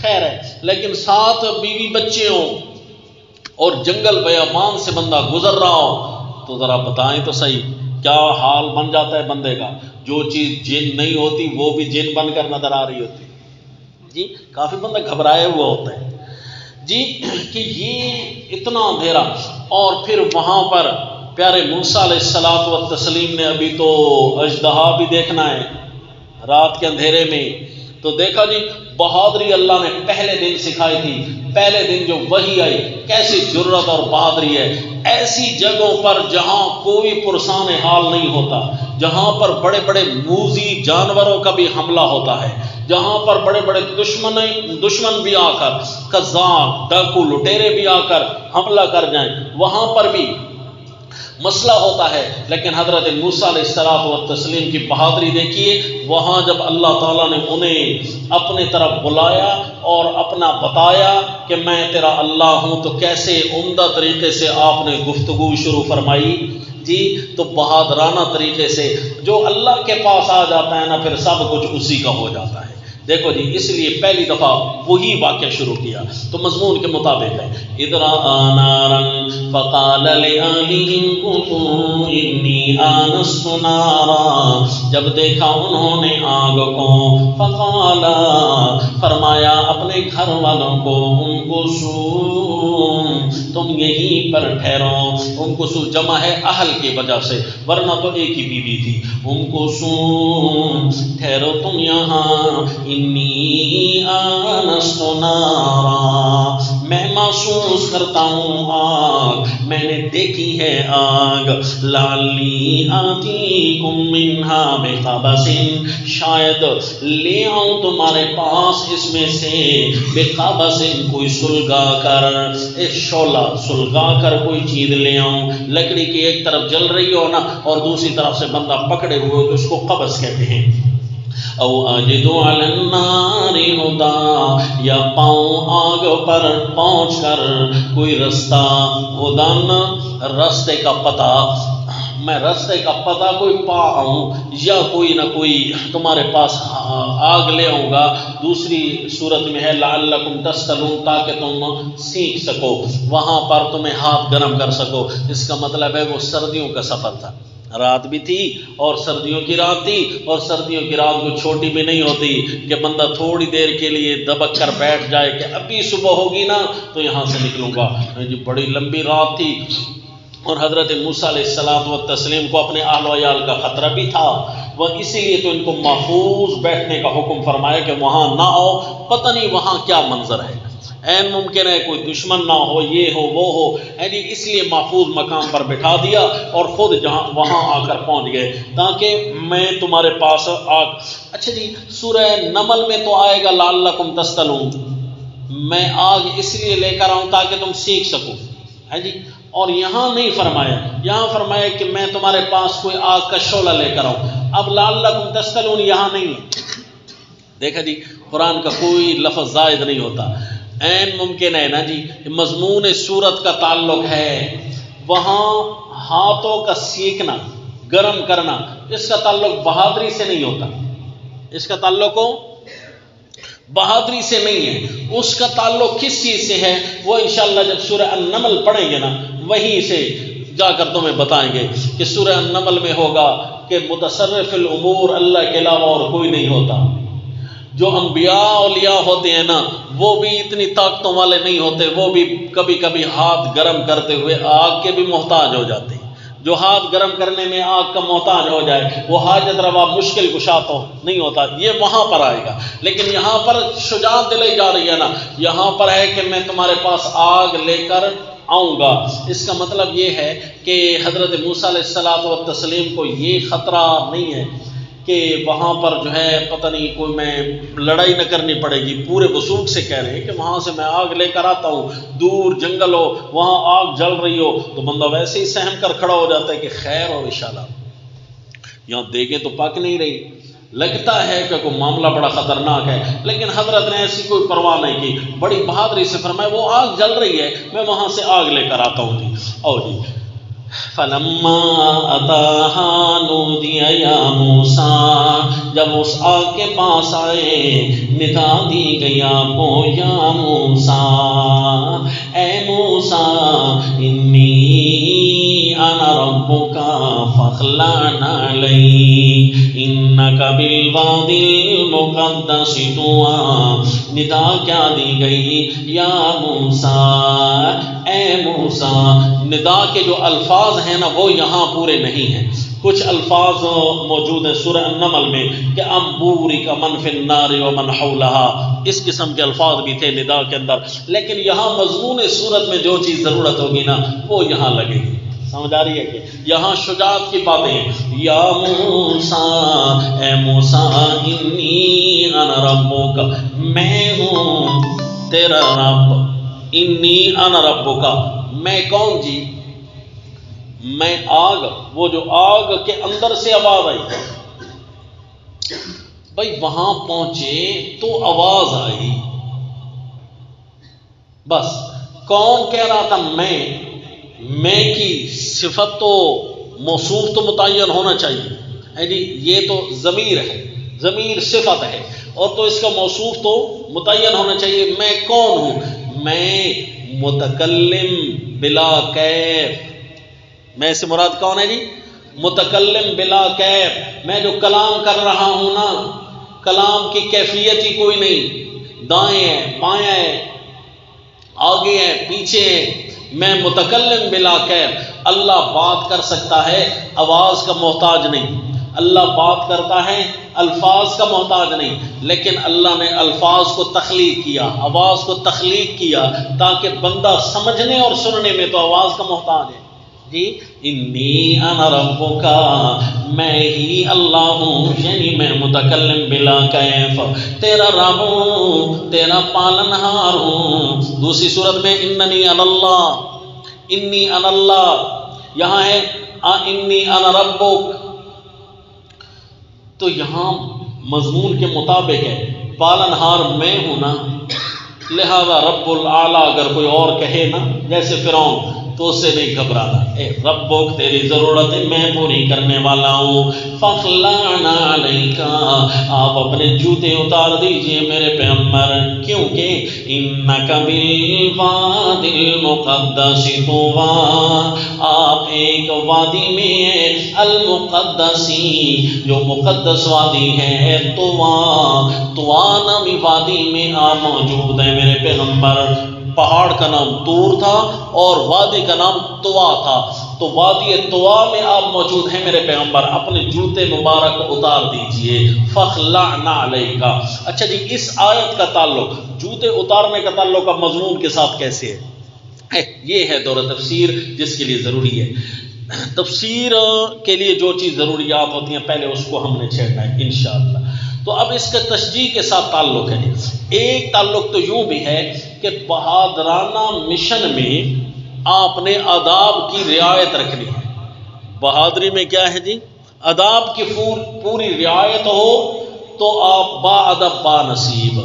خیر ہے، لیکن ساتھ بیوی بچے ہوں اور جنگل بیابان سے بندہ گزر رہا ہو تو ذرا بتائیں تو صحیح کیا حال بن جاتا ہے بندے کا. جو چیز جن نہیں ہوتی وہ بھی جن بن کر نظر آ رہی ہوتی جی. کافی بندہ گھبرایا ہوا ہوتا ہے جی کہ یہ اتنا اندھیرا. اور پھر وہاں پر پیارے موسیٰ علیہ السلام نے ابھی تو اژدہا بھی دیکھنا ہے رات کے اندھیرے میں. تو دیکھا جی، بہادری اللہ نے پہلے دن سکھائی تھی. پہلے دن جو وحی آئی، کیسی جرت اور بہادری ہے. ایسی جگہوں پر جہاں کوئی پرسان حال نہیں ہوتا، جہاں پر بڑے بڑے موذی جانوروں کا بھی حملہ ہوتا ہے، جہاں پر بڑے بڑے دشمن بھی آ کر، قذاب ڈاکو لٹیرے بھی آ کر حملہ کر جائیں، وہاں پر بھی مسئلہ ہوتا ہے. لیکن حضرت موسیٰ علیہ السلام کی بہادری دیکھیے. وہاں جب اللہ تعالیٰ نے انہیں اپنے طرف بلایا اور اپنا بتایا کہ میں تیرا اللہ ہوں، تو کیسے عمدہ طریقے سے آپ نے گفتگو شروع فرمائی جی. تو بہادرانہ طریقے سے جو اللہ کے پاس آ جاتا ہے نا پھر سب کچھ اسی کا ہو جاتا ہے. دیکھو جی، اس لیے پہلی دفعہ وہی واقعہ شروع کیا تو مضمون کے مطابق ہے. اِذْ رَأَىٰ نَارًا فَقَالَ لِأَهْلِهِمْ كُثُوا إِنِّي آنَسْتُ نَارًا. جب دیکھا انہوں نے آگ کو، فقال فرمایا اپنے گھر والوں کو، انکسوا تم یہیں پر ٹھہرو. انکسوا جمع ہے اہل کی وجہ سے، ورنہ تو ایک ہی بیوی تھی. انکسوا ٹھہرو تم یہاں، انی آنست نارا میں محسوس کرتا ہوں آگ، میں نے دیکھی ہے آگ. لعلی آتیکم منہا بقبس شاید لے آؤں تمہارے پاس اس میں سے بقبس کوئی سلگا کر، ایک شعلہ سلگا کر کوئی چیز لے آؤں. لکڑی کی ایک طرف جل رہی ہو نا اور دوسری طرف سے بندہ پکڑے ہوئے تو اس کو قبس کہتے ہیں. او اجد علی النار ہدی، یا پاؤں آگ پر پہنچ کر کوئی رستہ، ہدن رستے کا پتہ، میں رستے کا پتہ کوئی پا آؤں یا کوئی نہ کوئی تمہارے پاس آگ لے آؤں گا. دوسری صورت میں ہے لعلکم تصطلون، تاکہ تم سیکھ سکو، وہاں پر تمہیں ہاتھ گرم کر سکو. اس کا مطلب ہے وہ سردیوں کا سفر تھا، رات بھی تھی اور سردیوں کی رات تھی، اور سردیوں کی رات کو چھوٹی بھی نہیں ہوتی کہ بندہ تھوڑی دیر کے لیے دبک کر بیٹھ جائے کہ ابھی صبح ہوگی نا تو یہاں سے نکلوں گا. جی بڑی لمبی رات تھی اور حضرت موسیٰ علیہ السلام کو اپنے اہل و عیال کا خطرہ بھی تھا. وہ اسی لیے تو ان کو محفوظ بیٹھنے کا حکم فرمایا کہ وہاں نہ آؤ، پتہ نہیں وہاں کیا منظر ہے، این ممکن ہے کوئی دشمن نہ ہو، یہ ہو وہ ہو. اس لیے محفوظ مقام پر بٹھا دیا اور خود جہاں وہاں آ کر پہنچ گئے تاکہ میں تمہارے پاس آگ. اچھا جی، سورہ نمل میں تو آئے گا لعلکم تصطلون، میں آگ اس لیے لے کر آؤں تاکہ تم سیکھ سکو، ہے جی۔ اور یہاں نہیں فرمایا، یہاں فرمایا کہ میں تمہارے پاس کوئی آگ کا شعلہ لے کر آؤں۔ اب لعلکم تسألون یہاں نہیں ہے، دیکھا جی قرآن کا کوئی لفظ زائد نہیں ہوتا، عین ممکن ہے نا جی۔ مضمون صورت کا تعلق ہے، وہاں ہاتھوں کا سیکنا، گرم کرنا، اس کا تعلق بہادری سے نہیں ہوتا، اس کا تعلق بہادری سے نہیں ہے، اس کا تعلق کس چیز سے ہے وہ انشاءاللہ جب سورہ النمل پڑھیں گے نا وہیں سے جا کر تمہیں بتائیں گے کہ سورہ النمل میں ہوگا کہ متصرف الامور اللہ کے علاوہ اور کوئی نہیں ہوتا۔ جو انبیاء اولیاء ہوتے ہیں نا وہ بھی اتنی طاقتوں والے نہیں ہوتے، وہ بھی کبھی کبھی ہاتھ گرم کرتے ہوئے آگ کے بھی محتاج ہو جاتے ہیں۔ جو ہاتھ گرم کرنے میں آگ کا محتاج ہو جائے وہ حاجت روا مشکل کشا تو نہیں ہوتا، یہ وہاں پر آئے گا۔ لیکن یہاں پر شجاعت دلائی جا رہی ہے نا، یہاں پر ہے کہ میں تمہارے پاس آگ لے کر آؤں گا۔ اس کا مطلب یہ ہے کہ حضرت موسیٰ علیہ الصلوۃ والتسلیم کو یہ خطرہ نہیں ہے کہ وہاں پر جو ہے پتہ نہیں کوئی میں لڑائی نہ کرنی پڑے گی، پورے وثوق سے کہہ رہے ہیں کہ وہاں سے میں آگ لے کر آتا ہوں، دور جنگل ہو وہاں آگ جل رہی ہو تو بندہ ویسے ہی سہم کر کھڑا ہو جاتا ہے کہ خیر ہو انشاءاللہ۔ یہاں دیکھیں تو پک نہیں رہی، لگتا ہے کہ کوئی معاملہ بڑا خطرناک ہے، لیکن حضرت نے ایسی کوئی پرواہ نہیں کی، بڑی بہادری سے فرمایا وہ آگ جل رہی ہے میں وہاں سے آگ لے کر آتا ہوں جی۔ او جی فلما اتاها نودی یا موسیٰ، جب اس آگ کے پاس آئے ندا دی گئی آپ کو یا موسیٰ، اے موسیٰ انی انا ربک فاخلع نعلیک انک بالوادی المقدس طوی۔ ندا کیا دی گئی؟ یا موسیٰ، اے موسیٰ۔ ندا کے جو الفاظ ہیں نا وہ یہاں پورے نہیں ہیں، کچھ الفاظ موجود ہیں سورہ النمل میں کہ انبوری کا من فی النار ومن حولہا، اس قسم کے الفاظ بھی تھے ندا کے اندر، لیکن یہاں مضمون صورت میں جو چیز ضرورت ہوگی نا وہ یہاں لگے گی۔ سمجھ آ رہی ہے کہ یہاں شجاعت کی باتیں ہیں۔ یا موسیٰ، اے موسیٰ انی انا ربک، میں ہوں تیرا رب، انی انا ربک، میں کون جی؟ میں آگ، وہ جو آگ کے اندر سے آواز آئی، بھائی وہاں پہنچے تو آواز آئی، بس کون کہہ رہا تھا؟ میں کی صفت تو موصوف تو متعین ہونا چاہیے، جی یہ تو ضمیر ہے، ضمیر صفت ہے اور تو اس کا موصوف تو متعین ہونا چاہیے۔ میں کون ہوں؟ میں متکلم بلا کیف، میں سے مراد کون ہے جی؟ متکلم بلا کیف، میں جو کلام کر رہا ہوں نا کلام کی کیفیت ہی کوئی نہیں، دائیں ہے بائیں ہے آگے ہے پیچھے ہے، میں متکلم بلا کیف۔ اللہ بات کر سکتا ہے آواز کا محتاج نہیں، اللہ بات کرتا ہے الفاظ کا محتاج نہیں، لیکن اللہ نے الفاظ کو تخلیق کیا، آواز کو تخلیق کیا تاکہ بندہ سمجھنے اور سننے میں تو آواز کا محتاج ہے جی۔ انی انا ربک، میں ہی اللہ ہوں، یعنی میں متکلم بلا کیف، تیرا رب ہوں، تیرا پالنہار ہوں۔ دوسری صورت میں اننی انا اللہ، انی انا اللہ، یہاں ہے انی انا ربک، تو یہاں مضمون کے مطابق ہے پالنہار میں ہوں نا، لہذا رب العالی اگر کوئی اور کہے نا جیسے فرعون تو اس سے نہیں گھبرانا، اے ربک تیری ضرورتیں میں پوری کرنے والا ہوں۔ فاخلعنا علیک، آپ اپنے جوتے اتار دیجئے میرے پیغمبر، کیونکہ انک بالوادی المقدس طوی، آپ ایک وادی میں المقدسی، جو مقدس وادی ہے، طوی نامی وادی میں آپ موجود ہیں میرے پیغمبر۔ پہاڑ کا نام طور تھا اور وادی کا نام طوا تھا، تو وادی طوا میں آپ موجود ہیں میرے پیغمبر، اپنے جوتے مبارک اتار دیجئے۔ فاخلعنا علیک۔ اچھا جی اس آیت کا تعلق جوتے اتارنے کا تعلق اب مضمون کے ساتھ کیسے ہے؟ یہ ہے دورہ تفسیر جس کے لیے ضروری ہے، تفسیر کے لیے جو چیز ضروریات ہوتی ہیں پہلے اس کو ہم نے چھیڑنا ہے انشاءاللہ۔ تو اب اس کا تشجیع کے ساتھ تعلق ہے، ایک تعلق تو یوں بھی ہے کہ بہادرانہ مشن میں آپ نے آداب کی رعایت رکھنی ہے. بہادری میں کیا ہے جی؟ آداب کی پوری رعایت ہو تو آپ با ادب با نصیب.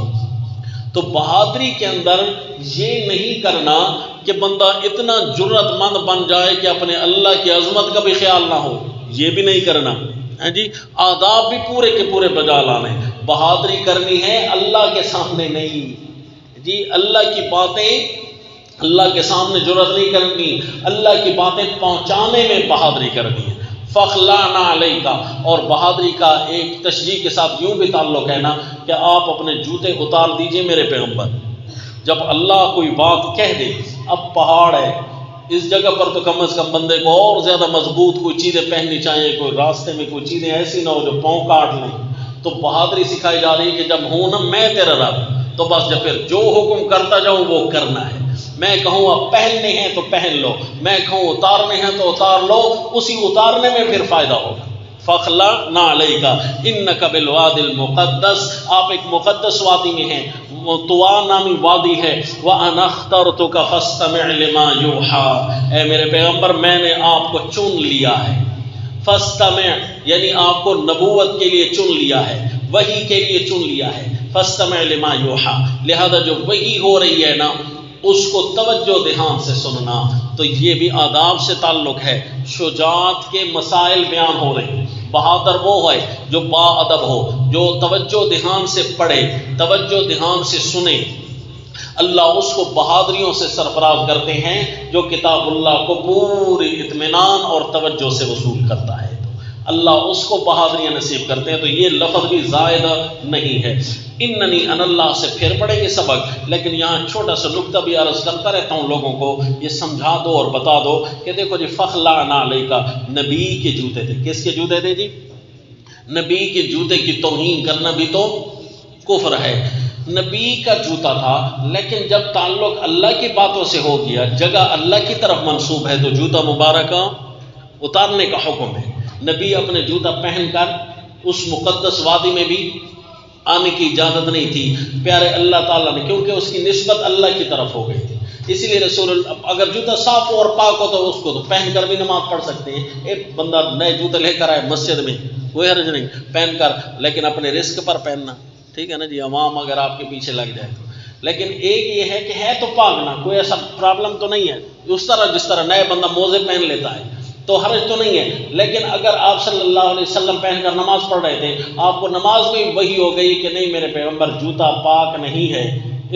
تو بہادری کے اندر یہ نہیں کرنا کہ بندہ اتنا جرت مند بن جائے کہ اپنے اللہ کی عظمت کا بھی خیال نہ ہو، یہ بھی نہیں کرنا جی. آداب بھی پورے کے پورے بجا لانے. بہادری کرنی ہے اللہ کے سامنے نہیں جی. اللہ کی باتیں اللہ کے سامنے جرت نہیں کرنی، اللہ کی باتیں پہنچانے میں بہادری کرنی ہے. فخلعنا علیکا، اور بہادری کا ایک تشریح کے ساتھ یوں بھی تعلق ہے نا کہ آپ اپنے جوتے اتار دیجئے میرے پیغمبر. جب اللہ کوئی بات کہہ دے، اب پہاڑ ہے اس جگہ پر تو کم از کم بندے کو اور زیادہ مضبوط کوئی چیزیں پہننی چاہیے، کوئی راستے میں کوئی چیزیں ایسی نہ ہو جو پاؤں کاٹ لیں. تو بہادری سکھائی جا رہی ہے کہ جب ہوں نا میں تیرا رب، تو بس جب پھر جو حکم کرتا جاؤں وہ کرنا ہے. میں کہوں اب پہننے ہیں تو پہن لو، میں کہوں اتارنے ہیں تو اتار لو، اسی اتارنے میں پھر فائدہ ہوگا. فخلعنا علیک انک بالوادی المقدس، آپ ایک مقدس وادی میں ہیں، طوا نامی وادی ہے. وَأَنَا اخْتَرْتُكَ فَاسْتَمِعْ لِمَا يُوحَىٰ، اے میرے پیغمبر میں نے آپ کو چن لیا ہے. فَاسْتَمِعْ یعنی آپ کو نبوت کے لیے چن لیا ہے، وحی کے لیے چن لیا ہے. فَاسْتَمِعْ لِمَا يُوحَىٰ، لہذا جو وحی ہو رہی ہے نا اس کو توجہ دھیان سے سننا. تو یہ بھی آداب سے تعلق ہے. شجاعت کے مسائل بیان ہو رہے ہیں. بہادر وہ ہے جو با ادب ہو، جو توجہ دھیان سے پڑھے، توجہ دھیان سے سنے. اللہ اس کو بہادریوں سے سرفراز کرتے ہیں جو کتاب اللہ کو پوری اطمینان اور توجہ سے وصول کرتا ہے. اللہ اس کو بہادریاں نصیب کرتے ہیں. تو یہ لفظ بھی زائدہ نہیں ہے. اننی ان اللہ سے پھر پڑھیں گے سبق، لیکن یہاں چھوٹا سا نکتہ بھی عرض کرتا رہتا ہوں لوگوں کو، یہ سمجھا دو اور بتا دو کہ دیکھو جی فخلعنا علیک، نبی کے جوتے تھے. کس کے جوتے تھے جی؟ نبی کے جوتے کی توہین کرنا بھی تو کفر ہے. نبی کا جوتا تھا، لیکن جب تعلق اللہ کی باتوں سے ہو گیا، جگہ اللہ کی طرف منسوب ہے، تو جوتا مبارکہ اتارنے کا حکم ہے. نبی اپنے جوتا پہن کر اس مقدس وادی میں بھی آنے کی اجازت نہیں تھی. پیارے اللہ تعالیٰ نے، کیونکہ اس کی نسبت اللہ کی طرف ہو گئی تھی، اسی لیے رسول اگر جوتا صاف ہو اور پاک ہو تو اس کو تو پہن کر بھی نماز پڑھ سکتے ہیں. ایک بندہ نئے جوتے لے کر آئے مسجد میں، کوئی حرج نہیں پہن کر، لیکن اپنے رزق پر پہننا، ٹھیک ہے نا جی، عوام اگر آپ کے پیچھے لگ جائے تو. لیکن ایک یہ ہے کہ ہے تو پاگنا، کوئی ایسا پرابلم تو نہیں ہے اس طرح جس طرح نئے بندہ موزے پہن لیتا ہے تو حرج تو نہیں ہے. لیکن اگر آپ صلی اللہ علیہ وسلم پہن کر نماز پڑھ رہے تھے، آپ کو نماز میں وہی ہو گئی کہ نہیں میرے پیغمبر جوتا پاک نہیں ہے،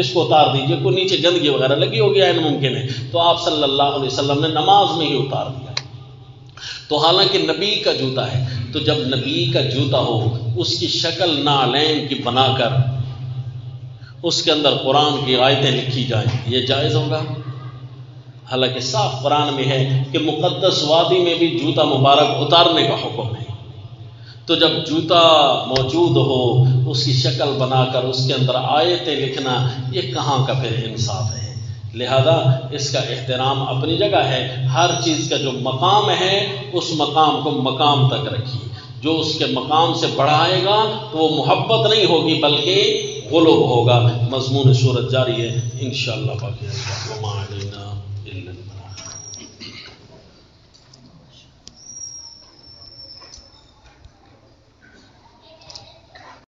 اس کو اتار دیجئے، کوئی نیچے گندگی وغیرہ لگی ہوگی عین ممکن ہے، تو آپ صلی اللہ علیہ وسلم نے نماز میں ہی اتار دیا. تو حالانکہ نبی کا جوتا ہے، تو جب نبی کا جوتا ہو اس کی شکل نعلین کی بنا کر اس کے اندر قرآن کی آیتیں لکھی جائیں، یہ جائز ہوگا؟ حالانکہ صاف قرآن میں ہے کہ مقدس وادی میں بھی جوتا مبارک اتارنے کا حکم ہے. تو جب جوتا موجود ہو اس کی شکل بنا کر اس کے اندر آیتیں لکھنا، یہ کہاں کا پھر انصاف ہے؟ لہذا اس کا احترام اپنی جگہ ہے. ہر چیز کا جو مقام ہے اس مقام کو مقام تک رکھیے. جو اس کے مقام سے بڑھائے گا تو وہ محبت نہیں ہوگی بلکہ غلب ہوگا. مضمون سورت جاری ہے انشاءاللہ. باقی